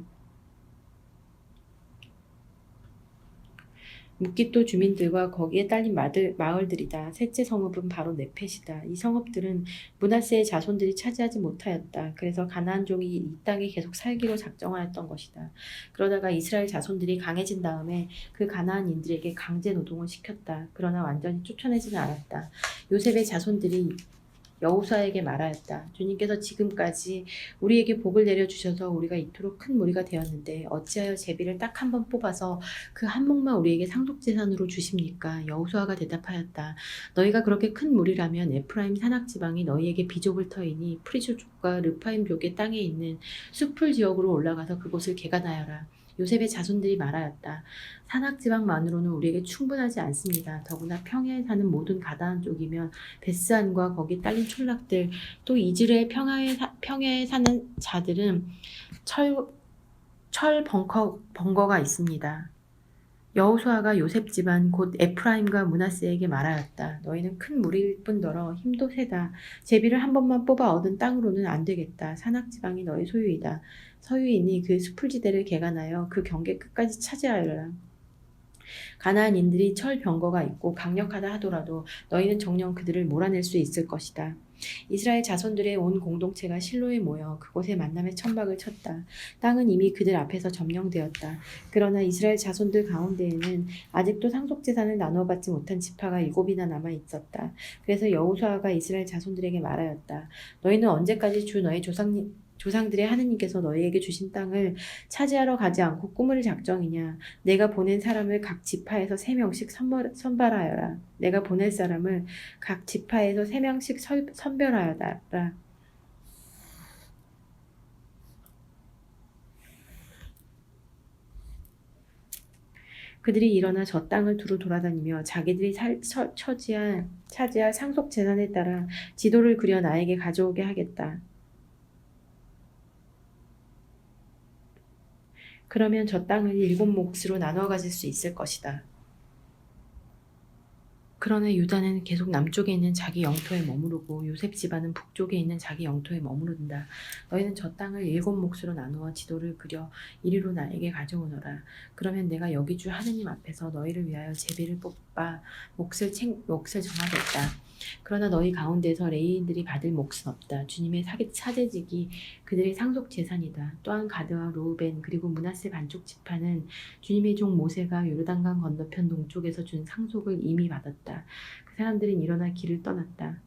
묵깃도 주민들과 거기에 딸린 마을들이다. 셋째 성읍은 바로 네펫이다. 이 성읍들은 므낫세의 자손들이 차지하지 못하였다. 그래서 가나안 종이 이 땅에 계속 살기로 작정하였던 것이다. 그러다가 이스라엘 자손들이 강해진 다음에 그 가나안인들에게 강제 노동을 시켰다. 그러나 완전히 쫓아내지는 않았다. 요셉의 자손들이 여호수아에게 말하였다. 주님께서 지금까지 우리에게 복을 내려주셔서 우리가 이토록 큰 무리가 되었는데 어찌하여 제비를 딱 한 번 뽑아서 그 한 목만 우리에게 상속재산으로 주십니까? 여호수아가 대답하였다. 너희가 그렇게 큰 무리라면 에프라임 산악지방이 너희에게 비좁을 터이니 프리조족과 르파임족의 땅에 있는 숲풀 지역으로 올라가서 그곳을 개간하여라. 요셉의 자손들이 말하였다. 산악지방만으로는 우리에게 충분하지 않습니다. 더구나 평야에 사는 모든 가나안 쪽이면 베스안과 거기 딸린 촌락들 또 이즈르의 평야에 사는 자들은 철 벙거가 있습니다. 여호수아가 요셉 집안 곧 에프라임과 므낫세에게 말하였다. 너희는 큰 무리일 뿐더러 힘도 세다. 제비를 한 번만 뽑아 얻은 땅으로는 안 되겠다. 산악지방이 너희 소유이다. 서유이니 그 수풀지대를 개간하여 그 경계 끝까지 차지하여라. 가나안인들이 철 병거가 있고 강력하다 하더라도 너희는 정녕 그들을 몰아낼 수 있을 것이다. 이스라엘 자손들의 온 공동체가 실로에 모여 그곳에 만남의 천막을 쳤다. 땅은 이미 그들 앞에서 점령되었다. 그러나 이스라엘 자손들 가운데에는 아직도 상속재산을 나누어 받지 못한 지파가 7이나 남아 있었다. 그래서 여호수아가 이스라엘 자손들에게 말하였다. 너희는 언제까지 주 너희 조상들의 하느님께서 너희에게 주신 땅을 차지하러 가지 않고 꾸물 작정이냐? 내가 보낸 사람을 각 지파에서 3명씩 선발하여라. 내가 보낼 사람을 각 지파에서 3명씩 선별하여라. 그들이 일어나 저 땅을 두루 돌아다니며 자기들이 차지할 상속 재산에 따라 지도를 그려 나에게 가져오게 하겠다. 그러면 저 땅을 7몫으로 나누어 가질 수 있을 것이다. 그러나 유다는 계속 남쪽에 있는 자기 영토에 머무르고 요셉 집안은 북쪽에 있는 자기 영토에 머무른다. 너희는 저 땅을 7몫으로 나누어 지도를 그려 이리로 나에게 가져오너라. 그러면 내가 여기 주 하느님 앞에서 너희를 위하여 제비를 뽑아 몫을 정하겠다. 그러나 너희 가운데서 레위인들이 받을 몫은 없다. 주님의 사제직이 그들의 상속 재산이다. 또한 가드와 루벤 그리고 므낫세 반쪽 지파는 주님의 종 모세가 요르단강 건너편 동쪽에서 준 상속을 이미 받았다. 그 사람들은 일어나 길을 떠났다.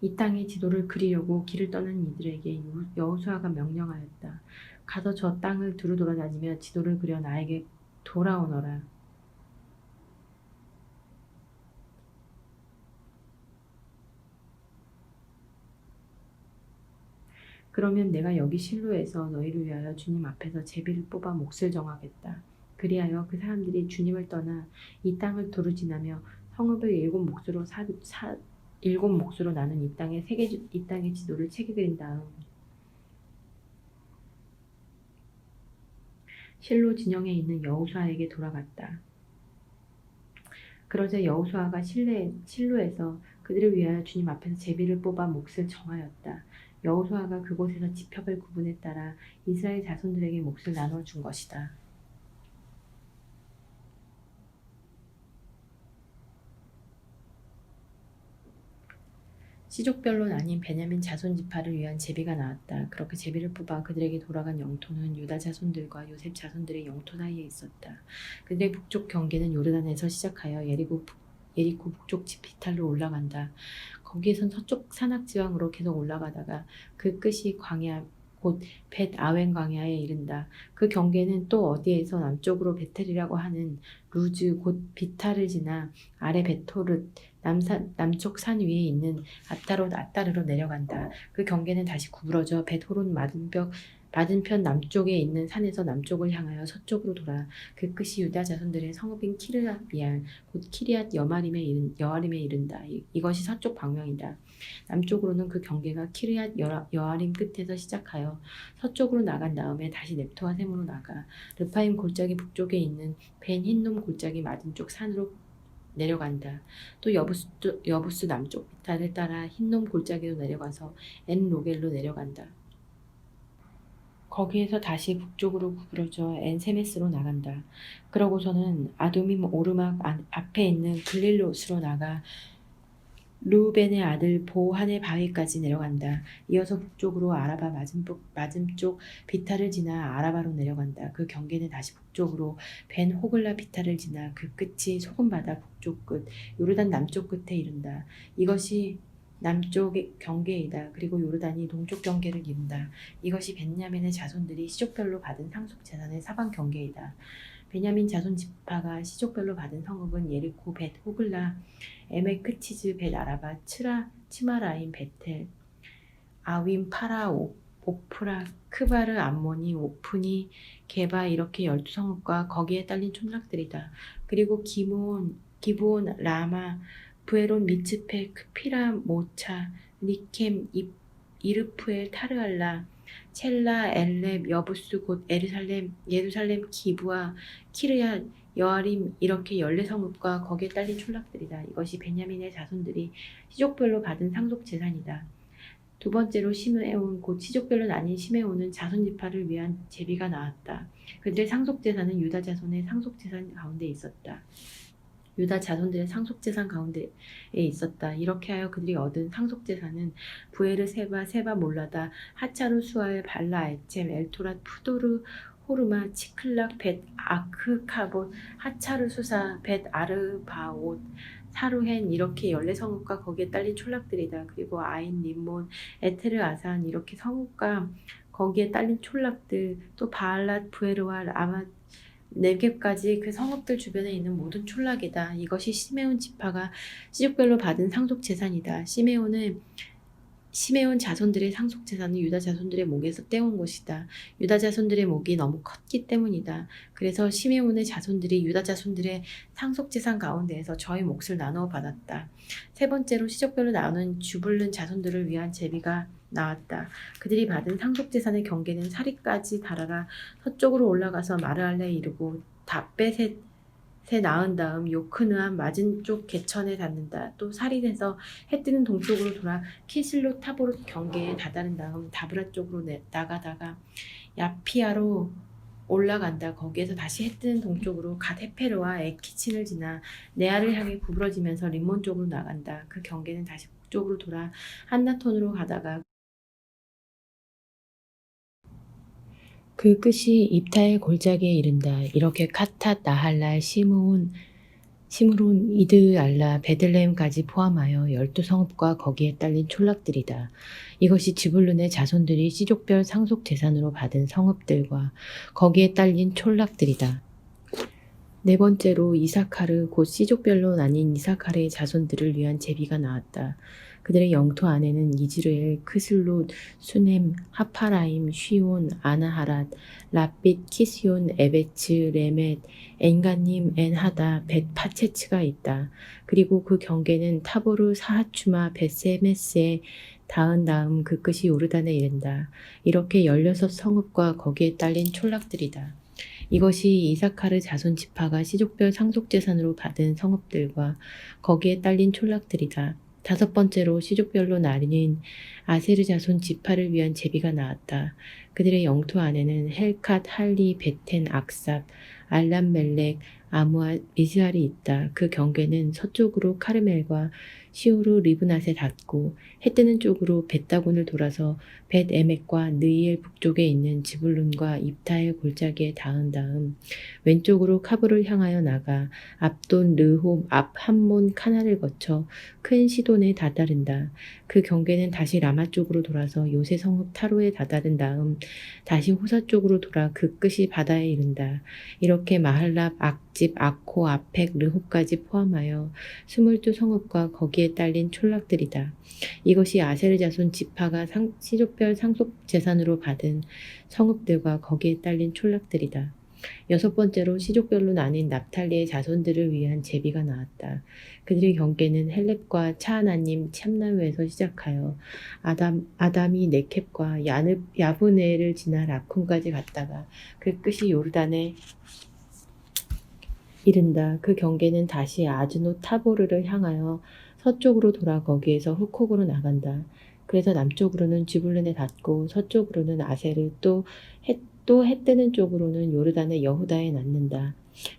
이 땅의 지도를 그리려고 길을 떠난 이들에게 여호수아가 명령하였다. 가서 저 땅을 두루 돌아다니며 지도를 그려 나에게 돌아오너라. 그러면 내가 여기 실로에서 너희를 위하여 주님 앞에서 제비를 뽑아 몫을 정하겠다. 그리하여 그 사람들이 주님을 떠나 이 땅을 두루 지나며 성읍을 7몫으로 나눈 이 땅의 지도를 책에 그린 다음 실로 진영에 있는 여호수아에게 돌아갔다. 그러자 여호수아가 실로에서 그들을 위하여 주님 앞에서 제비를 뽑아 몫을 정하였다. 여호수아가 그곳에서 지파별 구분에 따라 이스라엘 자손들에게 몫을 나눠 준 것이다. 시족별로 나뉜 베냐민 자손 지파를 위한 제비가 나왔다. 그렇게 제비를 뽑아 그들에게 돌아간 영토는 유다 자손들과 요셉 자손들의 영토 사이에 있었다. 그들의 북쪽 경계는 요르단에서 시작하여 예리코 북쪽 지피탈로 올라간다. 거기에선 서쪽 산악지방으로 계속 올라가다가 그 끝이 곧 벳 아웬 광야에 이른다. 그 경계는 또 어디에서 남쪽으로 베텔이라고 하는 루즈 곧 비타를 지나 아래 베토르 남쪽 산 위에 있는 아따르로 내려간다. 그 경계는 다시 구부러져 벳호론 맞은편 남쪽에 있는 산에서 남쪽을 향하여 서쪽으로 돌아 그 끝이 유다 자손들의 성읍인 키르앗 비알 곧 키리앗 여아림에 이른다. 이것이 서쪽 방면이다. 남쪽으로는 그 경계가 키르앗 여아림 끝에서 시작하여 서쪽으로 나간 다음에 다시 넵토와 셈으로 나가 르파임 골짜기 북쪽에 있는 벤 흰놈 골짜기 맞은쪽 산으로 내려간다. 또 여부스 남쪽 비탈을 따라 흰놈 골짜기로 내려가서 엔 로겔로 내려간다. 거기에서 다시 북쪽으로 구부러져 엔세메스로 나간다. 그러고서는 아도밈 오르막 앞에 있는 글릴롯으로 나가 르우벤의 아들 보한의 바위까지 내려간다. 이어서 북쪽으로 아라바 맞은쪽 비탈을 지나 아라바로 내려간다. 그 경계는 다시 북쪽으로 벤 호글라 비탈을 지나 그 끝이 소금바다 북쪽 끝 요르단 남쪽 끝에 이른다. 이것이 남쪽의 경계이다. 그리고 요르단이 동쪽 경계를 이룬다. 이것이 베냐민의 자손들이 시족별로 받은 상속 재산의 사방 경계이다. 베냐민 자손 지파가 시족별로 받은 성읍은 예리코, 벳 호글라, 에메크치즈, 벳 아라바, 치마라임, 베텔, 아윈, 파라, 오프라, 크바르, 암모니, 오프니, 게바 이렇게 12성읍과 거기에 딸린 촌락들이다. 그리고 기브온, 라마, 부에론, 미츠페, 크피라, 모차, 니켐, 이르프엘, 타르알라, 첼라, 엘렙, 여부스 곧 예루살렘, 기브와 키르앗, 여아림 이렇게 14성읍과 거기에 딸린 촌락들이다. 이것이 베냐민의 자손들이 시족별로 받은 상속 재산이다. 두 번째로 시므에온 곧 시족별로 나뉜 시므온은 자손 지파를 위한 제비가 나왔다. 그들의 상속 재산은 유다 자손의 상속 재산 가운데 있었다. 유다 자손들의 상속재산 가운데에 있었다. 이렇게 하여 그들이 얻은 상속재산은 부에르, 세바, 몰라다, 하차루, 수알, 발라, 에쳔, 엘토랏, 푸도르, 호르마, 치클락, 벳, 아크카봇, 하차르, 수사, 벳, 아르바옷, 사루헨 이렇게 14성읍과 거기에 딸린 촌락들이다. 그리고 아인, 림몬, 에테르, 아산 이렇게 성읍과 거기에 딸린 촌락들 또 바알랏, 부에르와 아맛 네겝까지 그 성읍들 주변에 있는 모든 촌락이다. 이것이 시메온 지파가 시족별로 받은 상속 재산이다. 시메온 자손들의 상속 재산은 유다 자손들의 목에서 떼온 것이다. 유다 자손들의 목이 너무 컸기 때문이다. 그래서 시메온의 자손들이 유다 자손들의 상속 재산 가운데에서 저의 몫을 나누어 받았다. 세 번째로 시족별로 나오는 주불른 자손들을 위한 제비가 나왔다. 그들이 받은 상속 재산의 경계는 사리까지 달아라 서쪽으로 올라가서 마르알레에 이르고 다벳에 낳은 다음 요크느암 맞은쪽 개천에 닿는다. 또 사릿에서 해 뜨는 동쪽으로 돌아 키슬롯 타보롯 경계에 다다른 다음 다브라 쪽으로 나가다가 야피아로 올라간다. 거기에서 다시 해 뜨는 동쪽으로 갓 헤페르와 에키친을 지나 네아를 향해 구부러지면서 림몬 쪽으로 나간다. 그 경계는 다시 북쪽으로 돌아 한나톤으로 가다가 그 끝이 입타의 골짜기에 이른다. 이렇게 카탓, 나할랄, 시므론, 이드, 알라, 베들레헴까지 포함하여 12성읍과 거기에 딸린 촌락들이다. 이것이 지불룬의 자손들이 시족별 상속 재산으로 받은 성읍들과 거기에 딸린 촌락들이다. 네 번째로 이사카르 곧 시족별로 나뉜 이사카르의 자손들을 위한 제비가 나왔다. 그들의 영토 안에는 이즈르엘, 크슬롯, 수넴, 하파라임, 쉬온, 아나하랏, 라빛, 키시온, 에베츠, 레멧, 엔가님, 엔하다, 벳 파체츠가 있다. 그리고 그 경계는 타보르, 사하추마, 벳세메스에 닿은 다음 그 끝이 요르단에 이른다. 이렇게 16성읍과 거기에 딸린 촌락들이다. 이것이 이사카르 자손 지파가 시족별 상속재산으로 받은 성읍들과 거기에 딸린 촌락들이다. 다섯 번째로 시족별로 나뉜 아세르 자손 지파를 위한 제비가 나왔다. 그들의 영토 안에는 헬캇, 할리, 베텐, 악삽, 알람멜렉, 아무앗, 미스알이 있다. 그 경계는 서쪽으로 카르멜과 시오르 리브낫에 닿고 해 뜨는 쪽으로 벳다곤을 돌아서 벳 에멕과 느이엘 북쪽에 있는 지불룬과 입타의 골짜기에 닿은 다음 왼쪽으로 카불을 향하여 나가 압돈 르홉 앞 함몬 카나를 거쳐 큰 시돈에 다다른다. 그 경계는 다시 라마 쪽으로 돌아서 요새 성읍 타로에 다다른 다음 다시 호사 쪽으로 돌아 그 끝이 바다에 이른다. 이렇게 마할랍, 악집, 아코, 아펙, 르홉까지 포함하여 22성읍과 거기에 딸린 촌락들이다. 이것이 아세르 자손 지파가 시족별 상속재산으로 받은 성읍들과 거기에 딸린 촌락들이다. 여섯 번째로 시족별로 나뉜 납탈리의 자손들을 위한 제비가 나왔다. 그들의 경계는 헬렙과 차하나님 참나루에서 시작하여 아담이 네캡과 야브네를 지나 라쿤까지 갔다가 그 끝이 요르단에 이른다. 그 경계는 다시 아즈노 타보르를 향하여 서쪽으로 돌아 거기에서 후콕으로 나간다. 그래서 남쪽으로는 지불룬에 닿고 서쪽으로는 아세르 또 해 뜨는 쪽으로는 요르단의 여후다에 닿는다.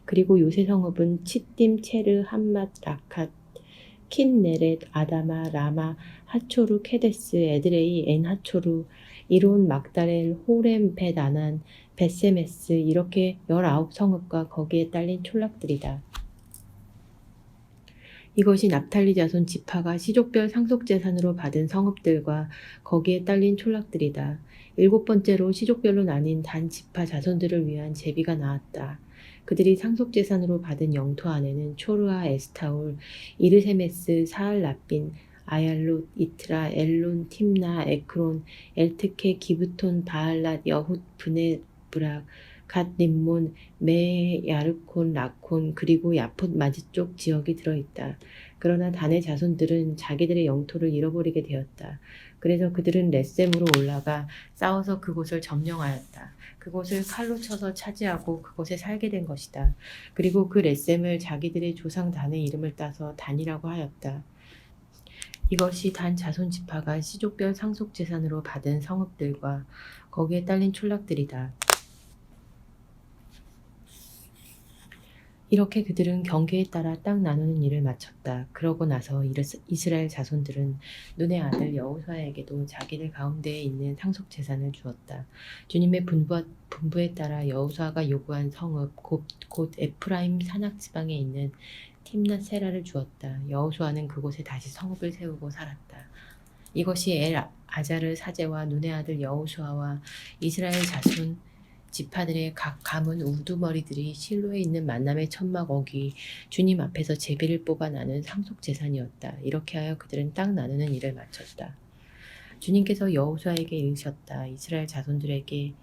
그리고 요새 성읍은 치팀, 체르, 함맛, 라캇, 킨네렛, 아다마, 라마, 하초루, 케데스, 에드레이, 엔하초루, 이론, 막다렐, 호렘, 벳아난, 벳세메스 이렇게 19성읍과 거기에 딸린 촌락들이다. 이것이 납탈리 자손 지파가 시족별 상속재산으로 받은 성읍들과 거기에 딸린 촌락들이다. 일곱 번째로 시족별로 나뉜 단 지파 자손들을 위한 제비가 나왔다. 그들이 상속재산으로 받은 영토 안에는 초르아, 에스타올, 이르세메스, 사알라핀, 아얄롯, 이트라, 엘론, 팀나, 에크론, 엘트케, 기브톤, 바알랏, 여훗, 브네브락, 갓 림몬, 메, 야르콘, 라콘 그리고 야폿 마지쪽 지역이 들어있다. 그러나 단의 자손들은 자기들의 영토를 잃어버리게 되었다. 그래서 그들은 렛셈으로 올라가 싸워서 그곳을 점령하였다. 그곳을 칼로 쳐서 차지하고 그곳에 살게 된 것이다. 그리고 그 렛셈을 자기들의 조상 단의 이름을 따서 단이라고 하였다. 이것이 단 자손 지파가 시족별 상속재산으로 받은 성읍들과 거기에 딸린 촌락들이다. 이렇게 그들은 경계에 따라 땅 나누는 일을 마쳤다. 그러고 나서 이스라엘 자손들은 눈의 아들 여호수아에게도 자기들 가운데에 있는 상속 재산을 주었다. 주님의 분부에 따라 여호수아가 요구한 성읍 곧 에프라임 산악 지방에 있는 팀낫 세라를 주었다. 여호수아는 그곳에 다시 성읍을 세우고 살았다. 이것이 엘 아자르 사제와 눈의 아들 여호수아와 이스라엘 자손 지파들의 각 가문 우두머리들이 실로에 있는 만남의 천막 어기 주님 앞에서 제비를 뽑아 나눈 상속 재산이었다. 이렇게 하여 그들은 땅 나누는 일을 마쳤다. 주님께서 여호수아에게 이르셨다. 이스라엘 자손들에게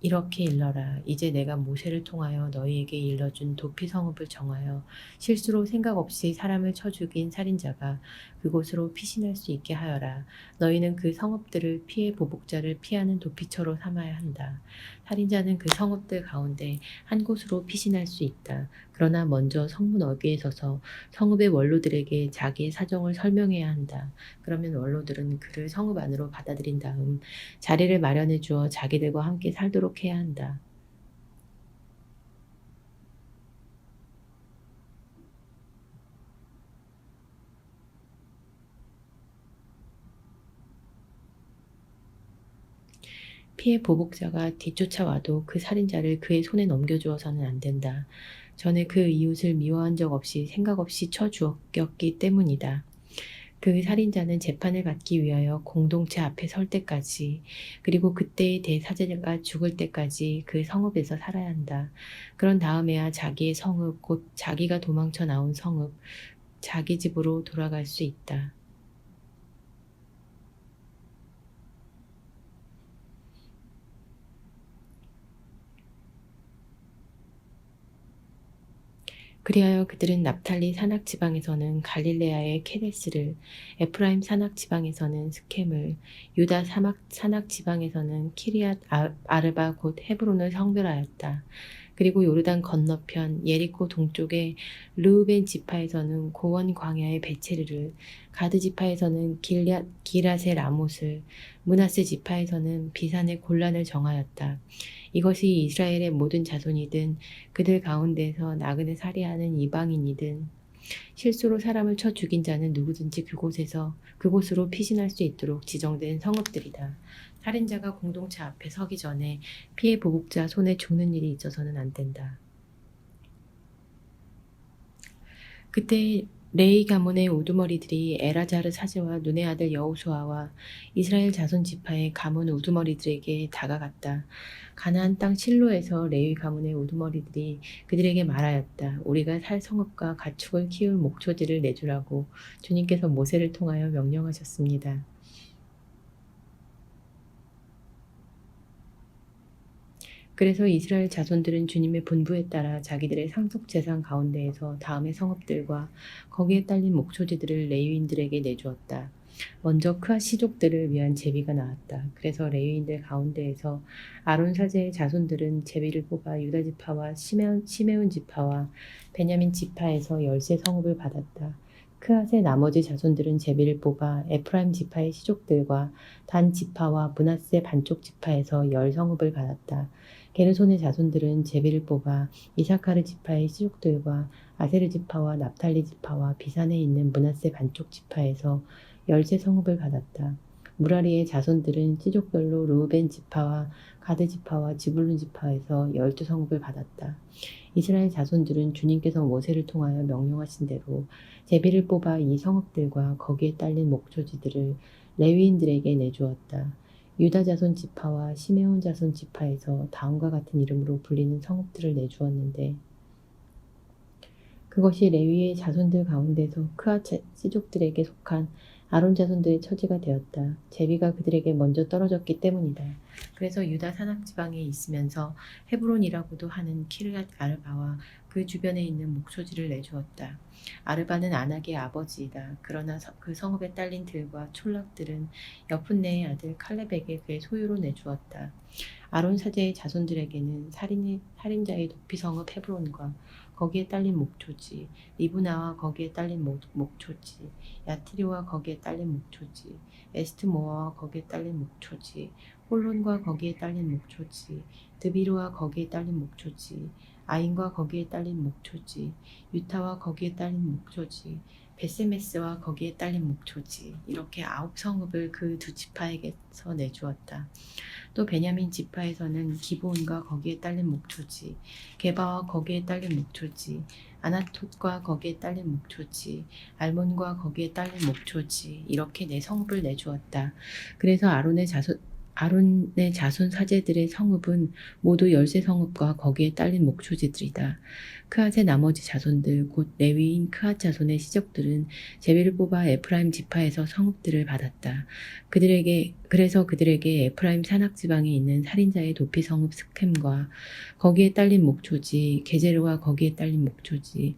이렇게 일러라. 이제 내가 모세를 통하여 너희에게 일러준 도피 성읍을 정하여 실수로 생각 없이 사람을 쳐 죽인 살인자가 그곳으로 피신할 수 있게 하여라. 너희는 그 성읍들을 피해 보복자를 피하는 도피처로 삼아야 한다. 살인자는 그 성읍들 가운데 한 곳으로 피신할 수 있다. 그러나 먼저 성문 어귀에 서서 성읍의 원로들에게 자기의 사정을 설명해야 한다. 그러면 원로들은 그를 성읍 안으로 받아들인 다음 자리를 마련해 주어 자기들과 함께 살도록 해야 한다. 피해 보복자가 뒤쫓아와도 그 살인자를 그의 손에 넘겨주어서는 안 된다. 전에 그 이웃을 미워한 적 없이 생각 없이 쳐 죽였기 때문이다. 그 살인자는 재판을 받기 위하여 공동체 앞에 설 때까지 그리고 그때의 대사제가 죽을 때까지 그 성읍에서 살아야 한다. 그런 다음에야 자기의 성읍 곧 자기가 도망쳐 나온 성읍 자기 집으로 돌아갈 수 있다. 그리하여 그들은 납탈리 산악 지방에서는 갈릴레아의 케데스를, 에프라임 산악 지방에서는 스켐을, 유다 산악 지방에서는 키리앗 아르바 곧 헤브론을 성별하였다. 그리고 요르단 건너편 예리코 동쪽의 르우벤 지파에서는 고원 광야의 베체르를, 가드 지파에서는 기랏의 라못을, 므낫세 지파에서는 비산의 골란을 정하였다. 이것이 이스라엘의 모든 자손이든 그들 가운데서 나그네 살이하는 이방인이든 실수로 사람을 쳐 죽인 자는 누구든지 그곳으로 피신할 수 있도록 지정된 성읍들이다. 살인자가 공동체 앞에 서기 전에 피해 보복자 손에 죽는 일이 있어서는 안 된다. 그때 레위 가문의 우두머리들이 에라자르 사제와 눈의 아들 여호수아와 이스라엘 자손 지파의 가문 우두머리들에게 다가갔다. 가나안 땅 실로에서 레위 가문의 우두머리들이 그들에게 말하였다. 우리가 살 성읍과 가축을 키울 목초지를 내주라고 주님께서 모세를 통하여 명령하셨습니다. 그래서 이스라엘 자손들은 주님의 분부에 따라 자기들의 상속 재산 가운데에서 다음의 성읍들과 거기에 딸린 목초지들을 레위인들에게 내주었다. 먼저 크앗 시족들을 위한 제비가 나왔다. 그래서 레위인들 가운데에서 아론 사제의 자손들은 제비를 뽑아 유다 지파와 시메온 지파와 베냐민 지파에서 열세 성읍을 받았다. 크앗의 나머지 자손들은 제비를 뽑아 에프라임 지파의 시족들과 단 지파와 므낫세 반쪽 지파에서 열 성읍을 받았다. 게르손의 자손들은 제비를 뽑아 이사카르 지파의 시족들과 아세르 지파와 납탈리 지파와 비산에 있는 므낫세 반쪽 지파에서 열세 성읍을 받았다. 무라리의 자손들은 시족별로 르우벤 지파와 가드 지파와 지불룬 지파에서 12성읍을 받았다. 이스라엘 자손들은 주님께서 모세를 통하여 명령하신 대로 제비를 뽑아 이 성읍들과 거기에 딸린 목초지들을 레위인들에게 내주었다. 유다 자손 지파와 시메온 자손 지파에서 다음과 같은 이름으로 불리는 성읍들을 내주었는데 그것이 레위의 자손들 가운데서 크앗 시족들에게 속한 아론 자손들의 처지가 되었다. 제비가 그들에게 먼저 떨어졌기 때문이다. 그래서 유다 산악 지방에 있으면서 헤브론이라고도 하는 키르앗 아르바와 그 주변에 있는 목초지를 내주었다. 아르바는 아낙의 아버지이다. 그러나 그 성읍에 딸린 들과 촌락들은 여푼네의 아들 칼렙에게 그의 소유로 내주었다. 아론 사제의 자손들에게는 살인자의 도피 성읍 헤브론과 거기에 딸린 목초지, 리브나와 거기에 딸린 목초지, 야티리와 거기에 딸린 목초지, 에스트모아와 거기에 딸린 목초지, 홀론과 거기에 딸린 목초지, 드비르와 거기에 딸린 목초지, 아인과 거기에 딸린 목초지, 유타와 거기에 딸린 목초지, 베세메스와 거기에 딸린 목초지, 이렇게 9성읍을 그 두 지파에게서 내주었다. 또 베냐민 지파에서는 기브온과 거기에 딸린 목초지, 게바와 거기에 딸린 목초지, 아나톳과 거기에 딸린 목초지, 알몬과 거기에 딸린 목초지, 이렇게 네 성읍을 내주었다. 그래서 아론의 자손 사제들의 성읍은 모두 열세 성읍과 거기에 딸린 목초지들이다. 크앗의 나머지 자손들 곧 레위인 크앗 자손의 시족들은 제비를 뽑아 에프라임 지파에서 성읍들을 받았다. 그래서 그들에게 에프라임 산악 지방에 있는 살인자의 도피 성읍 스켐과 거기에 딸린 목초지, 게제르와 거기에 딸린 목초지,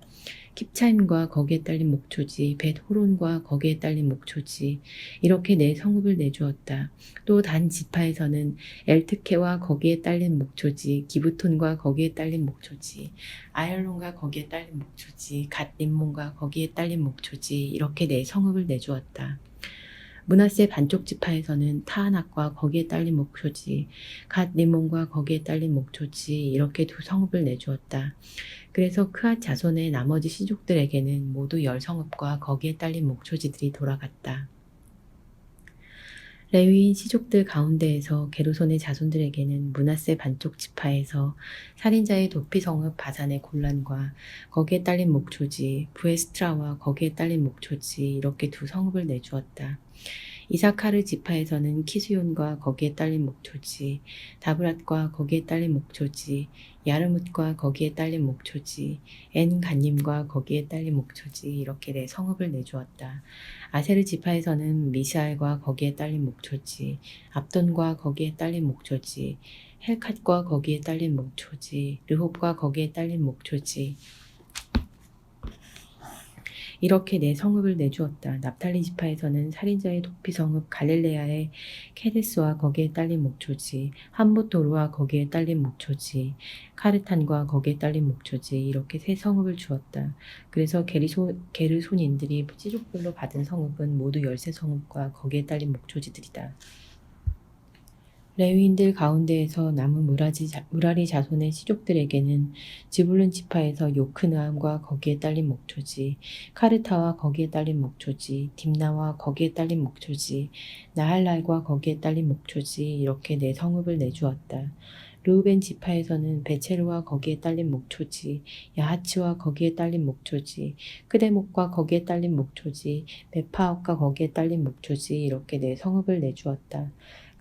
킵차임과 거기에 딸린 목초지, 벳호론과 거기에 딸린 목초지, 이렇게 네 성읍을 내주었다. 또 단 지파에서는 엘트케와 거기에 딸린 목초지, 기브톤과 거기에 딸린 목초지, 아얄론과 거기에 딸린 목초지, 갓림몬과 거기에 딸린 목초지, 이렇게 네 성읍을 내주었다. 므낫세 반쪽 지파에서는 타하낙과 거기에 딸린 목초지, 갓림몬과 거기에 딸린 목초지, 이렇게 두 성읍을 내주었다. 그래서 크앗 자손의 나머지 시족들에게는 모두 10성읍과 거기에 딸린 목초지들이 돌아갔다. 레위인 시족들 가운데에서 게르손의 자손들에게는 므낫세 반쪽 지파에서 살인자의 도피 성읍 바산의 곤란과 거기에 딸린 목초지, 부에스트라와 거기에 딸린 목초지, 이렇게 두 성읍을 내주었다. 이사카르 지파에서는 키스온과 거기에 딸린 목초지, 다브랏과 거기에 딸린 목초지, 야르뭇과 거기에 딸린 목초지, 엔간님과 거기에 딸린 목초지, 이렇게 네 성읍을 내주었다. 아세르 지파에서는 미스알과 거기에 딸린 목초지, 압돈과 거기에 딸린 목초지, 헬캇과 거기에 딸린 목초지, 르홉과 거기에 딸린 목초지, 이렇게 네 성읍을 내주었다. 납탈리 지파에서는 살인자의 도피 성읍 갈릴레아의 케데스와 거기에 딸린 목초지, 함봇도르와 거기에 딸린 목초지, 카르탄과 거기에 딸린 목초지, 이렇게 세 성읍을 주었다. 그래서 게르손인들이 시족별로 받은 성읍은 모두 13성읍과 거기에 딸린 목초지들이다. 레위인들 가운데에서 남은 무라리 자손의 시족들에게는 지불룬 지파에서 요크느함과 거기에 딸린 목초지, 카르타와 거기에 딸린 목초지, 딥나와 거기에 딸린 목초지, 나할랄과 거기에 딸린 목초지, 이렇게 네 성읍을 내주었다. 르우벤 지파에서는 베체르와 거기에 딸린 목초지, 야하치와 거기에 딸린 목초지, 크데목과 거기에 딸린 목초지, 베파옥과 거기에 딸린 목초지, 이렇게 네 성읍을 내주었다.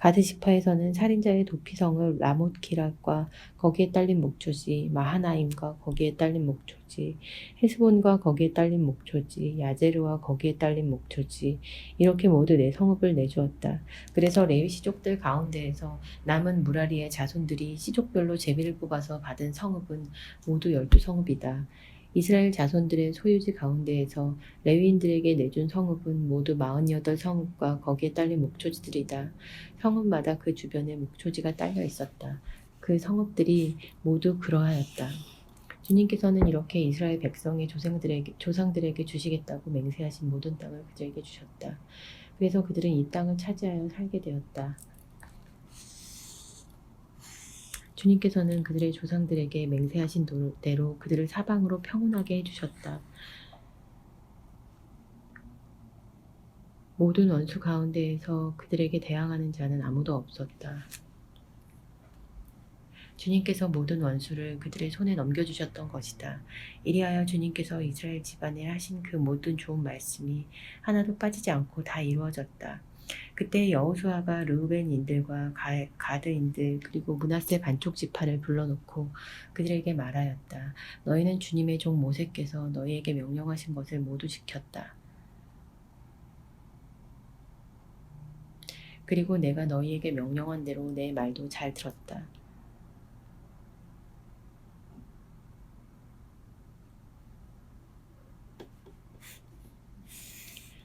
가드 지파에서는 살인자의 도피성을 라못기랏과 거기에 딸린 목초지, 마하나임과 거기에 딸린 목초지, 헤스본과 거기에 딸린 목초지, 야제르와 거기에 딸린 목초지, 이렇게 모두 네 성읍을 내주었다. 그래서 레위 시족들 가운데에서 남은 무라리의 자손들이 시족별로 제비를 뽑아서 받은 성읍은 모두 12성읍이다. 이스라엘 자손들의 소유지 가운데에서 레위인들에게 내준 성읍은 모두 48성읍과 거기에 딸린 목초지들이다. 성읍마다 그 주변에 목초지가 딸려 있었다. 그 성읍들이 모두 그러하였다. 주님께서는 이렇게 이스라엘 백성의 조상들에게 주시겠다고 맹세하신 모든 땅을 그들에게 주셨다. 그래서 그들은 이 땅을 차지하여 살게 되었다. 주님께서는 그들의 조상들에게 맹세하신 대로 그들을 사방으로 평온하게 해주셨다. 모든 원수 가운데에서 그들에게 대항하는 자는 아무도 없었다. 주님께서 모든 원수를 그들의 손에 넘겨주셨던 것이다. 이리하여 주님께서 이스라엘 집안에 하신 그 모든 좋은 말씀이 하나도 빠지지 않고 다 이루어졌다. 그때 여호수아가 르우벤인들과 가드인들 그리고 므낫세 반쪽 지파를 불러놓고 그들에게 말하였다. 너희는 주님의 종 모세께서 너희에게 명령하신 것을 모두 지켰다. 그리고 내가 너희에게 명령한 대로 내 말도 잘 들었다.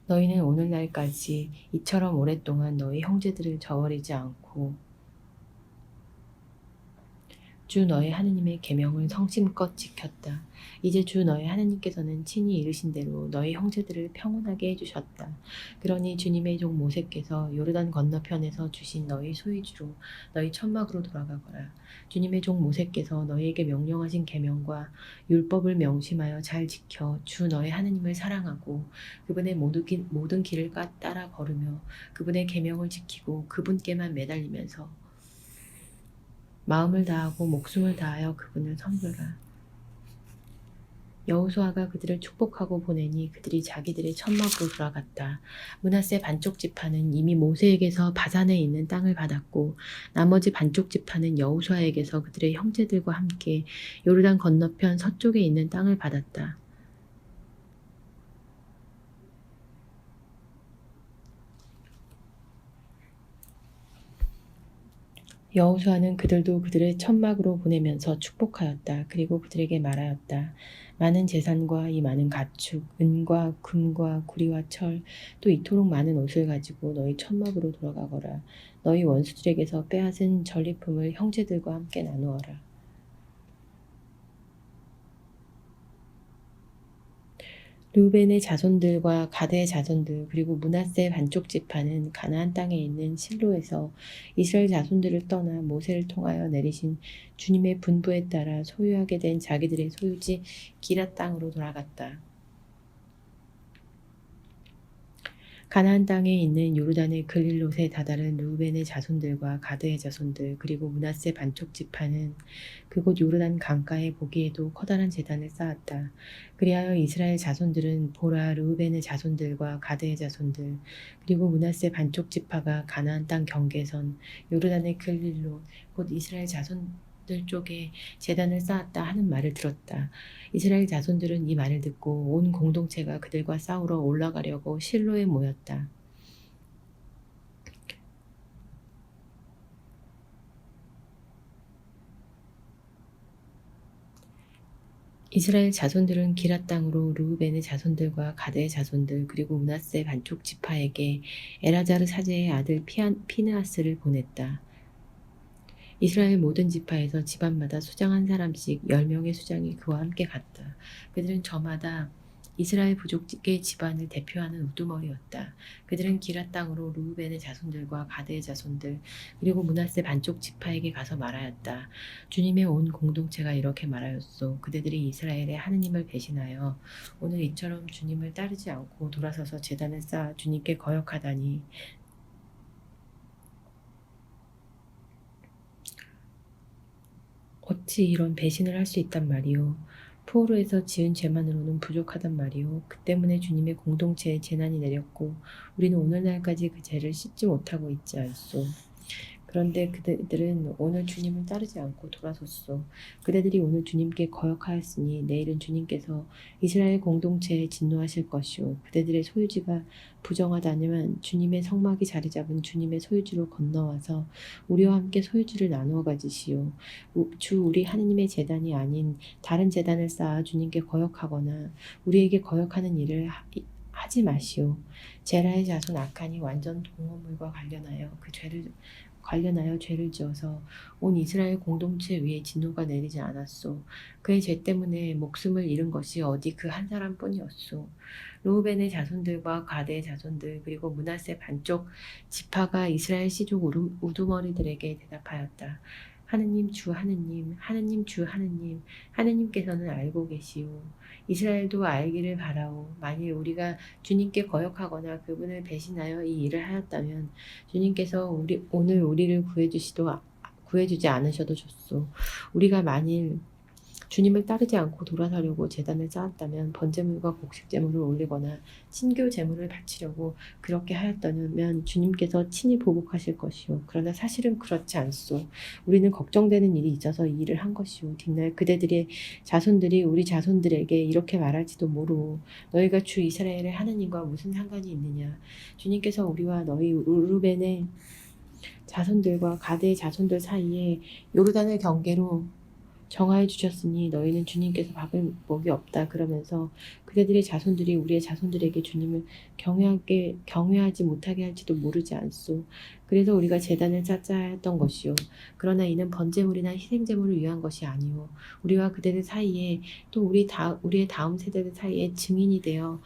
너희는 오늘날까지 이처럼 오랫동안 너희 형제들을 저버리지 않고 주 너희 하느님의 계명을 성심껏 지켰다. 이제 주 너희 하느님께서는 친히 이르신 대로 너희 형제들을 평온하게 해주셨다. 그러니 주님의 종 모세께서 요르단 건너편에서 주신 너희 소유지로 너희 천막으로 돌아가거라. 주님의 종 모세께서 너희에게 명령하신 계명과 율법을 명심하여 잘 지켜 주 너희 하느님을 사랑하고 그분의 모든 길을 따라 걸으며 그분의 계명을 지키고 그분께만 매달리면서 마음을 다하고 목숨을 다하여 그분을 섬겨라. 여호수아가 그들을 축복하고 보내니 그들이 자기들의 천막으로 돌아갔다. 므낫세 반쪽 지파는 이미 모세에게서 바산에 있는 땅을 받았고 나머지 반쪽 지파는 여호수아에게서 그들의 형제들과 함께 요르단 건너편 서쪽에 있는 땅을 받았다. 여호수아는 그들도 그들의 천막으로 보내면서 축복하였다. 그리고 그들에게 말하였다. 많은 재산과 이 많은 가축, 은과 금과 구리와 철, 또 이토록 많은 옷을 가지고 너희 천막으로 돌아가거라. 너희 원수들에게서 빼앗은 전리품을 형제들과 함께 나누어라. 르우벤의 자손들과 가드의 자손들 그리고 므낫세 반쪽 지파는 가나안 땅에 있는 실로에서 이스라엘 자손들을 떠나 모세를 통하여 내리신 주님의 분부에 따라 소유하게 된 자기들의 소유지 기랏 땅으로 돌아갔다. 가나안 땅에 있는 요르단의 글릴롯에 다다른 르우벤의 자손들과 가드의 자손들 그리고 므낫세 반쪽 지파는 그곳 요르단 강가에 보기에도 커다란 제단을 쌓았다. 그리하여 이스라엘 자손들은 보라 르우벤의 자손들과 가드의 자손들 그리고 므낫세 반쪽 지파가 가나안 땅 경계선 요르단의 글릴롯 곧 이스라엘 자손들 쪽에 제단을 쌓았다 하는 말을 들었다. 이스라엘 자손들은 이 말을 듣고 온 공동체가 그들과 싸우러 올라가려고 실로에 모였다. 이스라엘 자손들은 기랏 땅으로 르우벤의 자손들과 가드의 자손들 그리고 므낫세 반쪽 지파에게 엘아자르 사제의 아들 피느하스를 보냈다. 이스라엘 모든 지파에서 집안마다 수장 한 사람씩 10명의 수장이 그와 함께 갔다. 그들은 저마다 이스라엘 부족의 집안을 대표하는 우두머리였다. 그들은 기럇 땅으로 르우벤의 자손들과 가드의 자손들 그리고 므낫세 반쪽 지파에게 가서 말하였다. 주님의 온 공동체가 이렇게 말하였소. 그대들이 이스라엘의 하느님을 배신하여 오늘 이처럼 주님을 따르지 않고 돌아서서 제단을 쌓아 주님께 거역하다니 어찌 이런 배신을 할 수 있단 말이오. 포로에서 지은 죄만으로는 부족하단 말이오. 그 때문에 주님의 공동체에 재난이 내렸고 우리는 오늘날까지 그 죄를 씻지 못하고 있지 않소. 그런데 그들은 오늘 주님을 따르지 않고 돌아섰소. 그대들이 오늘 주님께 거역하였으니 내일은 주님께서 이스라엘 공동체에 진노하실 것이오. 그대들의 소유지가 부정하다면 주님의 성막이 자리 잡은 주님의 소유지로 건너와서 우리와 함께 소유지를 나누어 가지시오. 주 우리 하느님의 제단이 아닌 다른 제단을 쌓아 주님께 거역하거나 우리에게 거역하는 일을 하지 마시오. 제라의 자손 아칸이 완전 동어물과 관련하여 죄를 지어서 온 이스라엘 공동체 위에 진노가 내리지 않았소. 그의 죄 때문에 목숨을 잃은 것이 어디 그 한 사람뿐이었소. 르우벤의 자손들과 가드의 자손들 그리고 므낫세 반쪽 지파가 이스라엘 씨족 우두머리들에게 대답하였다. 하느님 주 하느님 하느님 주 하느님 하느님께서는 알고 계시오. 이스라엘도 알기를 바라오. 만일 우리가 주님께 거역하거나 그분을 배신하여 이 일을 하였다면 주님께서 오늘 우리를 구해주지 않으셔도 좋소. 우리가 만일 주님을 따르지 않고 돌아서려고 제단을 쌓았다면 번제물과 곡식제물을 올리거나 친교 제물을 바치려고 그렇게 하였다면 주님께서 친히 보복하실 것이오. 그러나 사실은 그렇지 않소. 우리는 걱정되는 일이 있어서 이 일을 한 것이오. 뒷날 그대들의 자손들이 우리 자손들에게 이렇게 말할지도 모르오. 너희가 주 이스라엘의 하느님과 무슨 상관이 있느냐. 주님께서 우리와 너희 르우벤의 자손들과 가드의 자손들 사이에 요르단을 경계로 정하여 주셨으니 너희는 주님께서 박을 목이 없다. 그러면서 그대들의 자손들이 우리의 자손들에게 주님을 경외하지 못하게 할지도 모르지 않소. 그래서 우리가 제단을 쌓아야 했던 것이요. 그러나 이는 번제물이나 희생제물을 위한 것이 아니오. 우리와 그대들 사이에 또 우리의 다음 세대들 사이에 증인이 되어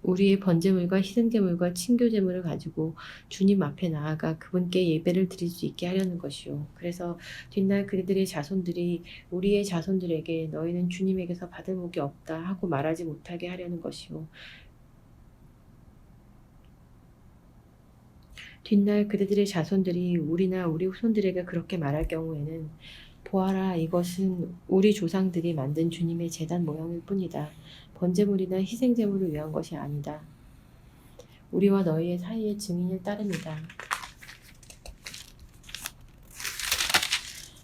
우리의 번제물과 희생제물과 친교제물을 가지고 주님 앞에 나아가 그분께 예배를 드릴 수 있게 하려는 것이요. 그래서 뒷날 그들의 자손들이 우리의 자손들에게 너희는 주님에게서 받을 목이 없다 하고 말하지 못하게 하려는 것이요. 뒷날 그들의 자손들이 우리나 우리 후손들에게 그렇게 말할 경우에는 보아라, 이것은 우리 조상들이 만든 주님의 제단 모형일 뿐이다. 번제물이나 희생제물을 위한 것이 아니다. 우리와 너희의 사이의 증인일 따름이다.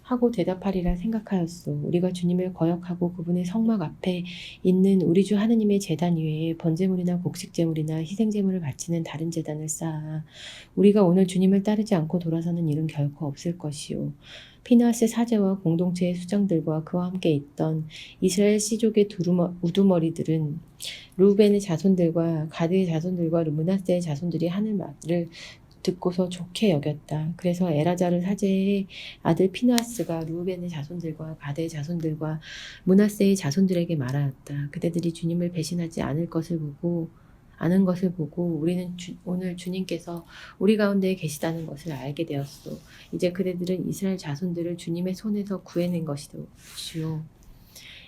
하고 대답하리라 생각하였소. 우리가 주님을 거역하고 그분의 성막 앞에 있는 우리 주 하느님의 제단 위에 번제물이나 곡식제물이나 희생제물을 바치는 다른 제단을 쌓아 우리가 오늘 주님을 따르지 않고 돌아서는 일은 결코 없을 것이요. 피느하스의 사제와 공동체의 수장들과 그와 함께 있던 이스라엘 씨족의 우두머리들은 르우벤의 자손들과 가드의 자손들과 므낫세의 자손들이 하는 말을 듣고서 좋게 여겼다. 그래서 엘아자르 사제의 아들 피느하스가 르우벤의 자손들과 가드의 자손들과 므낫세의 자손들에게 말하였다. 그대들이 주님을 배신하지 아는 것을 보고 우리는 오늘 주님께서 우리 가운데 계시다는 것을 알게 되었소. 이제 그대들은 이스라엘 자손들을 주님의 손에서 구해낸 것이요.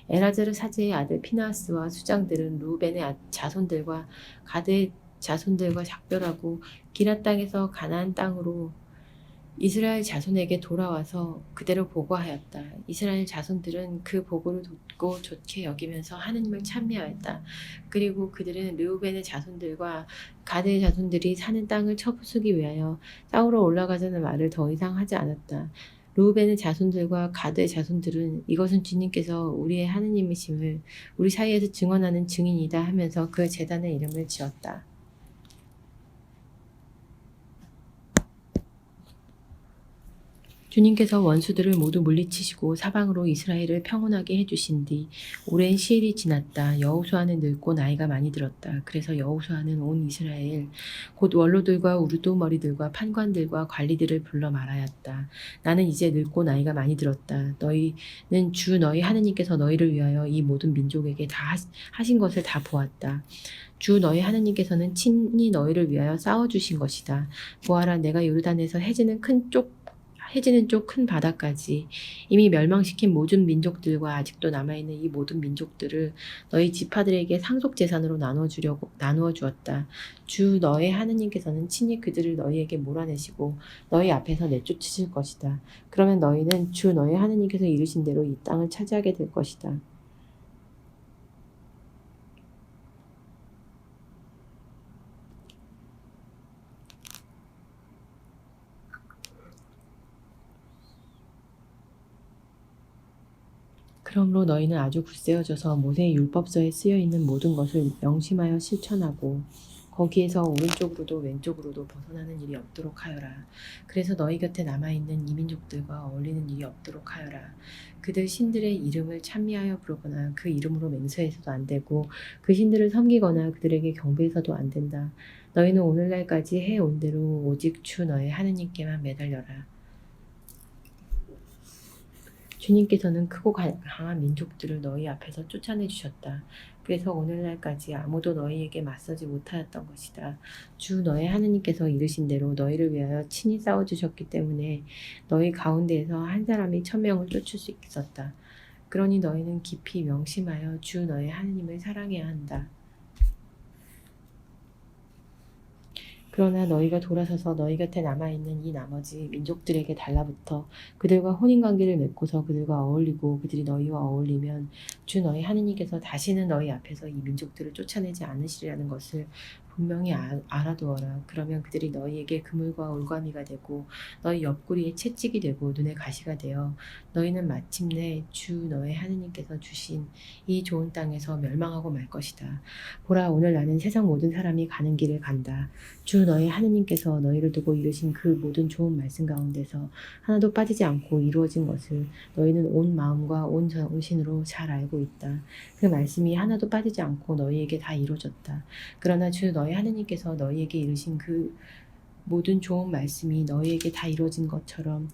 엘아자르 사제의 아들 피느하스와 수장들은 르우벤의 자손들과 가드의 자손들과 작별하고 기럇 땅에서 가나안 땅으로 이스라엘 자손에게 돌아와서 그대로 보고하였다. 이스라엘 자손들은 그 보고를 듣고 좋게 여기면서 하느님을 찬미하였다. 그리고 그들은 르우벤의 자손들과 가드의 자손들이 사는 땅을 쳐부수기 위하여 싸우러 올라가자는 말을 더 이상 하지 않았다. 르우벤의 자손들과 가드의 자손들은 이것은 주님께서 우리의 하느님이심을 우리 사이에서 증언하는 증인이다 하면서 그 제단의 이름을 지었다. 주님께서 원수들을 모두 물리치시고 사방으로 이스라엘을 평온하게 해주신 뒤 오랜 시일이 지났다. 여호수아는 늙고 나이가 많이 들었다. 그래서 여호수아는 온 이스라엘 곧 원로들과 우두머리들과 판관들과 관리들을 불러 말하였다. 나는 이제 늙고 나이가 많이 들었다. 너희는 주 너희 하느님께서 너희를 위하여 이 모든 민족에게 다 하신 것을 다 보았다. 주 너희 하느님께서는 친히 너희를 위하여 싸워주신 것이다. 보아라, 내가 요르단에서 해지는 쪽 큰 바다까지 이미 멸망시킨 모든 민족들과 아직도 남아있는 이 모든 민족들을 너희 지파들에게 상속재산으로 나누어 주었다. 주 너의 하느님께서는 친히 그들을 너희에게 몰아내시고 너희 앞에서 내쫓으실 것이다. 그러면 너희는 주 너의 하느님께서 이르신 대로 이 땅을 차지하게 될 것이다. 그러므로 너희는 아주 굳세어져서 모세의 율법서에 쓰여있는 모든 것을 명심하여 실천하고 거기에서 오른쪽으로도 왼쪽으로도 벗어나는 일이 없도록 하여라. 그래서 너희 곁에 남아있는 이민족들과 어울리는 일이 없도록 하여라. 그들 신들의 이름을 찬미하여 부르거나 그 이름으로 맹세해서도 안 되고 그 신들을 섬기거나 그들에게 경배해서도 안 된다. 너희는 오늘날까지 해온 대로 오직 주 너의 하느님께만 매달려라. 주님께서는 크고 강한 민족들을 너희 앞에서 쫓아내 주셨다. 그래서 오늘날까지 아무도 너희에게 맞서지 못하였던 것이다. 주 너의 하느님께서 이르신 대로 너희를 위하여 친히 싸워주셨기 때문에 너희 가운데에서 한 사람이 1000명을 쫓을 수 있었다. 그러니 너희는 깊이 명심하여 주 너의 하느님을 사랑해야 한다. 그러나 너희가 돌아서서 너희 곁에 남아있는 이 나머지 민족들에게 달라붙어 그들과 혼인관계를 맺고서 그들과 어울리고 그들이 너희와 어울리면 주 너희 하느님께서 다시는 너희 앞에서 이 민족들을 쫓아내지 않으시리라는 것을 분명히 알아두어라. 그러면 그들이 너희에게 그물과 올가미가 되고 너희 옆구리에 채찍이 되고 눈에 가시가 되어 너희는 마침내 주 너의 하느님께서 주신 이 좋은 땅에서 멸망하고 말 것이다. 보라, 오늘 나는 세상 모든 사람이 가는 길을 간다. 주 너의 하느님께서 너희를 두고 이루신 그 모든 좋은 말씀 가운데서 하나도 빠지지 않고 이루어진 것을 너희는 온 마음과 온 정신으로 잘 알고 있다. 그 말씀이 하나도 빠지지 않고 너희에게 다 이루어졌다. 그러나 주 너희 하느님께서 너희에게 이루신 그 모든 좋은 말씀이 너희에게 다 이루어진 것처럼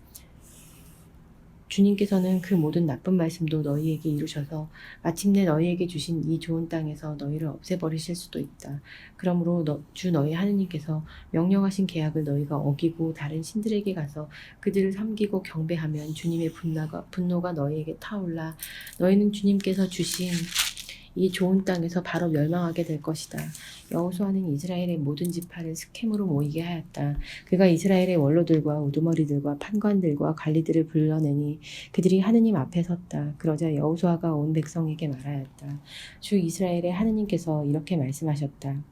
주님께서는 그 모든 나쁜 말씀도 너희에게 이루셔서 마침내 너희에게 주신 이 좋은 땅에서 너희를 없애버리실 수도 있다. 그러므로 주 너희 하느님께서 명령하신 계약을 너희가 어기고 다른 신들에게 가서 그들을 섬기고 경배하면 주님의 분노가 너희에게 타올라 너희는 주님께서 주신 이 좋은 땅에서 바로 멸망하게 될 것이다. 여호수아는 이스라엘의 모든 지파를 스켐으로 모이게 하였다. 그가 이스라엘의 원로들과 우두머리들과 판관들과 관리들을 불러내니 그들이 하느님 앞에 섰다. 그러자 여호수아가 온 백성에게 말하였다. 주 이스라엘의 하느님께서 이렇게 말씀하셨다.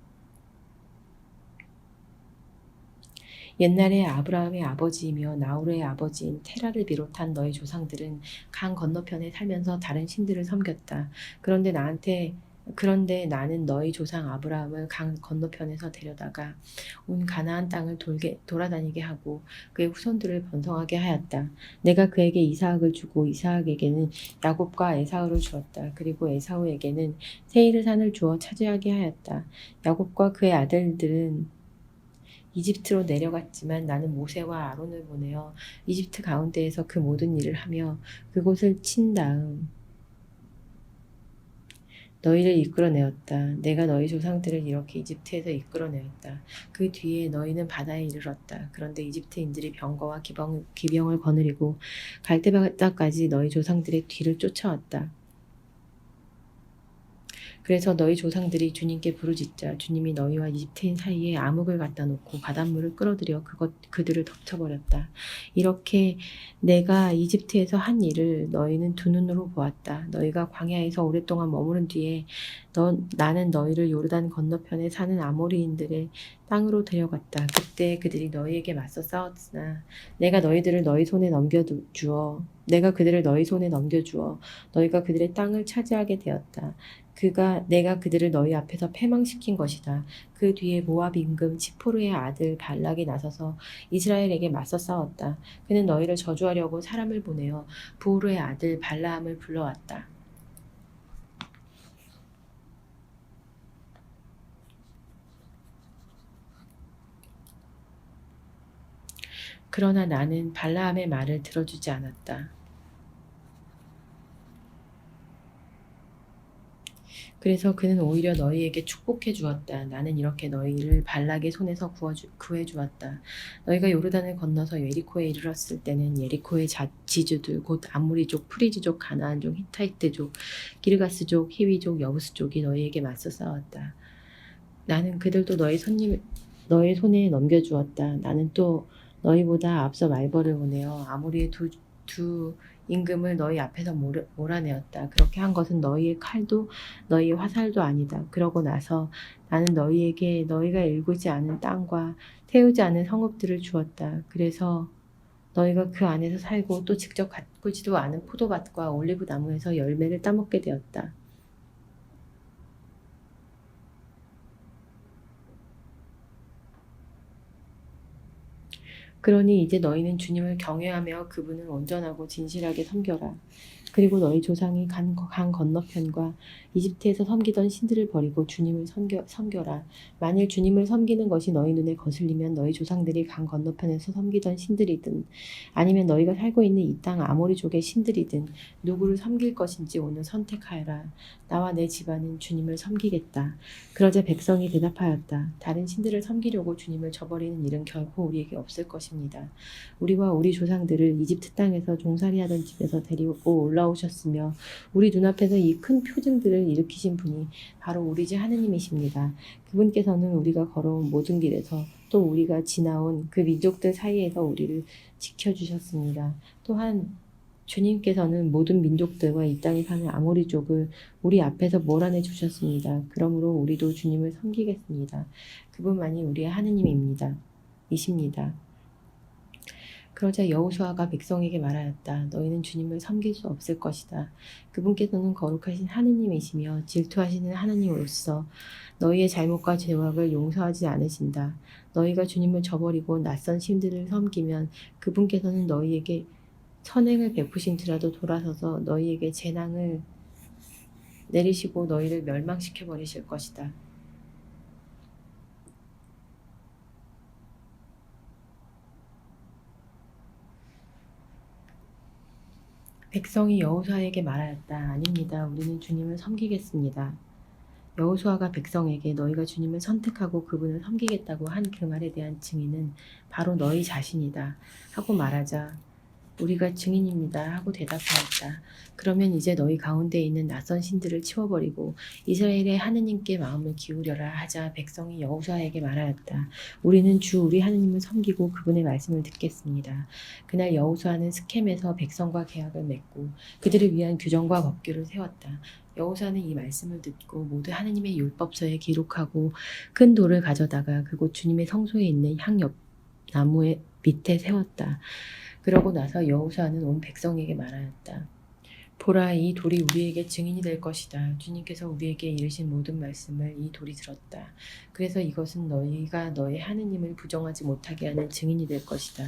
옛날에 아브라함의 아버지이며 나홀의 아버지인 테라를 비롯한 너희 조상들은 강 건너편에 살면서 다른 신들을 섬겼다. 그런데 나는 너희 조상 아브라함을 강 건너편에서 데려다가 온 가나안 땅을 돌아다니게 하고 그의 후손들을 번성하게 하였다. 내가 그에게 이삭을 주고 이삭에게는 야곱과 에사우를 주었다. 그리고 에사우에게는 세이르 산을 주어 차지하게 하였다. 야곱과 그의 아들들은 이집트로 내려갔지만 나는 모세와 아론을 보내어 이집트 가운데에서 그 모든 일을 하며 그곳을 친 다음 너희를 이끌어내었다. 내가 너희 조상들을 이렇게 이집트에서 이끌어내었다. 그 뒤에 너희는 바다에 이르렀다. 그런데 이집트인들이 병거와 기병을 거느리고 갈대바다까지 너희 조상들의 뒤를 쫓아왔다. 그래서 너희 조상들이 주님께 부르짖자 주님이 너희와 이집트인 사이에 암흑을 갖다 놓고 바닷물을 끌어들여 그들을 덮쳐버렸다. 이렇게 내가 이집트에서 한 일을 너희는 두 눈으로 보았다. 너희가 광야에서 오랫동안 머무른 뒤에 나는 너희를 요르단 건너편에 사는 아모리인들의 땅으로 데려갔다. 그때 그들이 너희에게 맞서 싸웠으나 내가 그들을 너희 손에 넘겨주어 너희가 그들의 땅을 차지하게 되었다. 내가 그들을 너희 앞에서 패망시킨 것이다. 그 뒤에 모압 임금 치포르의 아들 발락이 나서서 이스라엘에게 맞서 싸웠다. 그는 너희를 저주하려고 사람을 보내어 부오르의 아들 발라함을 불러왔다. 그러나 나는 발라함의 말을 들어주지 않았다. 그래서 그는 오히려 너희에게 축복해 주었다. 나는 이렇게 너희를 발락의 손에서 구해 주었다. 너희가 요르단을 건너서 예리코에 이르렀을 때는 예리코의 지주들 곧 아모리족, 프리지족, 가나안족, 히타이트족, 기르가스족, 히위족, 여부스족이 너희에게 맞서 싸웠다. 나는 그들도 너희 손에 넘겨주었다. 나는 또 너희보다 앞서 말벌을 보내어 아모리의 두 임금을 너희 앞에서 몰아내었다. 그렇게 한 것은 너희의 칼도 너희의 화살도 아니다. 그러고 나서 나는 너희에게 너희가 일구지 않은 땅과 태우지 않은 성읍들을 주었다. 그래서 너희가 그 안에서 살고 또 직접 가꾸지도 않은 포도밭과 올리브 나무에서 열매를 따먹게 되었다. 그러니 이제 너희는 주님을 경외하며 그분을 온전하고 진실하게 섬겨라. 그리고 너희 조상이 강 건너편과 이집트에서 섬기던 신들을 버리고 주님을 섬겨라. 만일 주님을 섬기는 것이 너희 눈에 거슬리면 너희 조상들이 강 건너편에서 섬기던 신들이든 아니면 너희가 살고 있는 이 땅 아모리족의 신들이든 누구를 섬길 것인지 오늘 선택하여라. 나와 내 집안은 주님을 섬기겠다. 그러자 백성이 대답하였다. 다른 신들을 섬기려고 주님을 저버리는 일은 결코 우리에게 없을 것입니다. 우리와 우리 조상들을 이집트 땅에서 종살이하던 집에서 데리고 올라오셨으며 우리 눈앞에서 이 큰 표징들을 일으키신 분이 바로 우리 주 하느님이십니다. 그분께서는 우리가 걸어온 모든 길에서 또 우리가 지나온 그 민족들 사이에서 우리를 지켜주셨습니다. 또한 주님께서는 모든 민족들과 이 땅에 사는 아모리족을 우리 앞에서 몰아내 주셨습니다. 그러므로 우리도 주님을 섬기겠습니다. 그분만이 우리의 하느님입니다. 이십니다. 그러자 여호수아가 백성에게 말하였다. 너희는 주님을 섬길 수 없을 것이다. 그분께서는 거룩하신 하느님이시며 질투하시는 하느님으로서 너희의 잘못과 죄악을 용서하지 않으신다. 너희가 주님을 저버리고 낯선 신들을 섬기면 그분께서는 너희에게 선행을 베푸신지라도 돌아서서 너희에게 재난을 내리시고 너희를 멸망시켜 버리실 것이다. 백성이 여호수아에게 말하였다. 아닙니다. 우리는 주님을 섬기겠습니다. 여호수아가 백성에게 너희가 주님을 선택하고 그분을 섬기겠다고 한 그 말에 대한 증인은 바로 너희 자신이다 하고 말하자 우리가 증인입니다 하고 대답하였다. 그러면 이제 너희 가운데 있는 낯선 신들을 치워버리고 이스라엘의 하느님께 마음을 기울여라 하자 백성이 여호수아에게 말하였다. 우리는 주 우리 하느님을 섬기고 그분의 말씀을 듣겠습니다. 그날 여호수아는 스켐에서 백성과 계약을 맺고 그들을 위한 규정과 법규를 세웠다. 여호수아는 이 말씀을 듣고 모두 하느님의 율법서에 기록하고 큰 돌을 가져다가 그곳 주님의 성소에 있는 향엽 나무의 밑에 세웠다. 그러고 나서 여호수아는 온 백성에게 말하였다. 보라, 이 돌이 우리에게 증인이 될 것이다. 주님께서 우리에게 이르신 모든 말씀을 이 돌이 들었다. 그래서 이것은 너희가 너희 하느님을 부정하지 못하게 하는 증인이 될 것이다.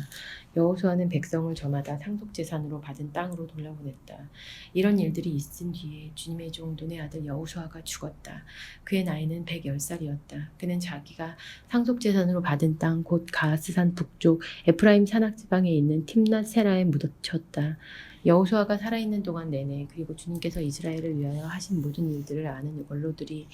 여호수아는 백성을 저마다 상속재산으로 받은 땅으로 돌려보냈다. 이런 일들이 있은 뒤에 주님의 종 눈의 아들 여호수아가 죽었다. 그의 나이는 110살이었다. 그는 자기가 상속재산으로 받은 땅 곧 가스산 북쪽 에프라임 산악지방에 있는 팀낫 세라에 묻혔다. 여호수아가 살아있는 동안 내내 그리고 주님께서 이스라엘을 위하여 하신 모든 일들을 아는 원로들이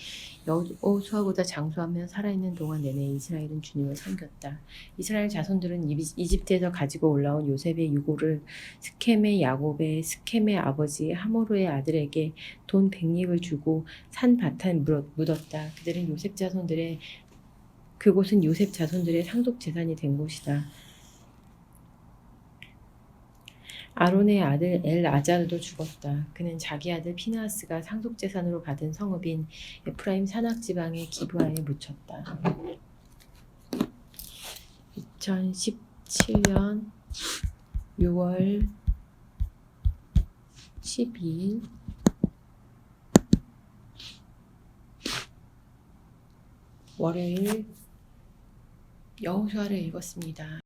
여호수아보다 장수하며 살아있는 동안 내내 이스라엘은 주님을 섬겼다. 이스라엘 자손들은 이집트에서 가지고 올라온 요셉의 유고를 스켐의 야곱의 스켐의 아버지 하모르의 아들에게 돈 100립을 주고 산 바탕에 묻었다. 그곳은 요셉 자손들의 상속 재산이 된 곳이다. 아론의 아들 엘아잘도 죽었다. 그는 자기 아들 피느하스가 상속재산으로 받은 성읍인 에프라임 산악지방의 기브아에 묻혔다. 2017년 6월 12일 월요일 여호수아를 읽었습니다.